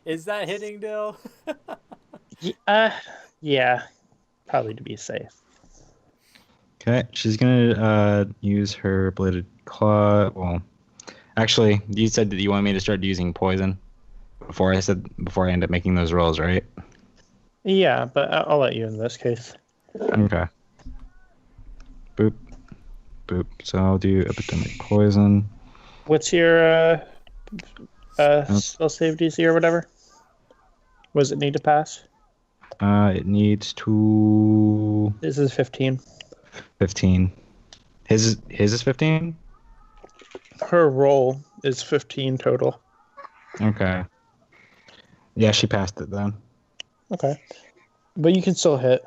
Is that hitting, Dill? Yeah, probably to be safe. Okay, she's gonna use her bladed claw. Well, actually, you said that you want me to start using poison before I end up making those rolls, right? Yeah, but I'll let you in this case. Okay. Boop, boop. So I'll do epidemic poison. What's your spell save DC or whatever? What does it need to pass? It needs to This is 15. 15. His is 15. Her roll is 15 total. Okay. Yeah, she passed it then. Okay. But you can still hit.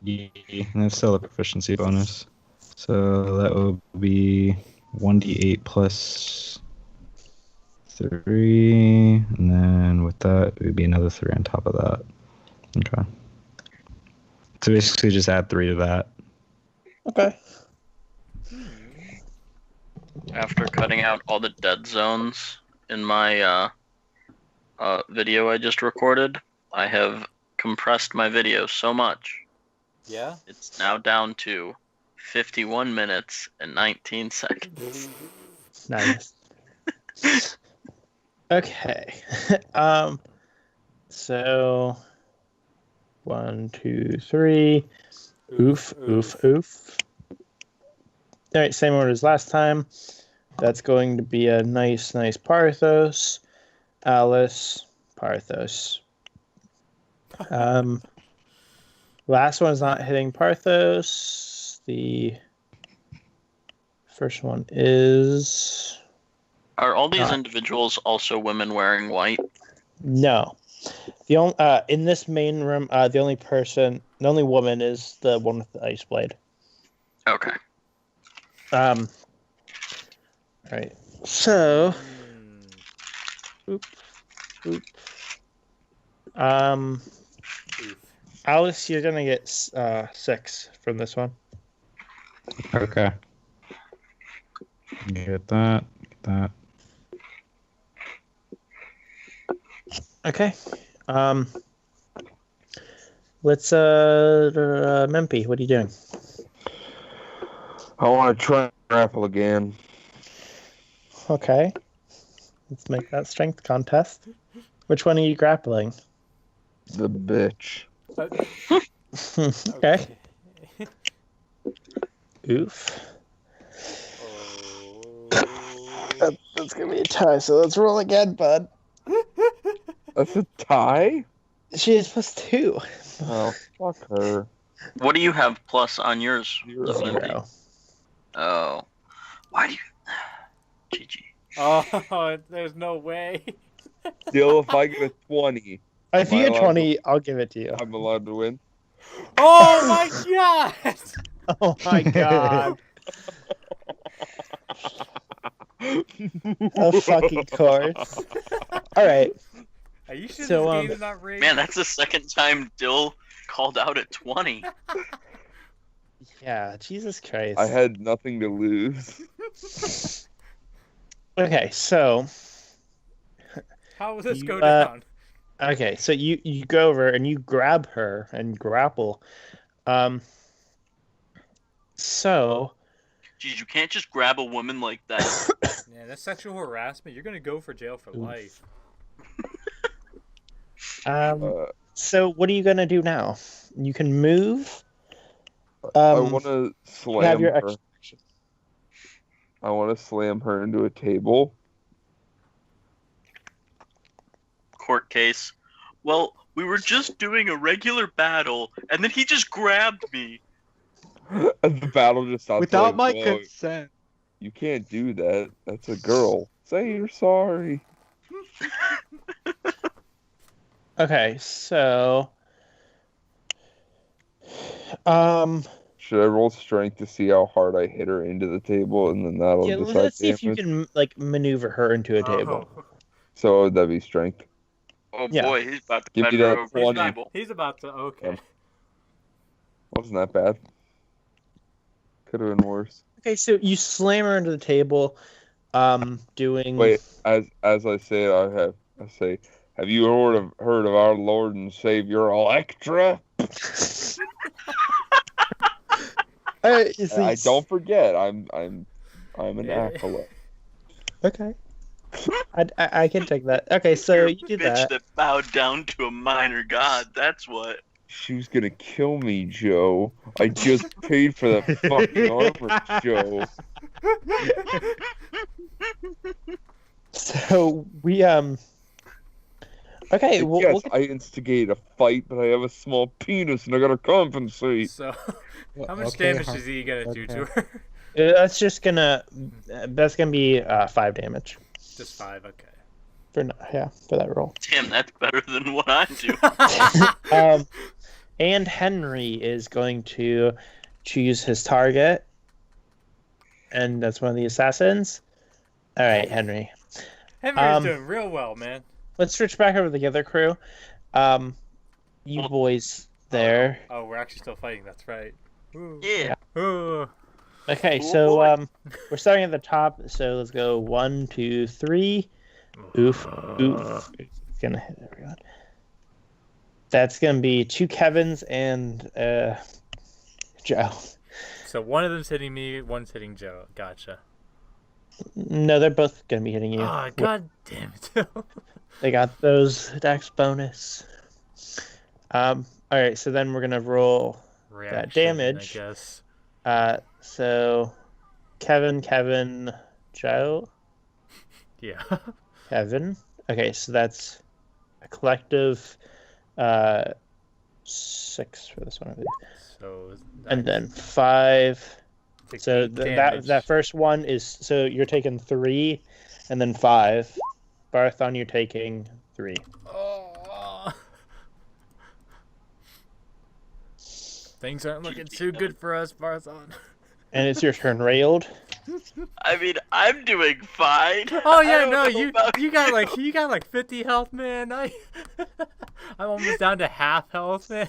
Yeah, and it's still a proficiency bonus. So that will be 1d8 plus 3, and then with that, it would be another 3 on top of that. Okay. So basically just add 3 to that. Okay. After cutting out all the dead zones in my video I just recorded, I have compressed my video so much. Yeah? It's now down to 51 minutes and 19 seconds. Nice. Okay. So 1, 2, 3. Oof, oof, oof. All right, same order as last time. That's going to be a nice Parthos. Alice, Parthos. Last one's not hitting Parthos. The first one is Are all these individuals also women wearing white? no. The only in this main room, the only woman is the one with the ice blade. Okay. All right. So, oop. Alice, you're gonna get 6 from this one. Okay. Get that. Get that. Okay. Let's Mempy, what are you doing? I want to try and grapple again. Okay. Let's make that strength contest. Which one are you grappling? The bitch. Okay. Oof. That's gonna be a tie, so let's roll again, bud. That's a tie? She is +2. Oh, fuck her. What do you have plus on yours? 0. Oh. Why do you... GG. Oh, there's no way. Still, if I get a 20, If you Am I get allowed 20, I'll give it to you. I'm allowed to win. Oh my god! Oh my god. Of fucking course. Alright. Are you sure So, this game's not rigged? Man, that's the second time Dill called out at 20. Yeah, Jesus Christ. I had nothing to lose. Okay, so How will this You, go down? okay, so you go over and you grab her and grapple. So Jeez, you can't just grab a woman like that. Yeah, that's sexual harassment. You're gonna go for jail for life. so what are you gonna do now? You can move. I want to You slam have your her. extra action. I want to slam her into a table. Court case. Well, we were just doing a regular battle, and then he just grabbed me. And the battle just stops. Without my Whoa, consent. you can't do that. That's a girl. Say you're sorry. Okay, so Should I roll strength to see how hard I hit her into the table, and then that'll yeah, decide let's see if you damage? can like maneuver her into a table. Oh. So that'd be strength. Oh Yeah. boy, he's about to Give me bend her that over his 20. Bible. He's about to. Okay. Wasn't that bad. Could have been worse. Okay, so you slam her into the table, doing. Wait, as I say it, I say, have you heard of our Lord and Savior Electra? I don't forget. I'm an acolyte. Okay. I can take that. Okay, so You're a you did bitch that. bowed down to a minor god. That's what. She was gonna kill me, Joe. I just paid for that fucking armor, Joe. So we Okay, Yes, I instigate a fight, but I have a small penis and I gotta compensate. So, how much Okay, damage is he gonna do to okay. her? that's gonna be 5 damage Just 5. Okay. for that roll. Damn, that's better than what I do. And Henry is going to choose his target, and that's one of the assassins. All right, Henry. Henry's doing real well, man. Let's switch back over to the other crew. You boys there. Oh, we're actually still fighting. That's right. Ooh. Yeah. Ooh. Okay, Cool so boy. we're starting at the top. So let's go 1, 2, 3. Oof, oof. It's gonna hit everyone. That's gonna be 2 Kevins and Joe. So one of them's hitting me, one's hitting Joe. Gotcha. No, they're both gonna be hitting you. Ah, god damn it. They got those dex bonus. All right, so then we're gonna roll Reaction, damage. I guess. So Kevin, Joe, Yeah. Kevin. Okay, so that's a collective 6 for this one, I believe. So. And then 5. Take So 8 that damage. first one is, so you're taking 3, and then 5. Barthon, you're taking 3. Oh. Things aren't looking too good for us, Barthon. And it's your turn, Railed. I mean, I'm doing fine. Oh I yeah, don't no, know you about you got like 50 health, man. I'm almost down to half health, man.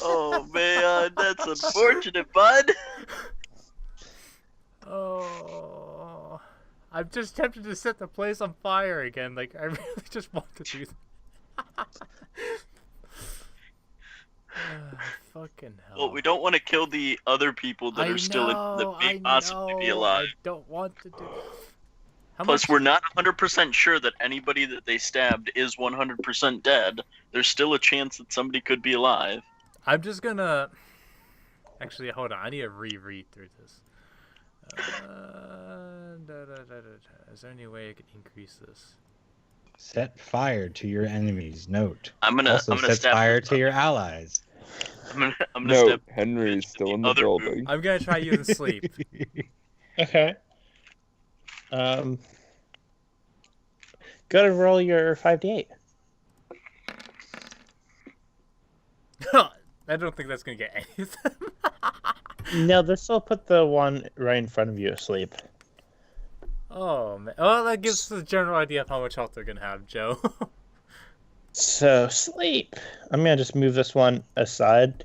Oh man, that's unfortunate, bud. Oh, I'm just tempted to set the place on fire again. Like I really just want to do that. Fucking hell. Well, we don't want to kill the other people that are still that may possibly be alive. I don't want to do. How Plus, much? we're not 100% sure that anybody that they stabbed is 100% dead. There's still a chance that somebody could be alive. I'm just gonna. Actually, hold on. I need to reread through this. Is there any way I could increase this? Set fire to your enemies. Note. I'm gonna Also set stab fire to your allies. I'm gonna No, stab Henry is the still in the other building. I'm gonna try using sleep. Okay. Go to roll your 5d8. I don't think that's gonna get anything. No, this will put the one right in front of you asleep. Oh man. Oh, that gives us a general idea of how much health they're gonna have, Joe. So sleep. I'm gonna just move this one aside.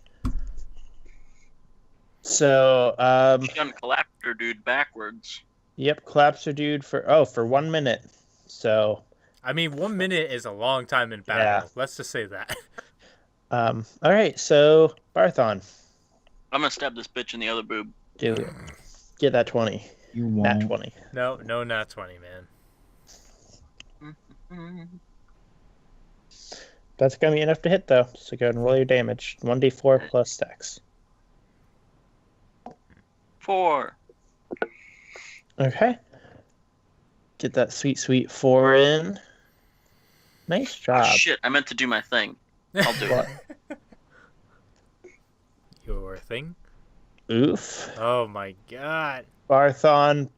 So You done collapsed dude backwards. yep, collapse your dude for 1 minute. So I mean, 1 minute is a long time in battle. Yeah. Let's just say that. all right, so Barthon, I'm gonna stab this bitch in the other boob. do it. Get that 20. You Nat won't. 20. No, not 20, man. That's gonna be enough to hit though. So go ahead and roll your damage. 1d4 plus dex. 4. Okay. Get that sweet 4 in. Nice Oh, job. shit, I meant to do my thing. I'll do it. Your thing? Oof. Oh my god. Barthon.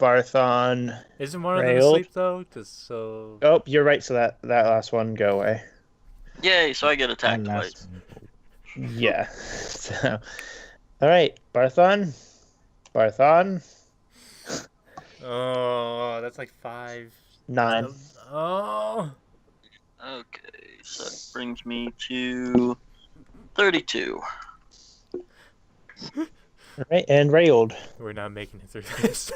Isn't one of them Railed. asleep though? Just so. Oh, you're right. So that last one go away. Yay, so I get That attacked last twice. one. Yeah. So, all right, Barthon. Oh, that's like 5. 9. Oh. Okay, so that brings me to 32. All right, and railed. We're not making it through this.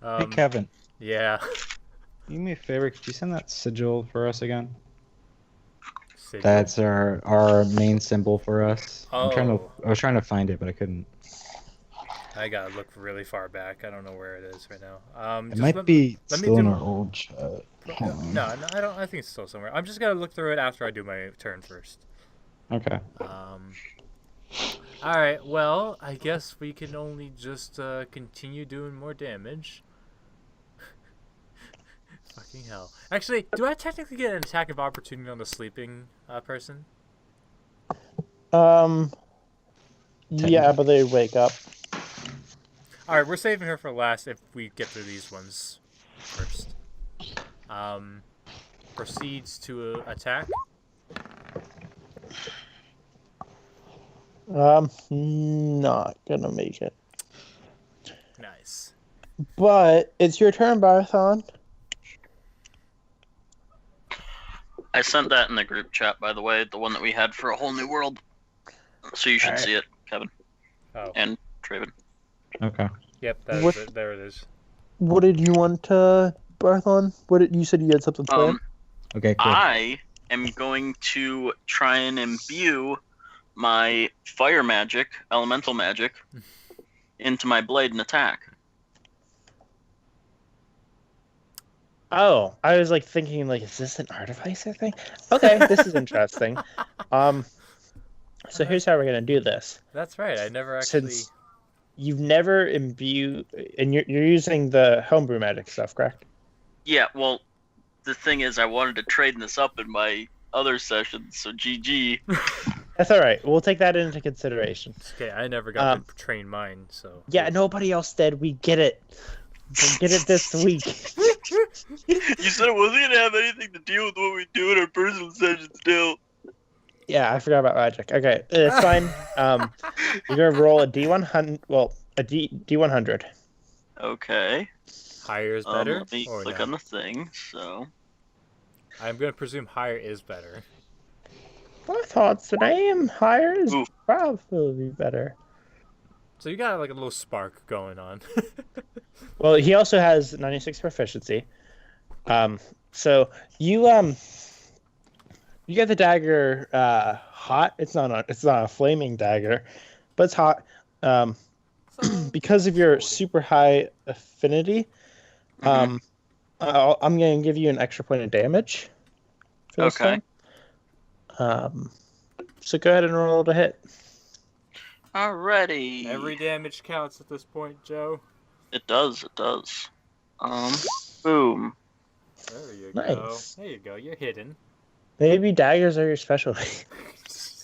Hey, Kevin, Yeah. do me a favor. Could you send that sigil for us again? Sigil. That's our main symbol for us. Oh. I was trying to find it, but I couldn't. I gotta look really far back. I don't know where it is right now. It Just might be let me still in do- our old chat. Hold on. No, I don't. I think it's still somewhere. I'm just gonna look through it after I do my turn first. Okay. All right. Well, I guess we can only just continue doing more damage. Fucking hell. Actually, do I technically get an attack of opportunity on the sleeping person? Yeah, but they wake up. All right, we're saving her for last if we get through these ones first. Proceeds to attack. Not gonna make it. Nice. But it's your turn, Barthon. I sent that in the group chat, by the way, the one that we had for A Whole New World. So you should Alright. see it, Kevin. Oh. And Traven. Okay. Yep, that What- is it. There it is. What did you want, Barthon? What did you said you had something planned? Okay. Cool. I am going to try and imbue my fire magic, elemental magic, into my blade and attack. Oh, I was like thinking, like, is this an artificer thing? Okay, this is interesting. So here's how we're gonna do this. That's right. I never actually. Since you've never imbued, and you're using the homebrew magic stuff, correct? Yeah, well, the thing is, I wanted to trade this up in my other sessions, so GG. That's all right. We'll take that into consideration. Okay, I never got to train mine, so. Yeah, nobody else did. We get it. We'll get it this week. You said it wasn't gonna have anything to do with what we do in our personal sessions still. Yeah, I forgot about magic. Okay, it's fine. You're gonna roll a D100. Well, a D100. Okay. Higher is better. Let me or click no? on the thing, so... I'm gonna presume higher is better. My thoughts today, higher is Oof. probably better. So you got like a little spark going on. Well, he also has 96 proficiency. So you get the dagger hot. It's not a flaming dagger, but it's hot. Because of your super high affinity, I'm going to give you an extra point of damage. For this Okay. time. So go ahead and roll to hit. Alrighty. Every damage counts at this point, Joe. It does. Boom. There you Nice. go. There you go. You're hidden. Maybe daggers are your specialty.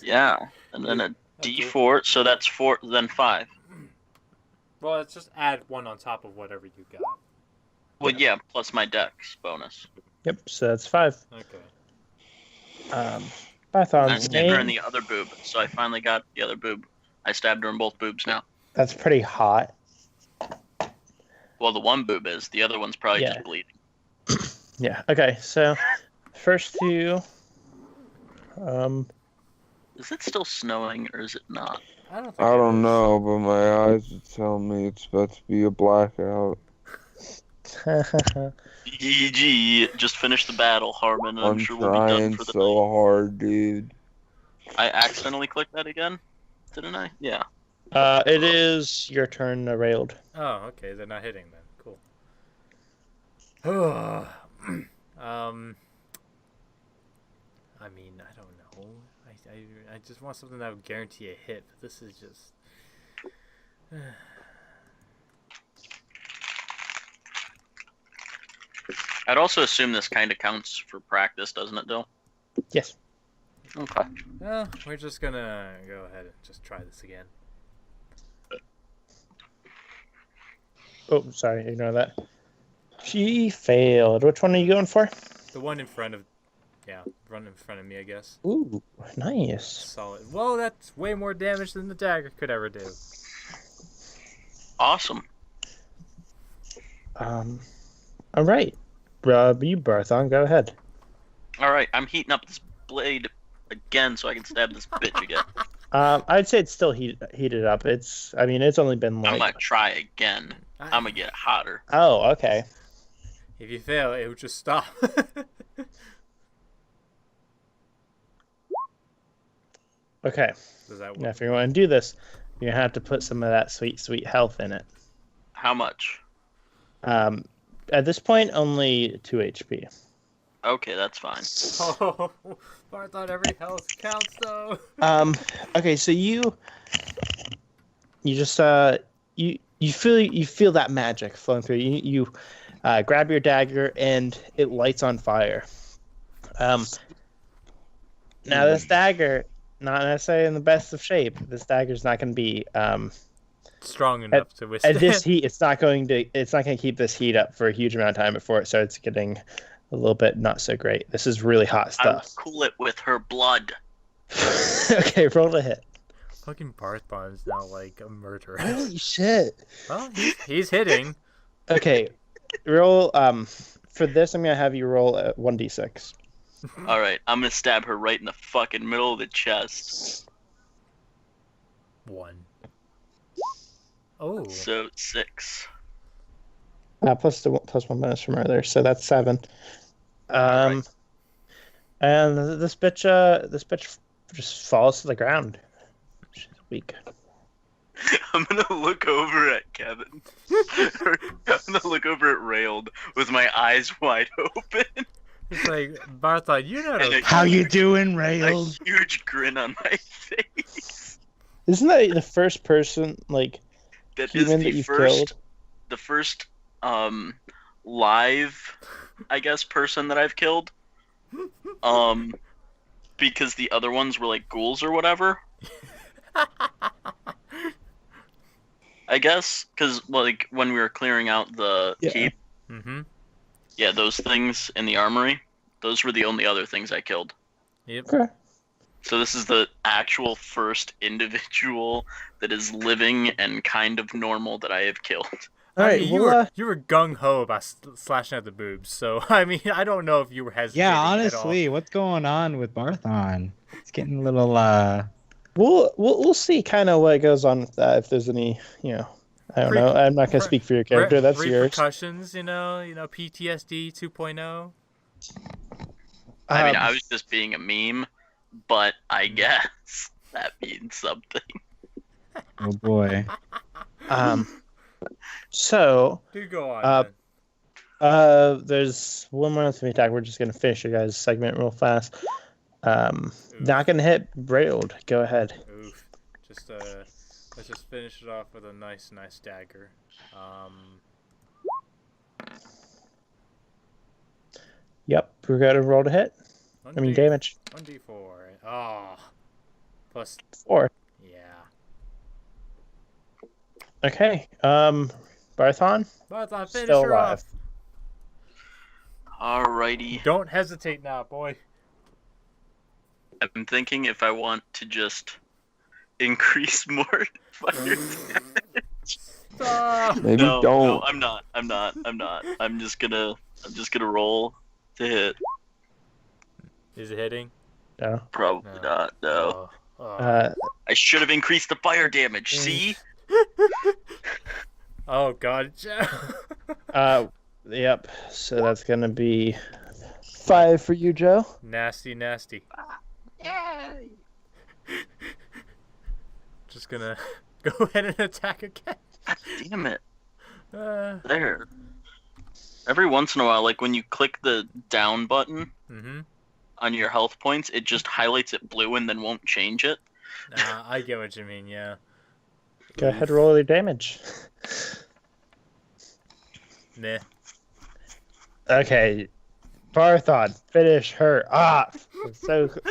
Yeah. And then a D4, so that's 4, then 5. Well, let's just add one on top of whatever you got. Well, yeah, plus my dex bonus. Yep. So that's 5. Okay. I Python's stabbed her in name. the other boob, so I finally got the other boob. I stabbed her in both boobs now. That's pretty hot. Well, the one boob is. The other one's probably Yeah. just bleeding. Yeah. Okay. So, first two. Is it still snowing, or is it not? I don't think I it don't is. know, but my eyes are telling me it's about to be a blackout. GG. Just finished the battle, Harmon, and I'm I'm sure we'll be done trying for the so night. hard, dude. I accidentally clicked that again? Didn't I? Yeah. It is your turn, Railed. Oh, okay. They're not hitting then. Cool. I mean, I don't know. I just want something that would guarantee a hit, but this is just. I'd also assume this kind of counts for practice, doesn't it, Dill? Yes. Okay. Well, we're just gonna go ahead and just try this again. Oh, sorry. Ignore that. She failed. Which one are you going for? The one in front of, run in front of me, I guess. Ooh, nice. Solid. Well, that's way more damage than the dagger could ever do. Awesome. All right. You, Barthon, go ahead. All right, I'm heating up this blade again so I can stab this bitch again. I'd say it's still heated up. It's only been I'm like. gonna try again. I'm gonna get it hotter. Oh, okay. If you fail, it would just stop. Okay. Does that work? Now, if you want to do this, you're gonna have to put some of that sweet, sweet health in it. How much? At this point, only 2 HP. Okay, that's fine. Oh, I thought every health counts though. Okay, so you just you feel that magic flowing through you. You grab your dagger and it lights on fire. Now this dagger, not necessarily in the best of shape. This dagger's not going to be Strong enough to withstand. at this heat. It's not going to keep this heat up for a huge amount of time before it starts getting a little bit not so great. This is really hot I will stuff. cool it with her blood. Okay, roll a hit. Fucking Barthon's now like a murderer. Holy shit. Well, he's hitting. Okay, roll. For this, I'm gonna have you roll a 1d6. All right, I'm gonna stab her right in the fucking middle of the chest. 1. Oh. So 6. Plus 1 bonus from earlier, so that's 7. Alright. And this bitch just falls to the ground. She's weak. I'm gonna look over at Kevin. I'm gonna look over at Railed with my eyes wide open. It's like, Barthon, you know And to... a How you doing, A Rails? huge grin on my face. Isn't that the first person like That is human that the you've first, killed? the first live, I guess, person that I've killed. Because the other ones were like ghouls or whatever. I guess, because like when we were clearing out the Yeah. keep, Mm-hmm. yeah, those things in the armory, those were the only other things I killed. Yep. Okay. So this is the actual first individual that is living and kind of normal that I have killed. All right, you well, were gung ho about slashing at the boobs, so I mean, I don't know if you were hesitating. Yeah, at all. honestly, what's going on with Barthon? It's getting a little we'll see kind of what goes on with that. If there's any, I don't know. I'm not gonna speak for your character. That's yours. Repercussions, PTSD 2.0. I mean, I was just being a meme, but I guess that means something. oh boy. So Do go on. then. there's one more enemy attack. We're just gonna finish your guys' segment real fast. Not gonna hit Railed. Go ahead. Oof. Just let's just finish it off with a nice dagger. Yep, we're gonna roll to hit. I mean damage. 1d4. Oh. Plus 4. yeah. Okay. Barthon Barthon, finish still her alive. off. Alrighty. Don't hesitate now, boy. I'm thinking if I want to just increase more fire damage. Stop. Maybe No, don't. I'm not. I'm just gonna roll to hit. Is it hitting? No. Probably No. not. No. Oh. I should have increased the fire damage. See? Oh God. Yep. So that's gonna be 5 for you, Joe. Nasty. Just gonna go ahead and attack again. God damn it. There. Every once in a while, like when you click the down button Mm-hmm. on your health points, it just highlights it blue and then won't change it. Nah, I get what you mean. Yeah. Go ahead, roll your damage. Meh. Okay, Barthon, finish her off.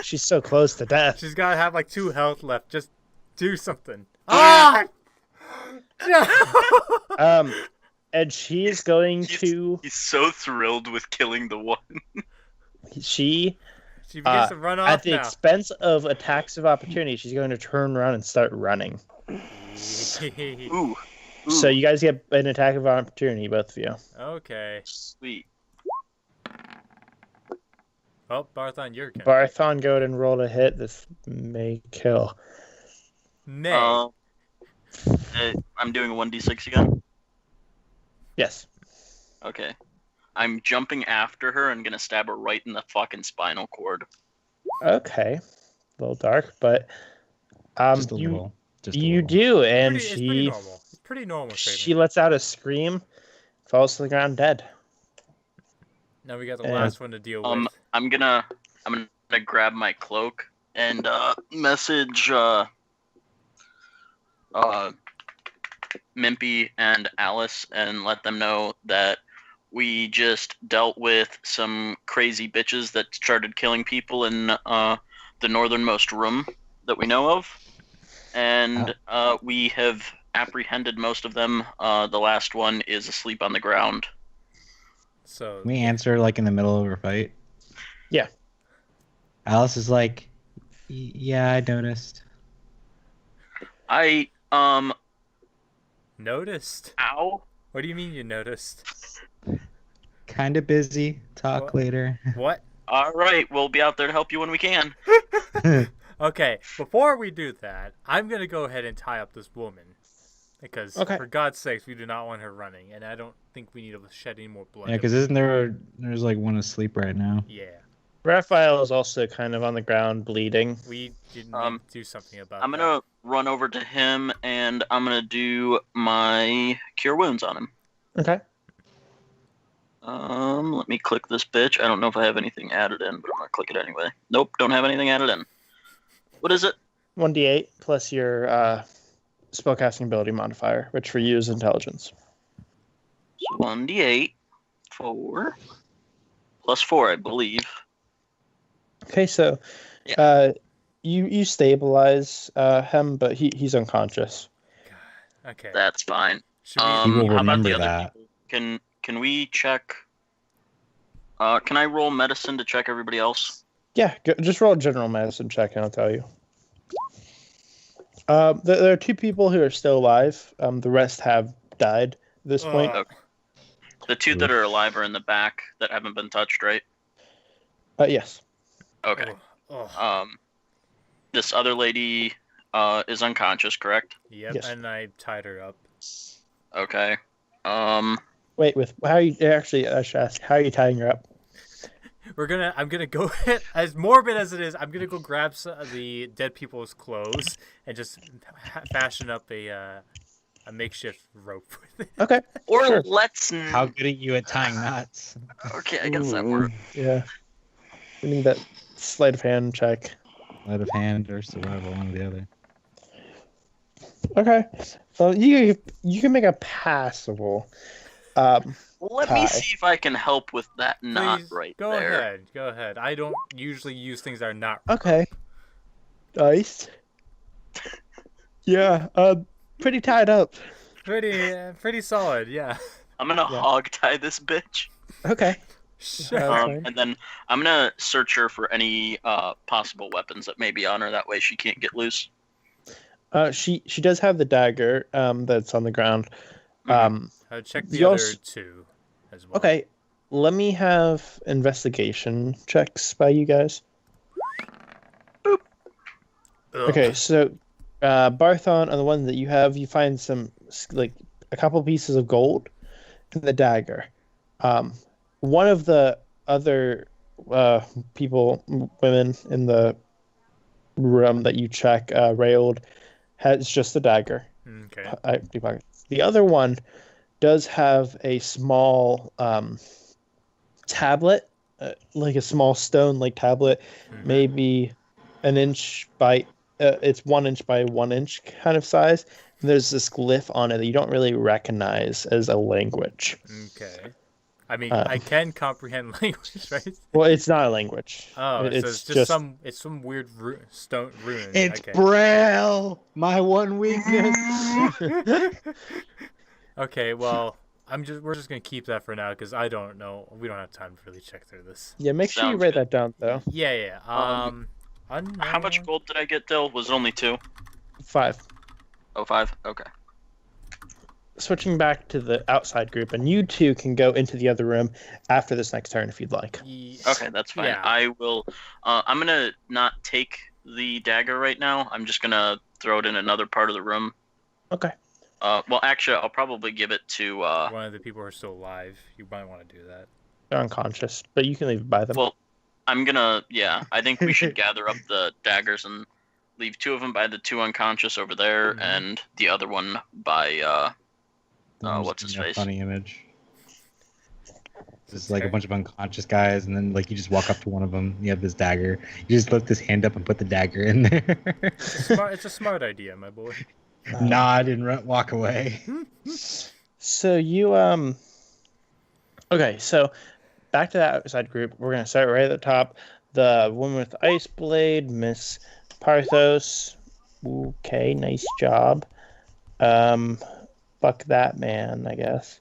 She's so close to death. She's gotta have like 2 health left. Just do something. Ah! No! And she's going to. He's so thrilled with killing the one. She She begins to run off at the now. expense of attacks of opportunity, she's going to turn around and start running. Ooh. So you guys get an attack of opportunity, both of you. Okay. Sweet. Oh, Barthon, you're gonna. Barthon, go ahead and roll to hit. This may kill. Nay. I'm doing a 1d6 again. Yes. Okay. I'm jumping after her and gonna stab her right in the fucking spinal cord. Okay. A little dark, but Just a little. Just a you little. do, and It's pretty normal. It's pretty normal. she lets out a scream, falls to the ground dead. Now we got the and- last one to deal with. I'm gonna grab my cloak and message Mimpy and Alice and let them know that we just dealt with some crazy bitches that started killing people in the northernmost room that we know of, and we have apprehended most of them. The last one is asleep on the ground. So We answer like in the middle of a fight. Yeah. Alice is like, yeah, I noticed. I noticed. Ow. What do you mean you noticed? Kind of busy. Talk What? later. What? All right, we'll be out there to help you when we can. Okay, before we do that, I'm gonna go ahead and tie up this woman. Because, for God's sakes, we do not want her running, and I don't think we need to shed any more blood. Yeah, because there's like one asleep right now. Yeah. Raphael is also kind of on the ground bleeding. We didn't do something about I'm that. gonna run over to him and I'm gonna do my cure wounds on him. Okay. Let me click this bitch. I don't know if I have anything added in, but I'm gonna click it anyway. Nope, don't have anything added in. What is it? 1d8 plus your spellcasting ability modifier, which for you is intelligence. So 1d8, 4, plus 4, I believe. Okay, so you stabilize him, but he's unconscious. Okay. That's fine. Should we... He will How about remember the other that. people? Can we check? Can I roll medicine to check everybody else? Yeah, just roll a general medicine check and I'll tell you. There are two people who are still alive. The rest have died at this point. Okay. The two that are alive are in the back that haven't been touched, right? Yes. Okay. Oh. This other lady is unconscious, correct? Yep, Yes. and I tied her up. Okay. Wait, how are you actually? I should ask, how are you tying her up? I'm gonna go as morbid as it is. I'm gonna go grab the dead people's clothes and just fashion up a makeshift rope with it. Okay. Or sure. let's. How good are you at tying knots? Okay, I guess that Ooh, works. Yeah. We need that sleight of hand check. Sleight of hand or survival, one or the other. Okay. So you can make a passable. Let tie. me see if I can help with that knot Please, right go there. ahead. Go ahead. I don't usually use things that are not. Okay. Nice. Yeah. Pretty tied up. Pretty solid. Yeah. I'm gonna hog tie this bitch. Okay. Sure. fine. And then I'm gonna search her for any possible weapons that may be on her. That way she can't get loose. She does have the dagger that's on the ground. Check the you other also- two as well. Okay. Let me have investigation checks by you guys. Ugh. Okay, so Barthon, on the one that you have, you find some like a couple pieces of gold in the dagger. One of the other women in the room that you check, railed, has just the dagger. Okay. The other one does have a small tablet, like a small stone like tablet, maybe an inch by it's 1 inch by 1 inch kind of size. And there's this glyph on it that you don't really recognize as a language. Okay. I mean, I can comprehend language, right? Well, it's not a language. Oh, it's just some weird stone rune. It's okay. Braille, my one weakness. Okay, well, we're just gonna keep that for now because I don't know. We don't have time to really check through this. Yeah, make sure you Sounds write good. that down though. Yeah. How much gold did I get, Dill? Was it only 2? 5. Oh, 5? Okay. switching back to the outside group, and you two can go into the other room after this next turn if you'd like. Okay, that's fine. Yeah. I will. I'm gonna not take the dagger right now. I'm just gonna throw it in another part of the room. Okay. Well, actually, I'll probably give it to. One of the people who are still alive. You might want to do that. They're unconscious, but you can leave it by them. Well, I'm gonna. Yeah, I think we should gather up the daggers and leave 2 of them by the 2 unconscious over there, and the other one by. What's his face? Funny image. It's like a bunch of unconscious guys, and then like you just walk up to one of them. You have this dagger. You just lift his hand up and put the dagger in there. It's a smart idea, my boy. Nod and walk away. So you Okay, so back to that outside group. We're gonna start right at the top. The woman with the ice blade, Miss Parthos. Okay, nice job. Fuck that man, I guess.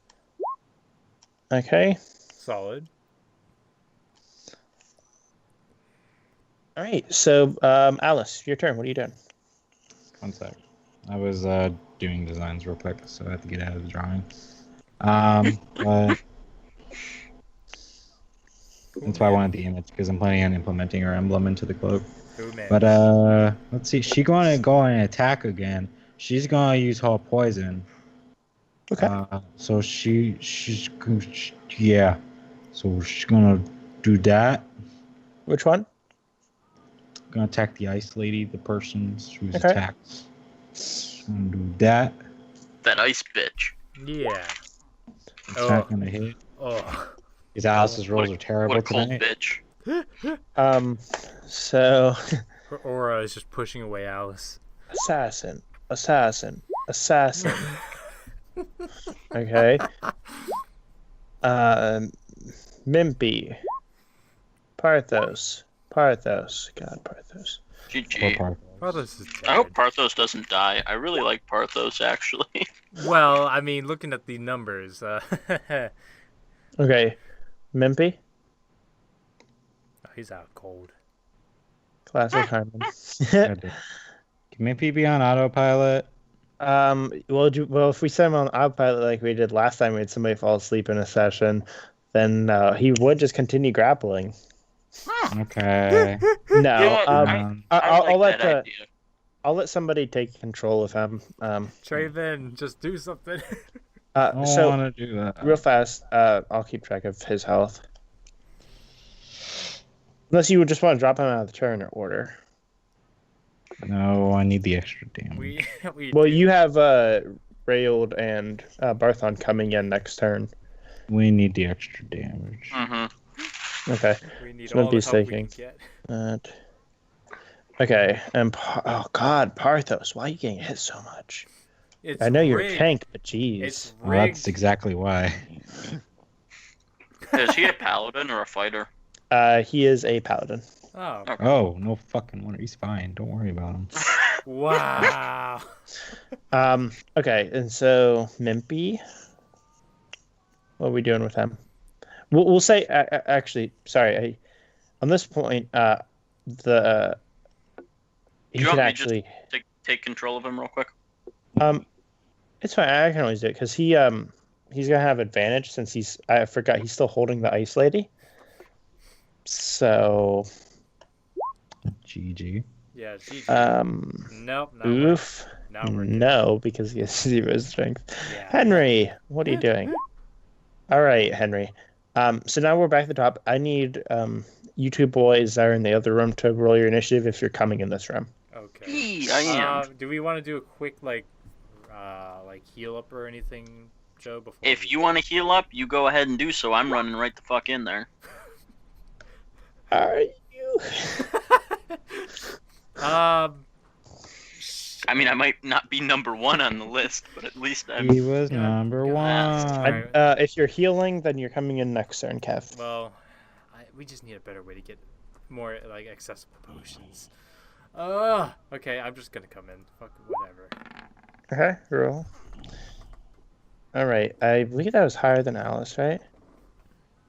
Okay. Solid. All right. So, Alice, your turn. What are you doing? One sec. I was doing designs real quick, so I have to get out of the drawing. But that's why I wanted the image, because I'm planning on implementing her emblem into the cloak. Ooh, man. But let's see. She's gonna go and attack again. She's gonna use her poison. Okay. So yeah. So she's gonna do that. Which one? Gonna attack the ice lady, the person who's Okay. attacked. She's gonna do that. That ice bitch. Yeah. Attack gonna hit. Oh. Because Alice's rolls are terrible What a cold tonight. bitch. So Her aura is just pushing away Alice. assassin. Okay. Mimpy. Parthos. God, Parthos. Poor GG. part. Parthos is I hope dead. Parthos doesn't die. I really like Parthos, actually. Well, I mean, looking at the numbers, Okay. Mimpy. he's out cold. Classic Harmon. Can maybe be on autopilot? Well, if we set him on autopilot like we did last time, we had somebody fall asleep in a session, then he would just continue grappling. Okay. No, You know what? I'll like let that idea. I'll let somebody take control of him. Traven, just do something. I don't So want to do that. real fast, I'll keep track of his health. Unless you would just want to drop him out of the turn or order. No, I need the extra damage. we Well, do. you have Rayold and Barthon coming in next turn. We need the extra damage. Mm-hmm. Okay. We need so all the Mimpy's help we can taking. get. Okay, and oh god, Parthos, why are you getting hit so much? It's I know you're a rigged. tank, but jeez. It's Well, rigged. that's exactly why. Is he a paladin or a fighter? He is a paladin. Oh, Okay. Oh, no fucking wonder. He's fine. Don't worry about him. wow. Okay, and so Mimpy, what are we doing with him? We'll say actually, sorry, on this point, he Do you could want me actually, just take control of him real quick? it's fine. I can always do it because he's gonna have advantage since I forgot he's still holding the ice lady. So, GG. Yeah, GG. Nope. Not working. oof, Not working. no, because he has 0 strength. Yeah. Henry, what are you doing? All right, Henry. So now we're back at the top. I need you two boys that are in the other room to roll your initiative if you're coming in this room. Okay. Yee, I am. Do we want to do a quick like heal up or anything, Joe? Before If you want to heal up, you go ahead and do so. I'm running right the fuck in there. Are you? I mean, I might not be number 1 on the list, but at least I'm. He was Yeah. number Yeah. one. If you're healing, then you're coming in next turn, Kev. Well, we just need a better way to get more like accessible potions. Okay. I'm just gonna come in. Fuck whatever. Okay, roll. All right, I believe that was higher than Alice, right?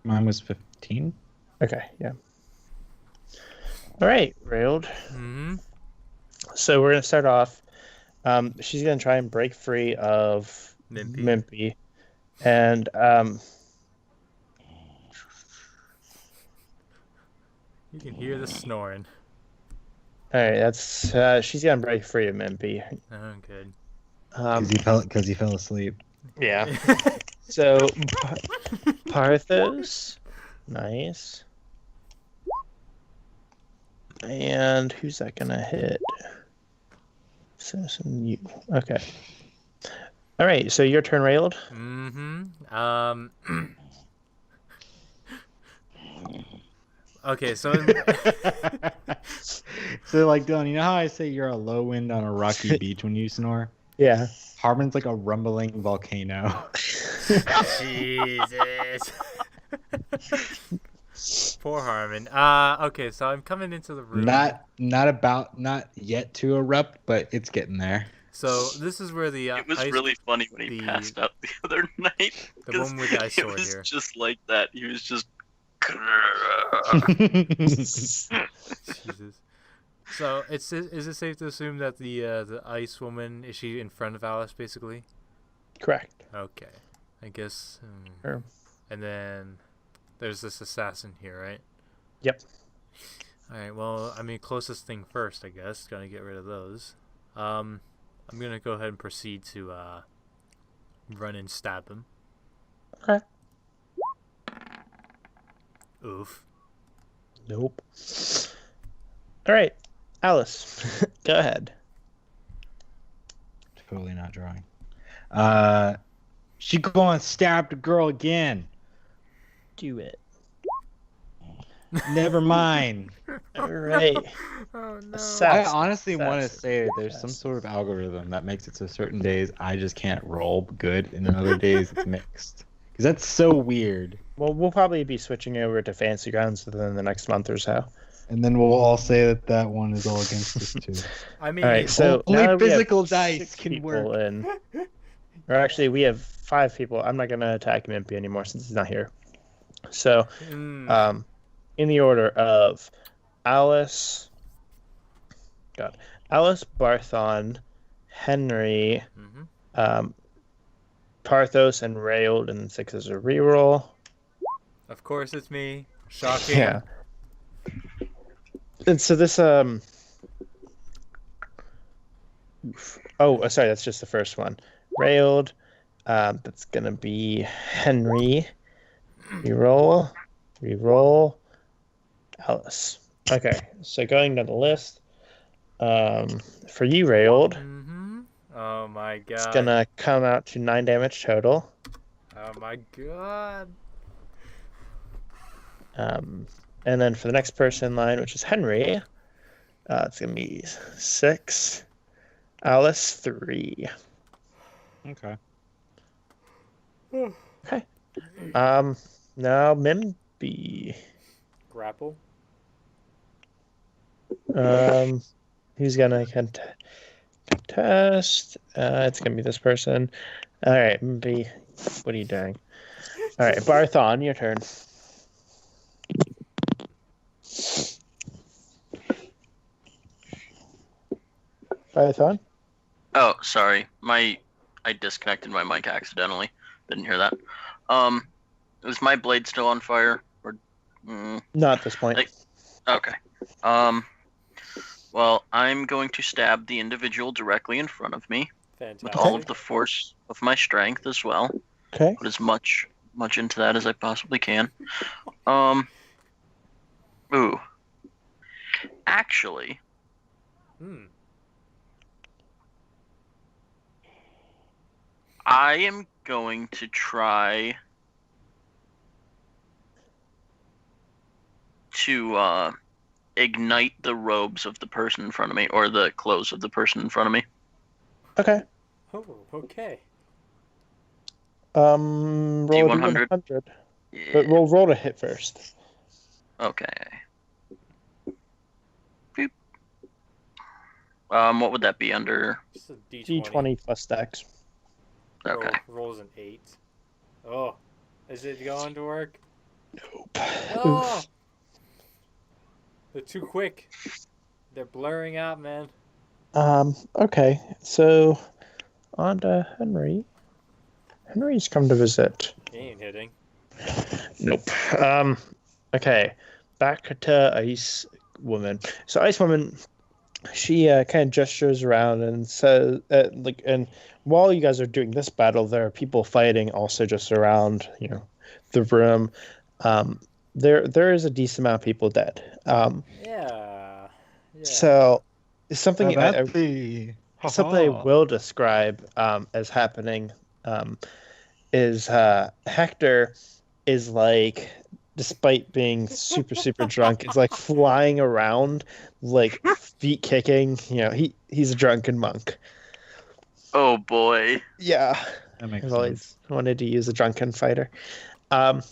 Mine was 15. Okay, yeah. All right, Railed. Hmm. So we're gonna start off. She's gonna try and break free of Mimpy. And You can hear the snoring. all right, that's she's gonna break free of Mimpy. Oh, good. Because he fell asleep. Yeah. So Parthos, nice. And who's that gonna hit? Citizen, you. Okay. All right. So your turn, Railed. Okay, so So, like, Dylan, you know how I say you're a low wind on a rocky beach when you snore? Yeah. Harmon's like a rumbling volcano. Jesus. Poor Harmon. Okay, so I'm coming into the room. Not yet to erupt, but it's getting there. So this is where the It was ice, really funny when he passed out the other night. the one with the ice It sword was here. just like that. He was just. Jesus. So is it safe to assume that the ice woman, is she in front of Alice basically? Correct. Okay, I guess. Sure. And then there's this assassin here, right? Yep. All right. Well, I mean, closest thing first, I guess. Gotta get rid of those. I'm gonna go ahead and proceed to run and stab him. Okay. Oof. Nope. All right, Alice, go ahead. Totally not drawing. She going to stab the girl again. Do it. Never mind. All right. Oh no. I honestly want to Assassin. say that there's some sort of algorithm that makes it so certain days I just can't roll good, and then other days it's mixed. Because that's so weird. Well, we'll probably be switching over to fancy grounds within the next month or so. And then we'll all say that one is all against us too. I mean, All right, so Only now that we have physical dice 6 can people work. in. Or actually, we have 5 people. I'm not gonna attack Mimpy anymore since he's not here. So, in the order of Alice, Barthon, Henry, Parthos, and Railed, and 6 is a reroll. of course it's me. Shocking. Yeah. And so this Oh, sorry, that's just the first one. Railed. That's gonna be Henry. Reroll. Alice. Okay, so going down the list. For you, Railed, Oh my god. it's gonna come out to 9 damage total. Oh my god. And then for the next person in line, which is Henry, it's gonna be 6. Alice 3. Okay. Okay. Now Mimby. Grapple. Who's gonna contest? It's gonna be this person. All right, Mimby, what are you doing? All right, Barthon, your turn. Barthon. Oh, sorry. I disconnected my mic accidentally. Didn't hear that. Is my blade still on fire? Or Not at this point. okay. Well, I'm going to stab the individual directly in front of me Fantastic. with all of the force of my strength as well. Okay. Put as much into that as I possibly can. Ooh. Actually, I am going to try to ignite the robes of the person in front of me, or the clothes of the person in front of me. Okay. Oh, okay. Roll D100. D100. Yeah. But roll to hit first. Okay. Boop. What would that be under? Just a D20. D20 plus dex. Okay. Rolls an 8. Oh, is it going to work? Nope. Oh! They're too quick. They're blurring out, man. Okay, so on to Henry. Henry's come to visit. He ain't hitting. Nope. Okay. Back to Ice Woman. So Ice Woman, she kind of gestures around and says, and while you guys are doing this battle, there are people fighting also just around, the room. There is a decent amount of people dead. Yeah. So something Something something I will describe as happening is Hector is like, despite being super super drunk, is like flying around, like feet kicking. He's a drunken monk. Oh boy. Yeah, That makes I've sense. always wanted to use a drunken fighter. Um,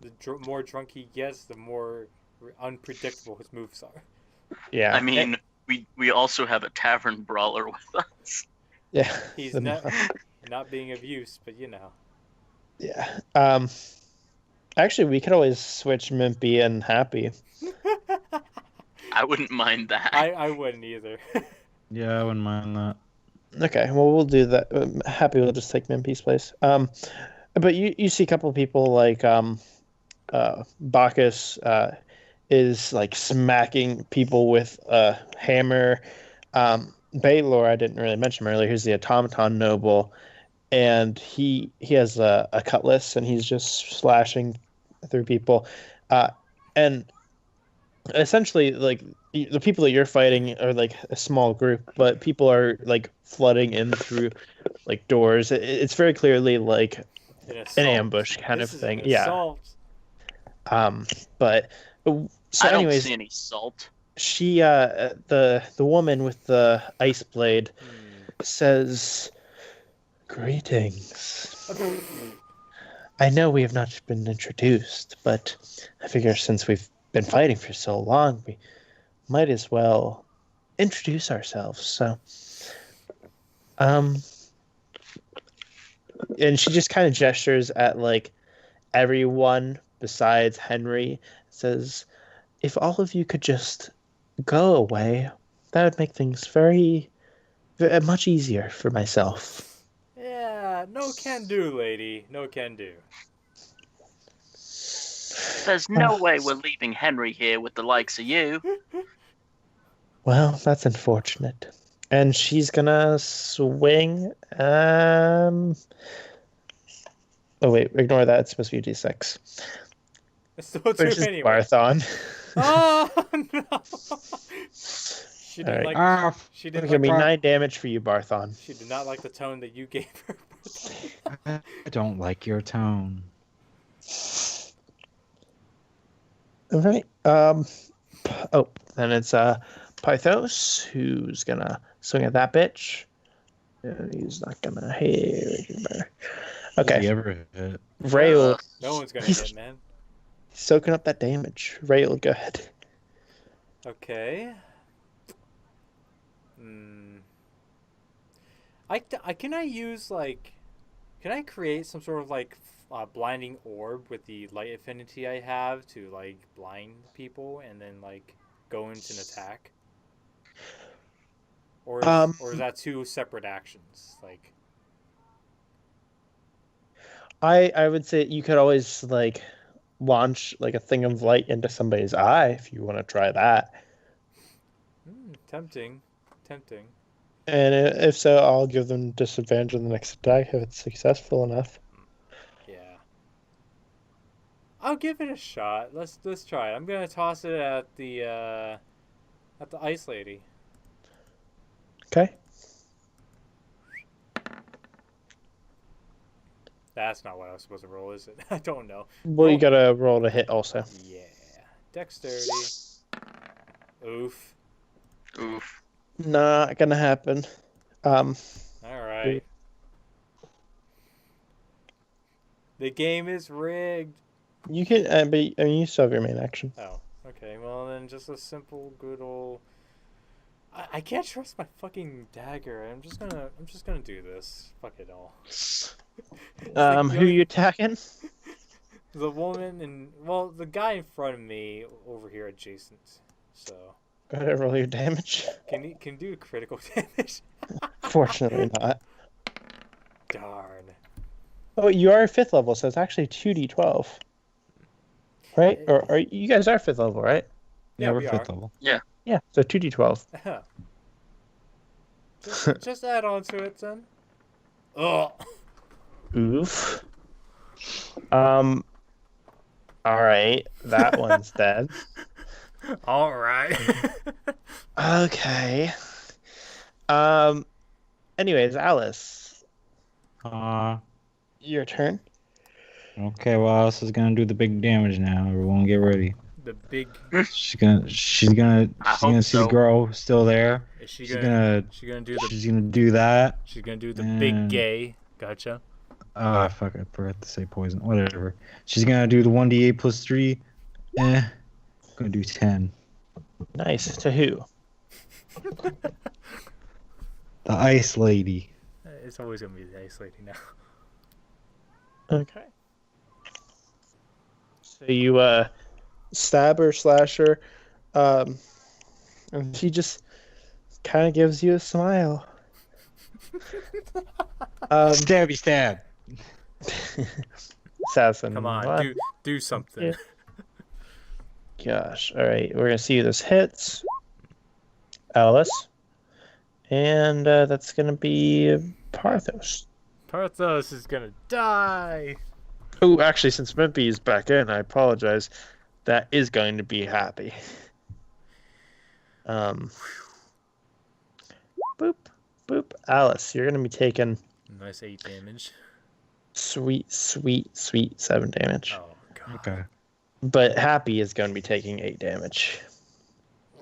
The more drunk he gets, the more unpredictable his moves are. yeah, I mean, we also have a tavern brawler with us. yeah, He's the- not being of use, but you know. yeah. Actually, we could always switch Mimpy and Happy. I wouldn't mind that. I wouldn't either. Yeah, I wouldn't mind that. Okay, well, we'll do that. Happy will just take Mimpy's place. But you see a couple of people like Bacchus is like smacking people with a hammer. Baylor, I didn't really mention him earlier. He's the automaton noble, and he has a cutlass, and he's just slashing through people. And essentially, like, the people that you're fighting are like a small group, but people are like flooding in through like doors. It's very clearly like An an ambush kind This of is thing. an Yeah. assault. But so I don't anyways, see any salt. she the woman with the ice blade Hmm. says, "Greetings. I know we have not been introduced, but I figure since we've been fighting for so long, we might as well introduce ourselves." So, and she just kind of gestures at like everyone besides Henry, says, "If all of you could just go away, that would make things much easier for myself." Yeah, no can do, lady. No can do. There's no way we're leaving Henry here with the likes of you. Well, that's unfortunate. And she's gonna swing. Oh wait, ignore that. It's supposed to be a D6. It's still Which two is anyway. Barthon. Oh no! She didn't Alright. like. She It's didn't gonna be like. 9 damage for you, Barthon. She did not like the tone that you gave her. I don't like your tone. Alright. Oh, then it's Pythos who's gonna swing at that bitch. He's not gonna hit. Does he Okay. ever hit? Rail. No one's gonna He's hit, man. soaking up that damage. Rail, go ahead. Okay. Can I use like, can I create some sort of like blinding orb with the light affinity I have to like blind people and then like go into an attack? Or is that two separate actions? Like, I would say you could always like launch like a thing of light into somebody's eye if you want to try that. tempting. And if so, I'll give them disadvantage on the next attack if it's successful enough. Yeah. I'll give it a shot. Let's try it. I'm gonna toss it at the ice lady. Okay. That's not what I was supposed to roll, is it? I don't know. Well, you gotta roll to hit also. Yeah. Dexterity. Oof. Oof. Not gonna happen. Alright. The game is rigged. You can, but I mean, you still have your main action. Oh, okay. Well, then just a simple, good old. I can't trust my fucking dagger. I'm just gonna do this. Fuck it all. Who you attacking? The woman and the guy in front of me over here adjacent. So. Go ahead and roll your damage. Can you do critical damage? Fortunately not. Darn. Oh, you are 5th level, so it's actually 2d12. Right? Or you guys are 5th level, right? Yeah, Yeah, we're we 5th are. level. Yeah, so 2d12. just add on to it then. Oh. Oof. All right, that one's dead. All right. Okay. Anyways, Alice, your turn. Okay, well, Alice is gonna do the big damage now. Everyone, get ready. The big. She's gonna I see hope the so. girl still there. Is she She's gonna? gonna She's gonna do the. she's gonna do that. She's gonna do the big and- gay. Gotcha. Fuck, I forgot to say poison. Whatever. She's gonna do the 1d8 plus 3. Gonna do 10. Nice. To who? The ice lady. It's always gonna be the ice lady now. Okay. So you stab her, slash her, and she just kind of gives you a smile. Stabby stab. Assassin. Come on, what? do something. Gosh. All right, we're gonna see if this hits. Alice, and that's gonna be Parthos. Parthos is gonna die. Oh, actually, since Mimpy is back in, I apologize. That is going to be Happy. Boop, boop. Alice, you're gonna be taking Nice 8 damage. sweet 7 damage. Oh god. Okay. But Happy is going to be taking 8 damage.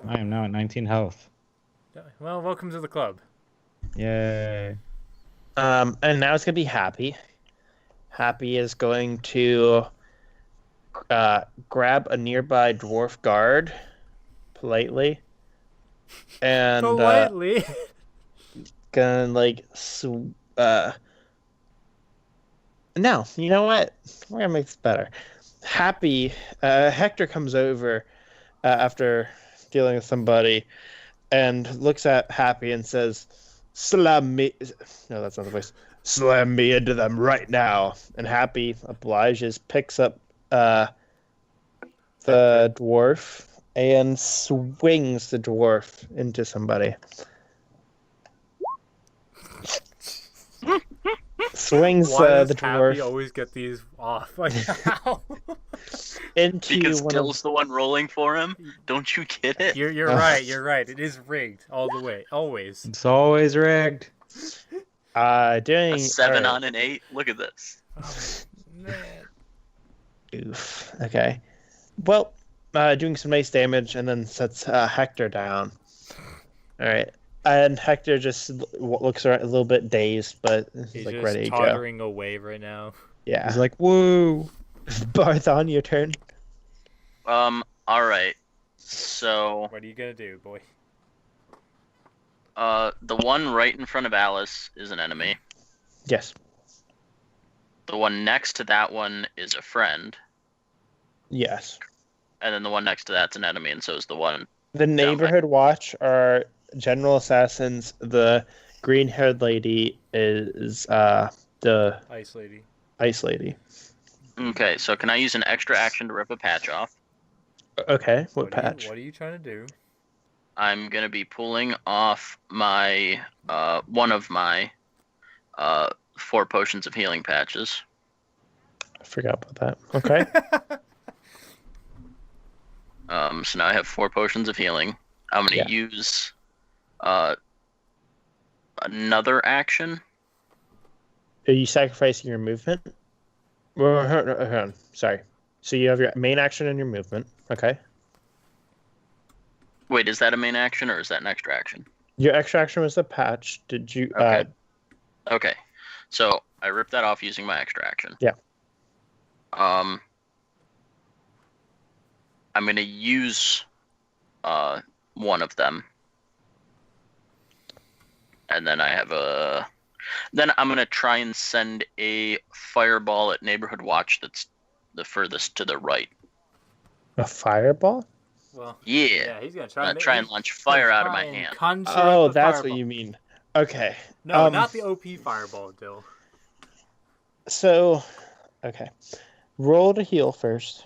I am now at 19 health. Well, welcome to the club. Yay. And now it's gonna be Happy. Happy is going to grab a nearby dwarf guard politely, and Politely. gonna like no, you know what? We're gonna make this better. Happy Hector comes over after dealing with somebody and looks at Happy and says, "Slam me." No, that's not the voice. "Slam me into them right now." And Happy obliges, picks up the dwarf and swings the dwarf into somebody. Swings Why does the dwarf Happy always get these off? Like how? into Because one Dill's the one rolling for him. Don't you get it? You're right. You're right. It is rigged all the way. Always. It's always rigged. doing A 7 alright. on an 8. Look at this. Oh, man. Oof. Okay. Well, doing some nice damage and then sets Hector down. All right. And Hector just looks around a little bit dazed, but He's like just ready to go. tottering away right now. Yeah. He's like, woo. Barthon, your turn. All right. So, What are you gonna do, boy? the one right in front of Alice is an enemy. Yes. The one next to that one is a friend, Yes. and then the one next to that's an enemy, and so is the one. The neighborhood watch are general assassins. The green-haired lady is the Ice lady. ice lady. Okay, so can I use an extra action to rip a patch off? Okay. What What patch? are you trying to do? I'm gonna be pulling off my one of my 4 potions of healing patches. I forgot about that. Okay. So now I have 4 potions of healing. I'm gonna Yeah. use another action. Are you sacrificing your movement? Well, hold on. Sorry. So you have your main action and your movement. Okay. Wait, is that a main action or is that an extra action? Your extra action was the patch. Did you? Okay. Okay, so I ripped that off using my extra action. Yeah. I'm gonna use one of them, and then I have a. Then I'm gonna try and send a fireball at neighborhood watch that's the furthest to the right. A fireball? Well, Yeah. he's gonna I'm try. gonna try and launch fire out of my hand. Oh, that's what you mean. Okay. No, not the OP fireball, Dill. So, okay. Roll to heal first.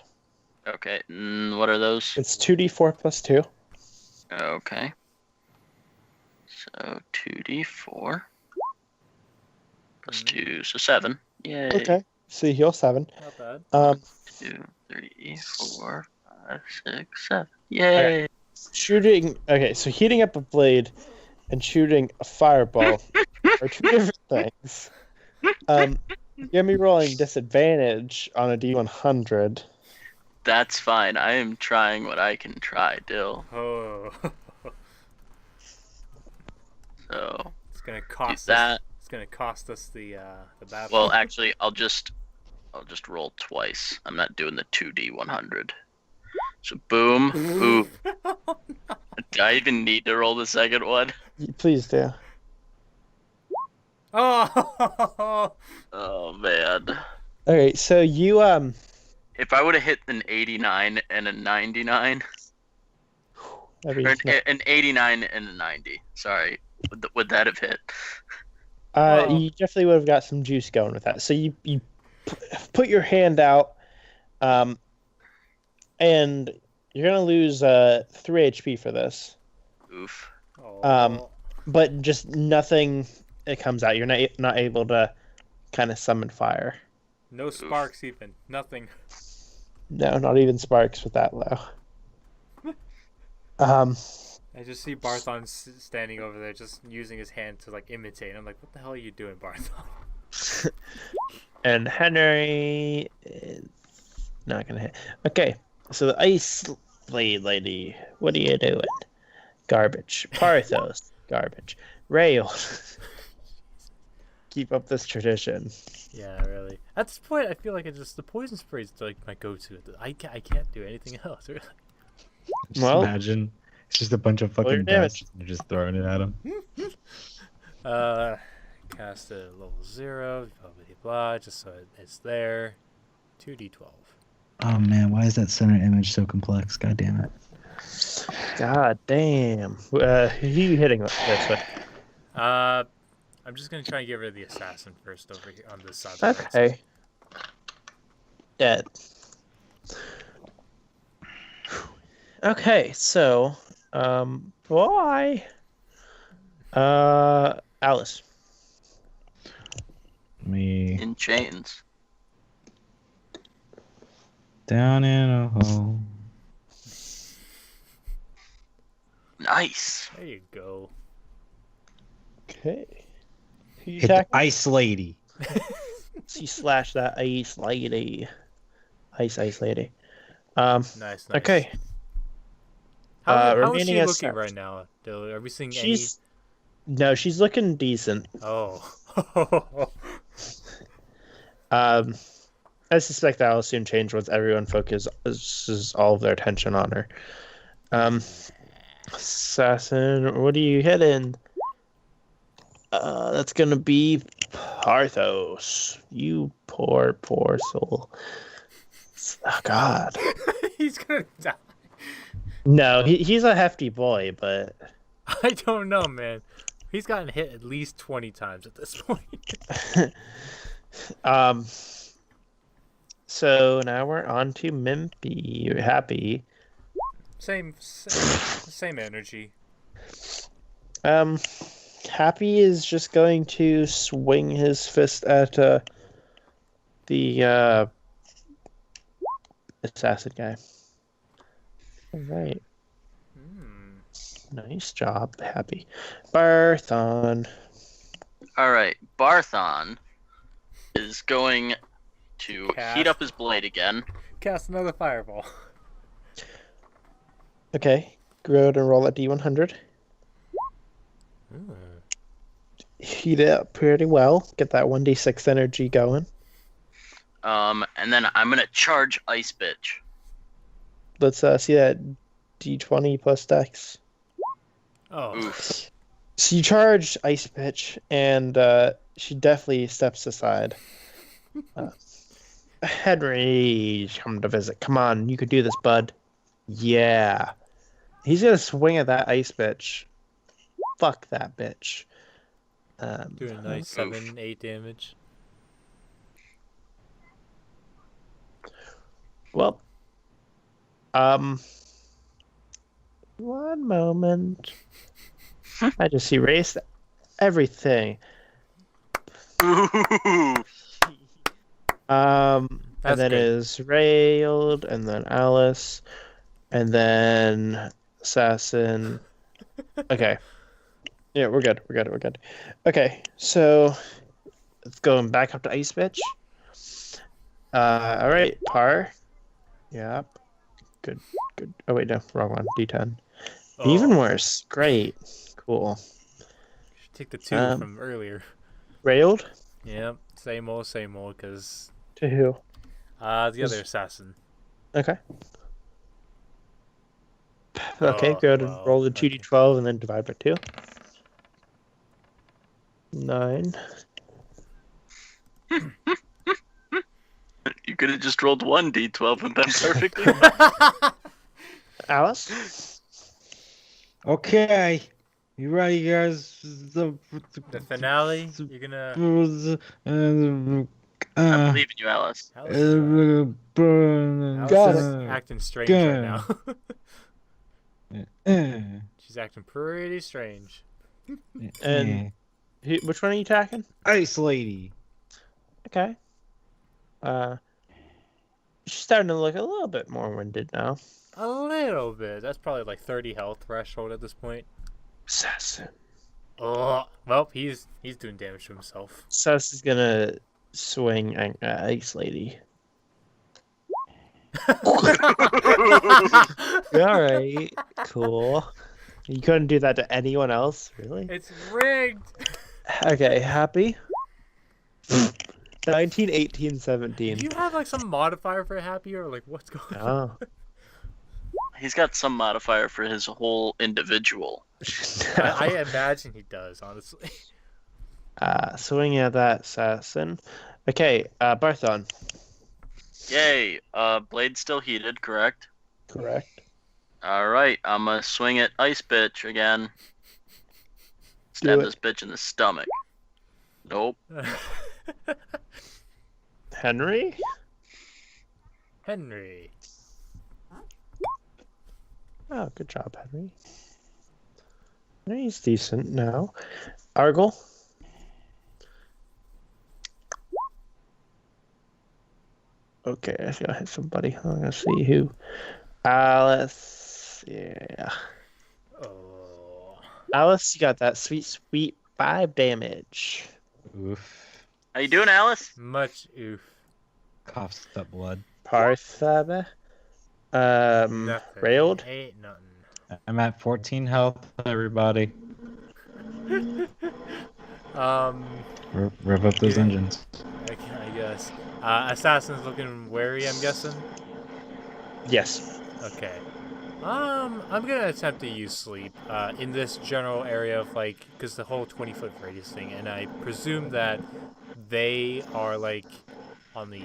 Okay, what are those? It's 2d4 plus 2. Okay. So 2d4 plus 2, so 7. Yay. Okay. So you heal 7. Not bad. 2, 3, 4, 5, 6, 7. Yay. Okay. Shooting. Okay, so heating up a blade and shooting a fireball are two different things. You're gonna be rolling disadvantage on a D100. That's fine. I am trying what I can try, Dill. Oh. So It's gonna cost that. us. It's gonna cost us the battle. Well, actually, I'll just roll twice. I'm not doing the 2D100. So boom. Ooh. Do I even need to roll the second one? Please do. Oh. Oh man. Okay, so you If I would have hit an 89 and a 99, that'd or be an 89 and a 90, sorry, would that have hit? you definitely would have got some juice going with that. So you put your hand out, and you're gonna lose 3 HP for this. Oof. Oh. But just nothing. It comes out. You're not able to kind of summon fire. No sparks even. Nothing. No, not even sparks with that low. I just see Barthon standing over there, just using his hand to like imitate. I'm like, what the hell are you doing, Barthon? And Henry is not gonna hit. Okay, so the ice blade lady, what are you doing? Garbage. Parthos, garbage. Rail. Keep up this tradition. Yeah, really. At this point, I feel like the poison spray is like my go-to. I can't do anything else. Really. Just Well- imagine it's just a bunch of Roll your fucking damage. dust. You're just throwing it at him. Cast a level 0, blah blah blah, just so it's there. 2d12. Oh man, why is that center image so complex? God damn it. God damn. Who are you hitting this with? I'm just gonna try and get rid of the assassin first over here on this side. Of the right side. Okay. Dead. Okay, so, boy. Alice. Me In chains. down in a hole. Nice. There you go. Okay. Who you Hit the attacking? ice lady. You slash that ice lady. Ice lady. Nice. Okay. How is remaining she as looking such. right now, Dylan? Are we seeing No, she's looking decent. any? Oh. I suspect that'll soon change once everyone focuses all of their attention on her. Assassin, what are you hitting? That's gonna be Parthos. You poor soul. Oh God. He's gonna die. No, he's a hefty boy, but I don't know, man. He's gotten hit at least 20 times at this point. So now we're on to Mimpy. You're happy. Same energy. Happy is just going to swing his fist at the assassin guy. All right. Nice job, Happy. Barthon. All right, Barthon is going to Cast. heat up his blade again. Cast another fireball. Okay, go ahead and roll a D100. Heat it up pretty well. Get that 1d6 energy going. And then I'm gonna charge Ice Bitch. Let's see that D20 plus dex. Oh. Oof. So you charge Ice Bitch, and she definitely steps aside. Henry, come to visit. Come on, you could do this, bud. Yeah. He's gonna swing at that Ice Bitch. Fuck that bitch. Doing a nice 7-8 damage. Well, one moment. I just erased everything. Ooh. And That's then good. is Railed, and then Alice, and then Assassin. Okay. Yeah, we're good. We're good. Okay, so let's go back up to Ice Bitch. All right, Par. Yep. Good. Oh wait, no, wrong one. D10. Even Oh, worse. Great. Cool. should take the 2 Um, from earlier. Railed Yep, same old, because to who? the other assassin. Okay. Okay, Oh, good. And well, roll the okay. 2d12 and then divide by 2. 9. You could have just rolled 1d12 and been perfectly fine. Alice? Okay. You ready, guys? The finale. You're gonna. I believe in you, Alice. Alice is, Got acting strange right now. it. She's acting pretty strange. And which one are you attacking? Ice Lady. Okay. She's starting to look a little bit more winded now. A little bit. That's probably like 30 health threshold at this point. Assassin. Oh, well, he's doing damage to himself. Sus is gonna swing at Ice Lady. Alright, cool. You couldn't do that to anyone else, really? It's rigged. Okay, happy? 19, 18, Do 17. you have like some modifier for happy or like what's going on? Oh. He's got some modifier for his whole individual. I imagine he does, honestly. Swinging at that assassin. Okay, Barthon. Yay. Blade's still heated, correct? Correct. Alright, I'm gonna swing at Ice Bitch again. Stab it. this bitch in the stomach. Nope. Henry? Henry. Oh, good job, Henry. Henry's decent now. Argle? Okay, I gotta hit somebody. I'm gonna see who. Alice. Yeah. Oh. Alice, you got that sweet 5 damage. Oof. How you doing, Alice? Much oof. Coughs up blood. Parthabe. Nothing. Railed. Ain't nothing. I'm at 14 health, everybody. Rev up those Yeah. engines. I guess. Assassin's looking wary, I'm guessing. Yes. Okay. I'm gonna attempt to use sleep in this general area of like, because the whole 20-foot radius thing, and I presume that they are like on the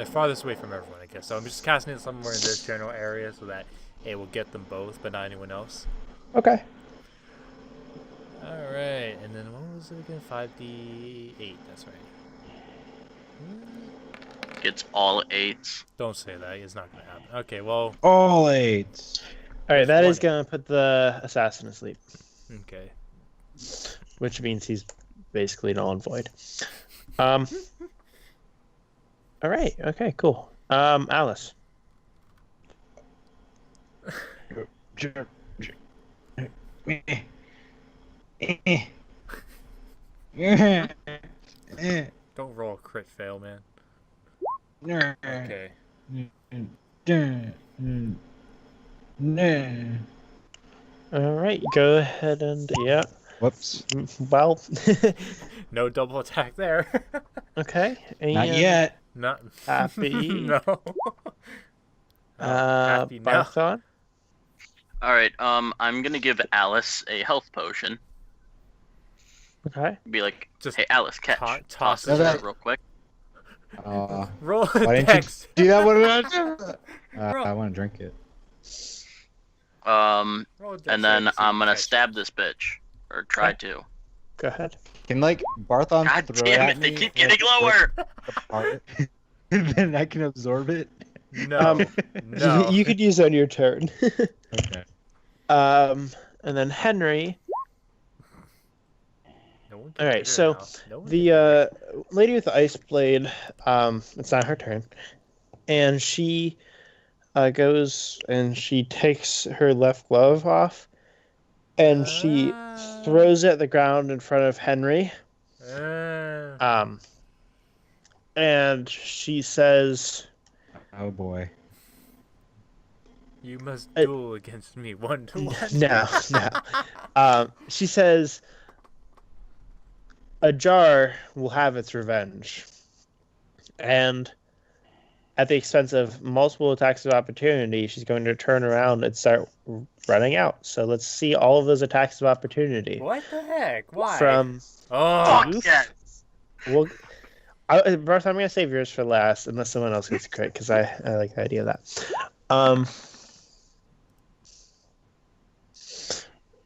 farthest away from everyone, I guess. So I'm just casting it somewhere in this general area so that it will get them both, but not anyone else. Okay. All right, and then what was it again? 5d8. That's right. Gets all 8s. Don't say that. It's not gonna happen. Okay, well, All 8. All right, that is one? gonna put the assassin asleep, okay. which means he's basically null and void. All right. Okay. Cool. Alice. Don't roll a crit fail, man. Okay. All right. Go ahead and yeah. Whoops. Well. No double attack there. Okay. And Not yet. Not Happy. No. Happy now. Barthon. Alright, I'm gonna give Alice a health potion. Okay. Be like, Just hey, Alice, catch. toss Toss it. this real quick. Roll Why didn't dex. you do that? What did I do? Roll. I want to drink it. Um, Roll dex and then save to see I'm if gonna you catch stab this bitch. Or try Okay. to. Go ahead. Can Barthon God throw damn at it, they me keep and getting break lower! apart? Then I can absorb it. No, no. You could use it on your turn. Okay. And then Henry. No one can All right, get her so now. No one can get the lady with the ice blade. It's not her turn, and she goes and she takes her left glove off, and she throws it at the ground in front of Henry. And she says, Oh boy. You must duel against me 1-to-1. no. She says, a jar will have its revenge. And at the expense of multiple attacks of opportunity, she's going to turn around and start running out. So let's see all of those attacks of opportunity. What the heck? Why? From Oh, Oof. Yes. Well, Barth, I'm going to save yours for last, unless someone else gets a crit, because I like the idea of that.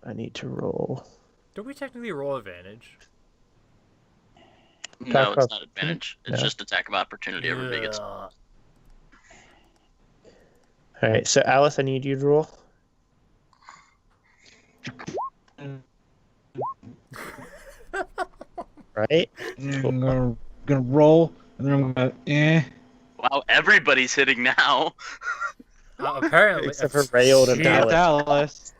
I need to roll. don't we technically roll advantage? No, Attack it's of not advantage. It's No. just attack of opportunity. Everybody gets. Ugh. All right, so Alice, I need you to roll. Right? I'm gonna roll, and then I'm gonna Wow, everybody's hitting now. Apparently. Except for Rayold and Shit. Dallas. Dallas.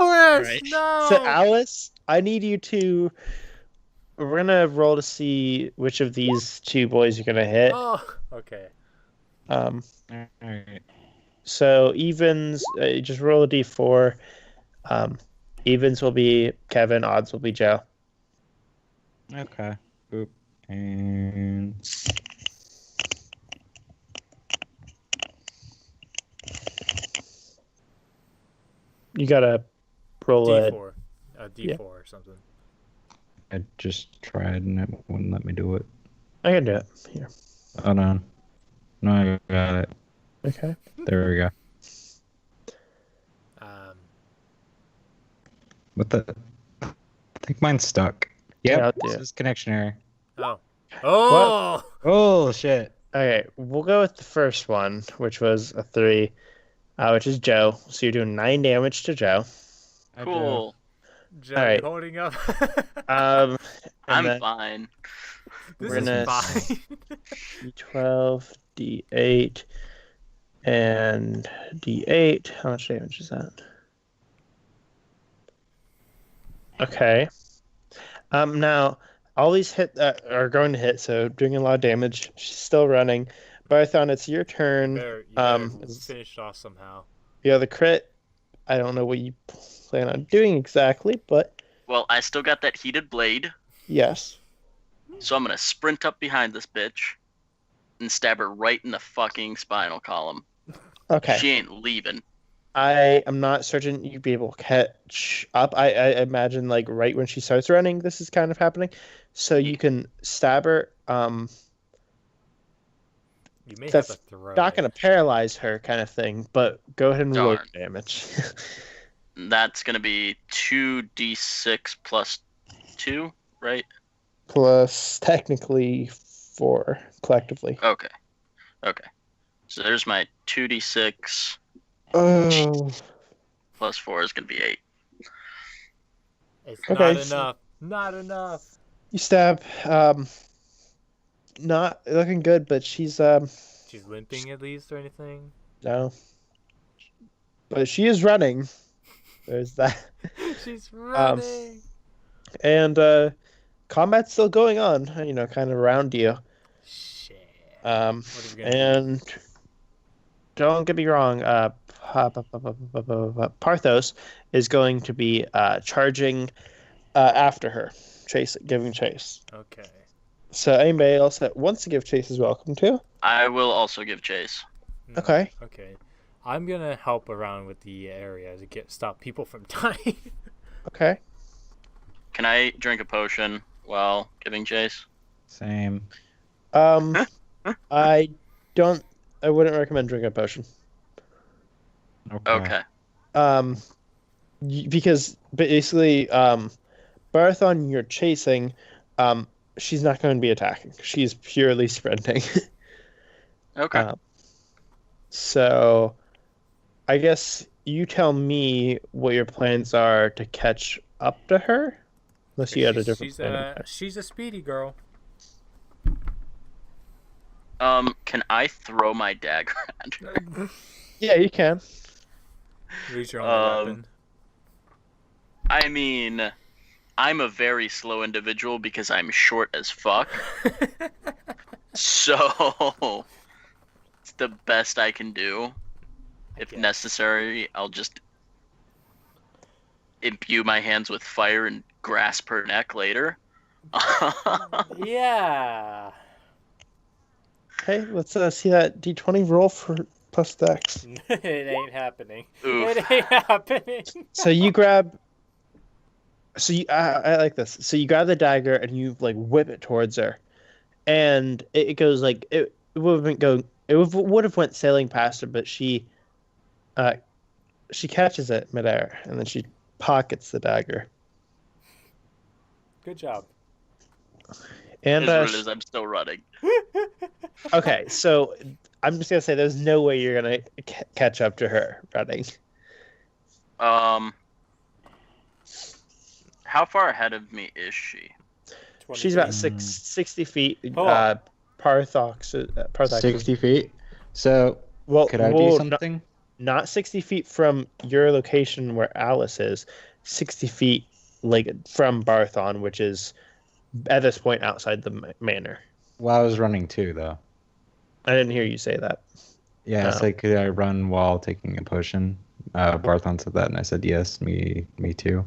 Alice, Right. no. So Alice, I need you to. We're gonna roll to see which of these two boys you're gonna hit. Oh, okay. All right. So evens, just roll a d4. Evens will be Kevin. Odds will be Joe. Okay. Boop. And You gotta roll a. D4. D4 yeah. or something. I just tried, and it wouldn't let me do it. I can do it here. Hold on. No, I got it. Okay. There we go. What the? I think mine's stuck. Yeah, Yep. I'll do This it. is connection error. Oh. Oh. Oh shit. Okay, we'll go with the first one, which was a 3, which is Joe. So you're doing 9 damage to Joe. Cool. Joe, Alright. you holding up? And I'm then fine. This we're is gonna- fine. D12, D8, and D8. How much damage is that? Okay. Now all these are going to hit, so doing a lot of damage. She's still running. Barthon, it's your turn. You better is- finish off somehow. You have the crit. I don't know what you plan on doing exactly, but Well, I still got that heated blade, yes. so I'm gonna sprint up behind this bitch and stab her right in the fucking spinal column. Okay. She ain't leaving. I am not certain you'd be able to catch up. I imagine like right when she starts running, this is kind of happening. So you can stab her. You may That's have to throw Not it. going to paralyze her, kind of thing. But go ahead and roll Darn. your damage. That's gonna be 2d6 plus 2, right? Plus technically 4 collectively. Okay. So there's my 2d6 Oh. plus 4 is gonna be 8. It's Okay, not so- enough. Not enough. You stab. Not looking good, but she's She's limping at least or anything. no. But she is running. There's that. She's running. And combat's still going on, kind of around you. Shit. What are we gonna do? And don't get me wrong, Parthos is going to be charging after her, giving chase. Okay. So anybody else that wants to give chase is welcome to. I will also give chase. Okay. Okay. I'm gonna help around with the area to stop people from dying. Okay. Can I drink a potion while giving chase? Same. I wouldn't recommend drinking a potion. Okay. Because basically, Barthon, you're chasing, she's not going to be attacking. She's purely sprinting. Okay. So, I guess you tell me what your plans are to catch up to her. Unless you had a different she's plan. a she's a speedy girl. Can I throw my dagger at her? Yeah, you can. Use your only Um, weapon. I mean, I'm a very slow individual because I'm short as fuck. So it's the best I can do. If guess. necessary, I'll just imbue my hands with fire and grasp her neck later. Yeah. Okay, let's see that D20 roll for plus dex. It ain't happening. Oof. It ain't happening. So you grab. So you, I like this. So you grab the dagger and you like whip it towards her, and it goes like it wouldn't go. It would have went sailing past her, but she catches it midair and then she pockets the dagger. Good job. And Is what it is. I'm still running. okay, so I'm just gonna say there's no way you're gonna catch up to her running. How far ahead of me is she? 20 She's about feet. 60 feet. Oh. Parthok. 60 feet. So, Well, could I do well, something? not 60 feet from your location where Alice is. 60 feet like from Barthon, which is at this point outside the manor. Well, I was running too, though. I didn't hear you say that. Yeah, it's No. like, could I run while taking a potion? Barthon said that, and I said yes. Me too.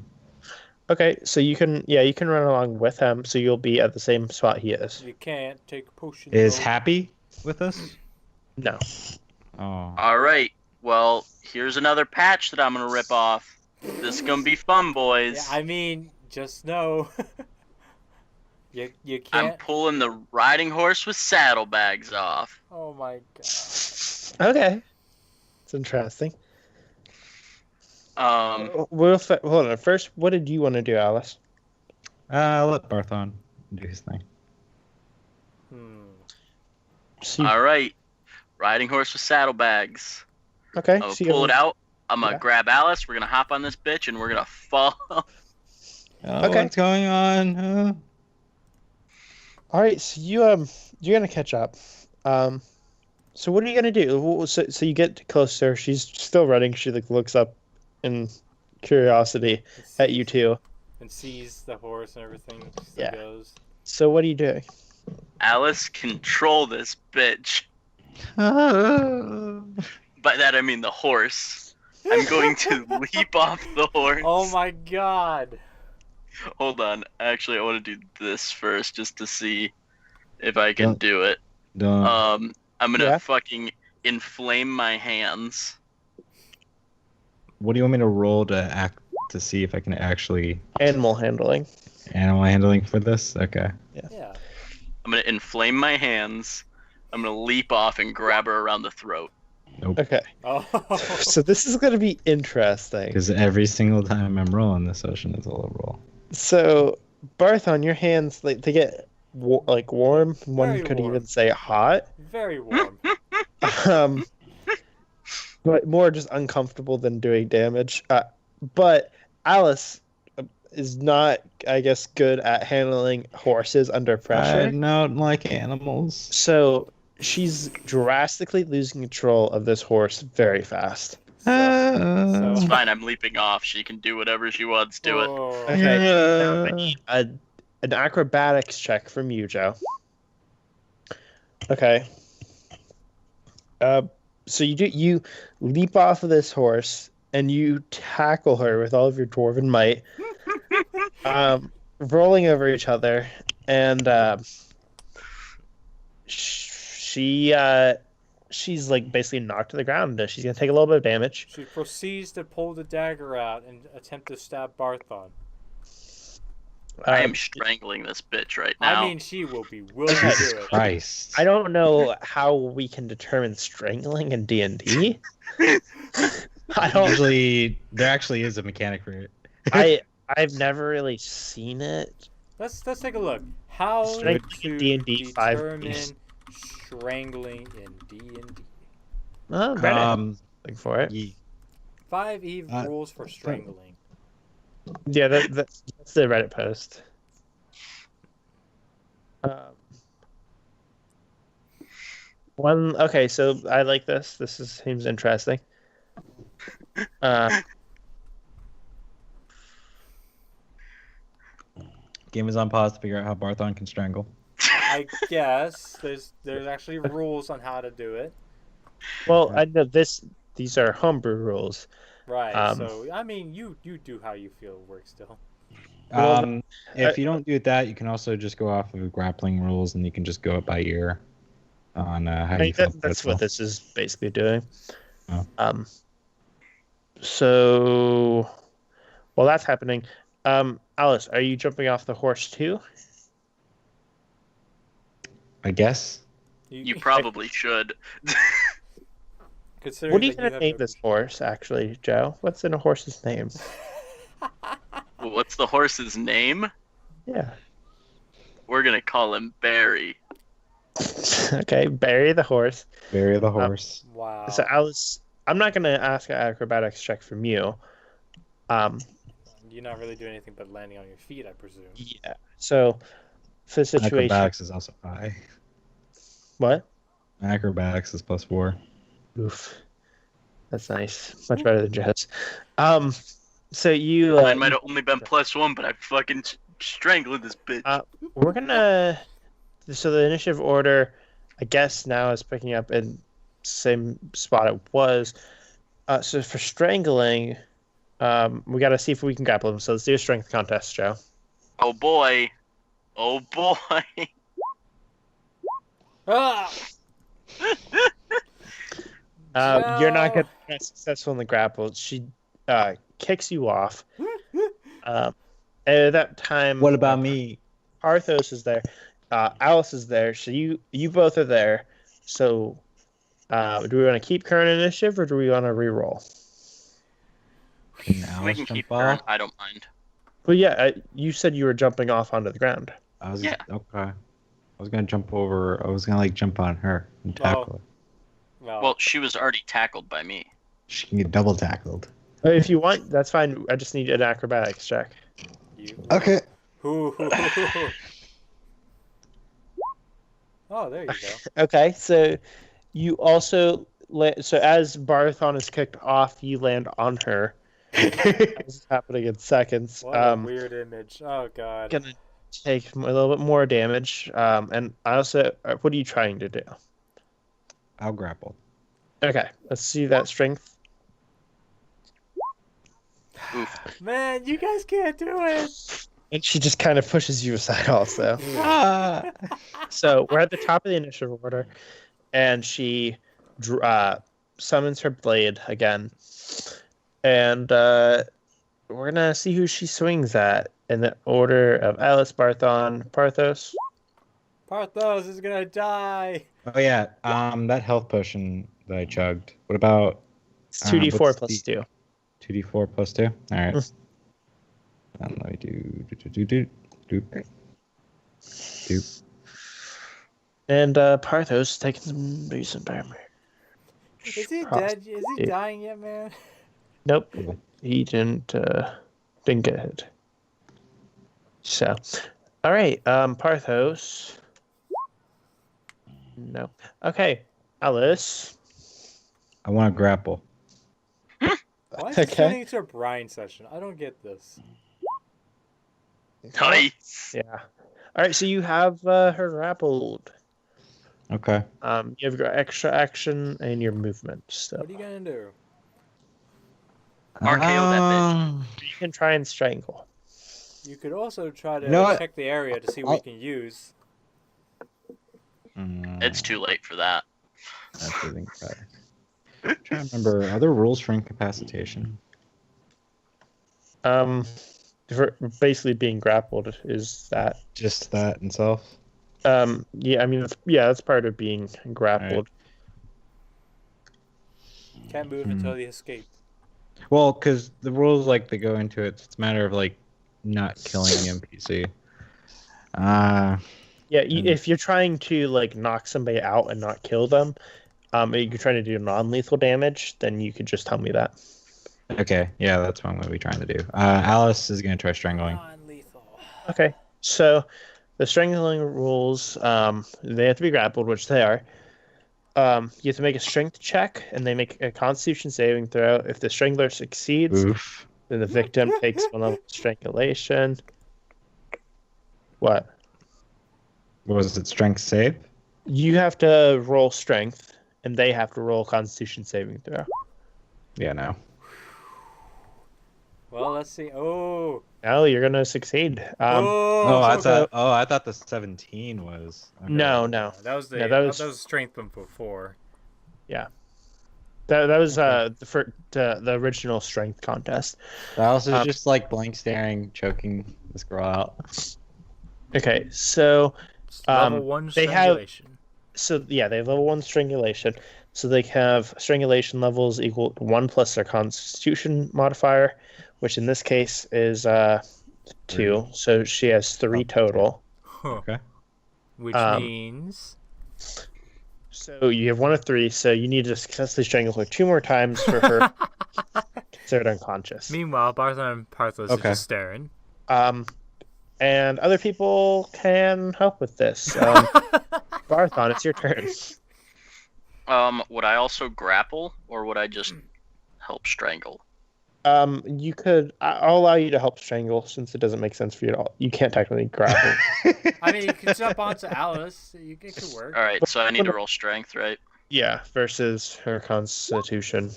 Okay, so you can run along with him, so you'll be at the same spot he is. You can't take a potion. Is though. Happy with us? No. Oh. All right. Well, here's another patch that I'm gonna rip off. This is gonna be fun, boys. Yeah, I mean, just know. you I'm can't. pulling the riding horse with saddlebags off. Oh my god. Okay. It's interesting. Hold on. First, what did you want to do, Alice? I'll let Barthon do his thing. So All right. Riding horse with saddlebags. okay. I'm gonna so you pull it out. I'm gonna Yeah. grab Alice. We're gonna hop on this bitch and we're gonna fall. Oh, Okay. what's going on? All right. So you're gonna catch up. So what are you gonna do? So you get closer. She's still running. She like looks up in curiosity at you two. And sees the horse and everything. Still Yeah. goes. So what are you doing? Alice, control this bitch. Oh. By that I mean the horse. I'm going to leap off the horse. Oh my god. Hold on. Actually, I want to do this first just to see if I can Don't- do it. Don't. I'm gonna Yeah. fucking inflame my hands. What do you want me to roll to see if I can actually Animal handling. animal handling for this? Okay. Yeah. I'm gonna inflame my hands. I'm gonna leap off and grab her around the throat. Okay. Oh. So this is gonna be interesting. Because every single time I'm rolling this ocean is a low roll. So Barthon, your hands like they get warm. One Very could warm. even say hot. Very warm. Um, but more just uncomfortable than doing damage. But Alice is not, I guess, good at handling horses under I pressure. don't like animals. So she's drastically losing control of this horse very fast. So- It's fine. I'm leaping off. She can do whatever she wants to it. Oh. Okay. Now I need an acrobatics check from you, Joe. Okay. So you leap off of this horse and you tackle her with all of your dwarven might, rolling over each other, and she's like basically knocked to the ground. She's gonna take a little bit of damage. She proceeds to pull the dagger out and attempt to stab Barthon. I am strangling this bitch right now. I mean, she will be willing to Jesus do it. Christ. I don't know how we can determine strangling in D&D. I don't. Usually, there actually is a mechanic for it. I've never really seen it. Let's take a look. How Strength to D&D 5e. determine strangling in D&D. Oh, Reddit. Looking for it. Ye- 5e rules for strangling. Yeah, that's the Reddit post. Okay, so I like this. Seems interesting. Game is on pause to figure out how Barthon can strangle. I guess there's actually rules on how to do it. Well, I know these are homebrew rules. Right. So I mean, you do how you feel works still. Well, If you don't do that, you can also just go off of grappling rules, and you can just go it by ear on how you feel. That's what this is basically doing. Oh. So while that's happening, Alice, are you jumping off the horse too? I guess. You probably should. Considering What are you that going to name this horse, actually, Joe? What's in a horse's name? What's the horse's name? Yeah. We're gonna call him Barry. Okay, Barry the horse. Barry the horse. Wow. So Alice, I'm not going to ask an acrobatics check from you. You're not really doing anything but landing on your feet, I presume. Yeah. So for the situation, Acrobatics is also high. what? Acrobatics is +4. Oof. That's nice. Much better than Joe's. So you. Mine might have only been +1, but I fucking strangled this bitch. We're gonna. So the initiative order, I guess now is picking up in same spot it was. So for strangling, we got to see if we can grapple him. So let's do a strength contest, Joe. Oh boy. Oh boy. Ah! You're not going to be successful in the grapple. She kicks you off. At that time, What about me? Arthos is there. Alice is there. So you both are there. So do we want to keep current initiative or do we want to re-roll? Can We Alice can keep jump current. off? I don't mind. Well, yeah, you said you were jumping off onto the ground. Yeah. Okay. I was gonna jump over. I was gonna jump on her and tackle her. Well, she was already tackled by me. She can get double tackled. If you want, that's fine. I just need an acrobatics check. Okay. Oh, there you go. Okay, so you also so as Barthon is kicked off, you land on her. This is happening in seconds. What a weird image. Oh god. Gonna take a little bit more damage. And I also, what are you trying to do? I'll grapple. Okay, let's see that strength. Oof. Man, you guys can't do it. And she just kind of pushes you aside also. So we're at the top of the initiative order, and she summons her blade again. And we're going to see who she swings at in the order of Alice, Barthon, Parthos. Parthos is gonna die. Oh yeah. That health potion that I chugged. What about It's 2d4 what's plus the- 2. 2d4 plus 2? All right. Let me do. And Parthos taking some decent damage. Is he dead? Is he dying yet, man? Nope, he didn't get hit. So, all right, Parthos. No. Okay, Alice. I want to grapple. Why is this turning into a Brian session? I don't get this. Nice. Yeah. All right, so you have her grappled. Okay. You have your extra action and your movement. So What are you gonna do? RKO that bitch. you can try and strangle. You could also try to You know what? check the area to see what you can use. It's too late for that. That's really better. I'm trying to remember, are there rules for incapacitation? For basically being grappled is that. Just that itself? Yeah, I mean, that's part of being grappled. Can't move until you escape. Well, because the rules, they go into it, it's a matter of, not killing the NPC. Yeah, And- if you're trying to like knock somebody out and not kill them, you're trying to do non-lethal damage, then you could just tell me that. Okay, yeah, that's what I'm gonna be trying to do. Alice is gonna try strangling. Non-lethal. Okay, so the strangling rules, they have to be grappled, which they are. You have to make a strength check, and they make a Constitution saving throw. If the strangler succeeds, Oof. then the victim takes 1 level of strangulation. What? What was it? Strength save? You have to roll strength, and they have to roll Constitution saving throw. Yeah, no. Well, let's see. Oh. No, you're gonna succeed. Oh, I so- thought the 17 was. Okay. No. That was the Yeah, that was strength one before. That was the original strength contest. Alice is just like blank staring, choking this girl out. Okay, so It's level 1 they have- strangulation. they have level 1 strangulation. So they have strangulation levels equal to 1 plus their Constitution modifier, which in this case is 2. So she has 3 total. Huh. Okay. Which Um, means So you have 1 of 3. So you need to successfully strangle her 2 more times for her considered unconscious. meanwhile Barthon and Parthos Okay. are just staring. And other people can help with this. Barthon, it's your turn. Would I also grapple, or would I just help strangle? You could. I'll allow you to help strangle since it doesn't make sense for you at all. You can't technically grapple. I mean, you can jump onto Alice. It could work. All right, so I need to roll strength, right? Yeah, versus her Constitution.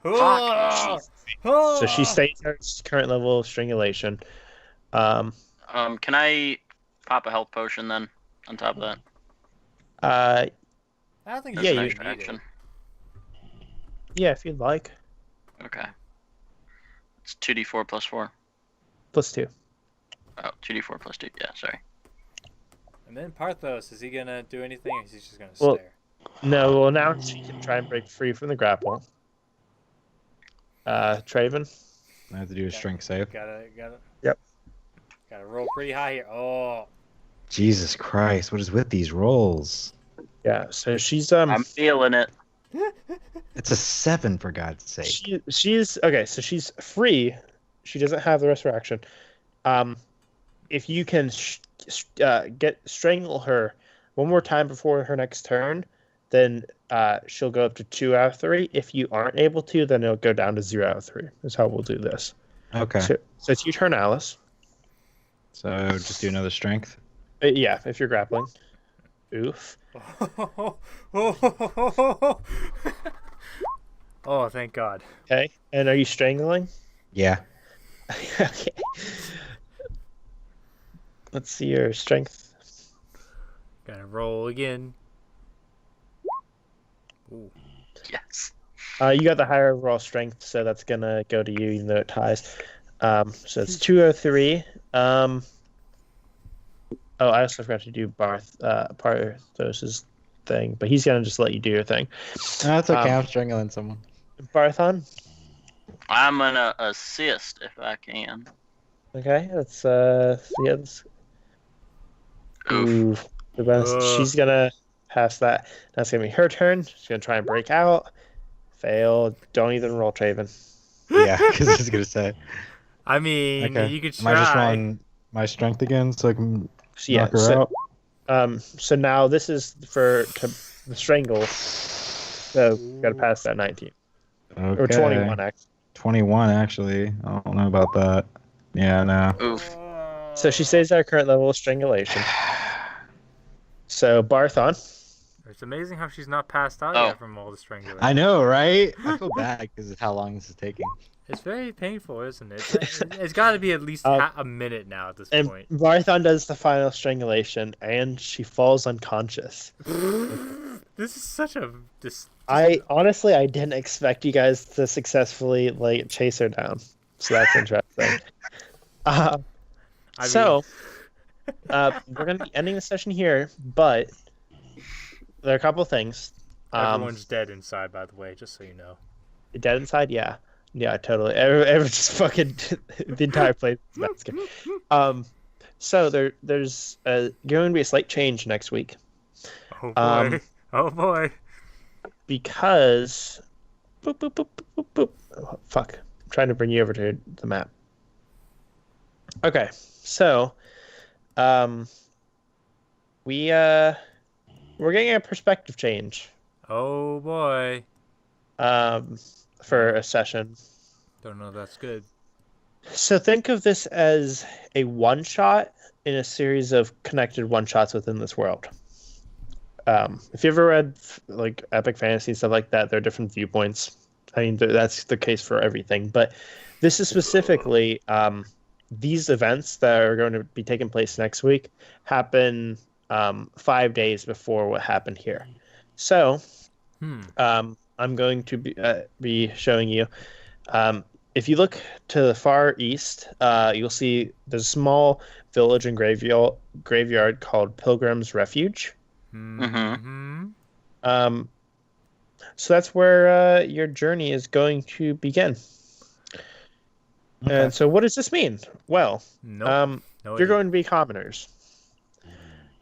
Oh! So she stays at her current level of strangulation. Can I pop a health potion then on top of that? Uh, I don't think As Yeah, an you extra need it. action. yeah, if you'd like, Okay. It's 2d4 plus 4. +2. Oh, 2d4 plus 2. Yeah, sorry. And then Parthos, is he gonna do anything, or is he just gonna Well- stare? No, well now she can try and break free from the grapple. Traven. I have to do a strength save. Gotta. Yep. Gotta roll pretty high here. Oh. Jesus Christ, what is with these rolls? Yeah, so she's I'm feeling it. It's a 7 for God's sake. she's okay. So she's free. She doesn't have the rest of her action. If you can strangle her 1 more time before her next turn, then she'll go up to 2 out of 3. If you aren't able to, then it'll go down to 0 out of 3. That's how we'll do this. Okay. So it's your turn, Alice. So just do another strength. Yeah, if you're grappling. Oof. Oh, thank God. Okay. And are you strangling? Yeah. Okay. Let's see your strength. Gotta roll again. Ooh. Yes. You got the higher overall strength, so that's gonna go to you, even though it ties. So it's 203. Oh, I also forgot to do Parthos's thing, but he's gonna just let you do your thing. No, that's okay. I'm strangling someone. Barthon. I'm gonna assist if I can. Okay, that's that's Oof. ooh, the best. Ugh. She's gonna pass that. That's gonna be her turn. She's gonna try and break out. Fail. Don't even roll, Traven. Yeah, because I was gonna say. I mean, Okay. you could Am I just try. rolling my strength again so I can So, yeah. knock her out? So now this is for the strangle. So you gotta pass that 19 or Okay. 21 actually. 21 actually. I don't know about that. Yeah, no. Oof. So she stays at her current level of strangulation. So Barthon. It's amazing how she's not passed out Oh. yet from all the strangulation. I know, right? I feel bad because of how long this is taking. It's very painful, isn't it? It's got to be at least a minute now at this And point. Barthon does the final strangulation, and she falls unconscious. This is such a I didn't expect you guys to successfully like chase her down, so that's interesting. I mean, So we're gonna be ending the session here, but there are a couple things. everyone's dead inside, by the way, just so you know. Dead inside, yeah, totally. Everyone just fucking the entire place is basket. So there's going to be a slight change next week. Oh boy. Oh boy. Because boop, boop, boop, boop, boop, boop. Oh, fuck. I'm trying to bring you over to the map. Okay. So we're getting a perspective change Oh boy. for a session. Don't know if that's good. So think of this as a one shot in a series of connected one shots within this world. If you ever read like epic fantasy and stuff like that, there are different viewpoints. I mean, that's the case for everything. But this is specifically these events that are going to be taking place next week happen 5 days before what happened here. So I'm going to be showing you. If you look to the far east, you'll see there's a small village and graveyard called Pilgrim's Refuge. Mm-hmm. So that's where your journey is going to begin. Okay. And so, what does this mean? Well, Nope. No you're idea. going to be commoners.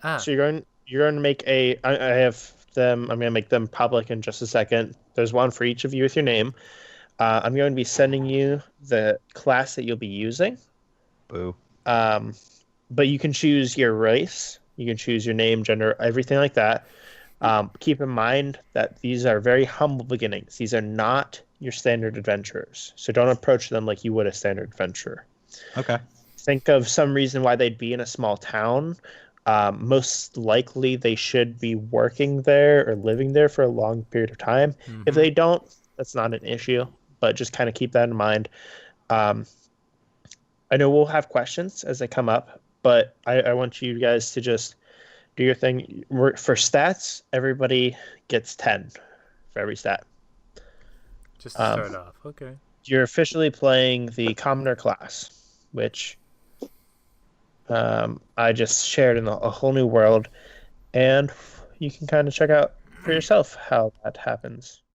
Ah. So you're going to make I have them. I'm going to make them public in just a second. There's one for each of you with your name. I'm going to be sending you the class that you'll be using. Boo. But you can choose your race. You can choose your name, gender, everything like that. Keep in mind that these are very humble beginnings. These are not your standard adventurers. So don't approach them like you would a standard adventurer. Okay. Think of some reason why they'd be in a small town. Most likely they should be working there or living there for a long period of time. Mhm. If they don't, that's not an issue, but just kind of keep that in mind. I know we'll have questions as they come up, but I want you guys to just do your thing. For stats, everybody gets 10 for every stat. Just to start off. Okay. You're officially playing the commoner class, which I just shared in a whole new world, and you can kind of check out for yourself how that happens.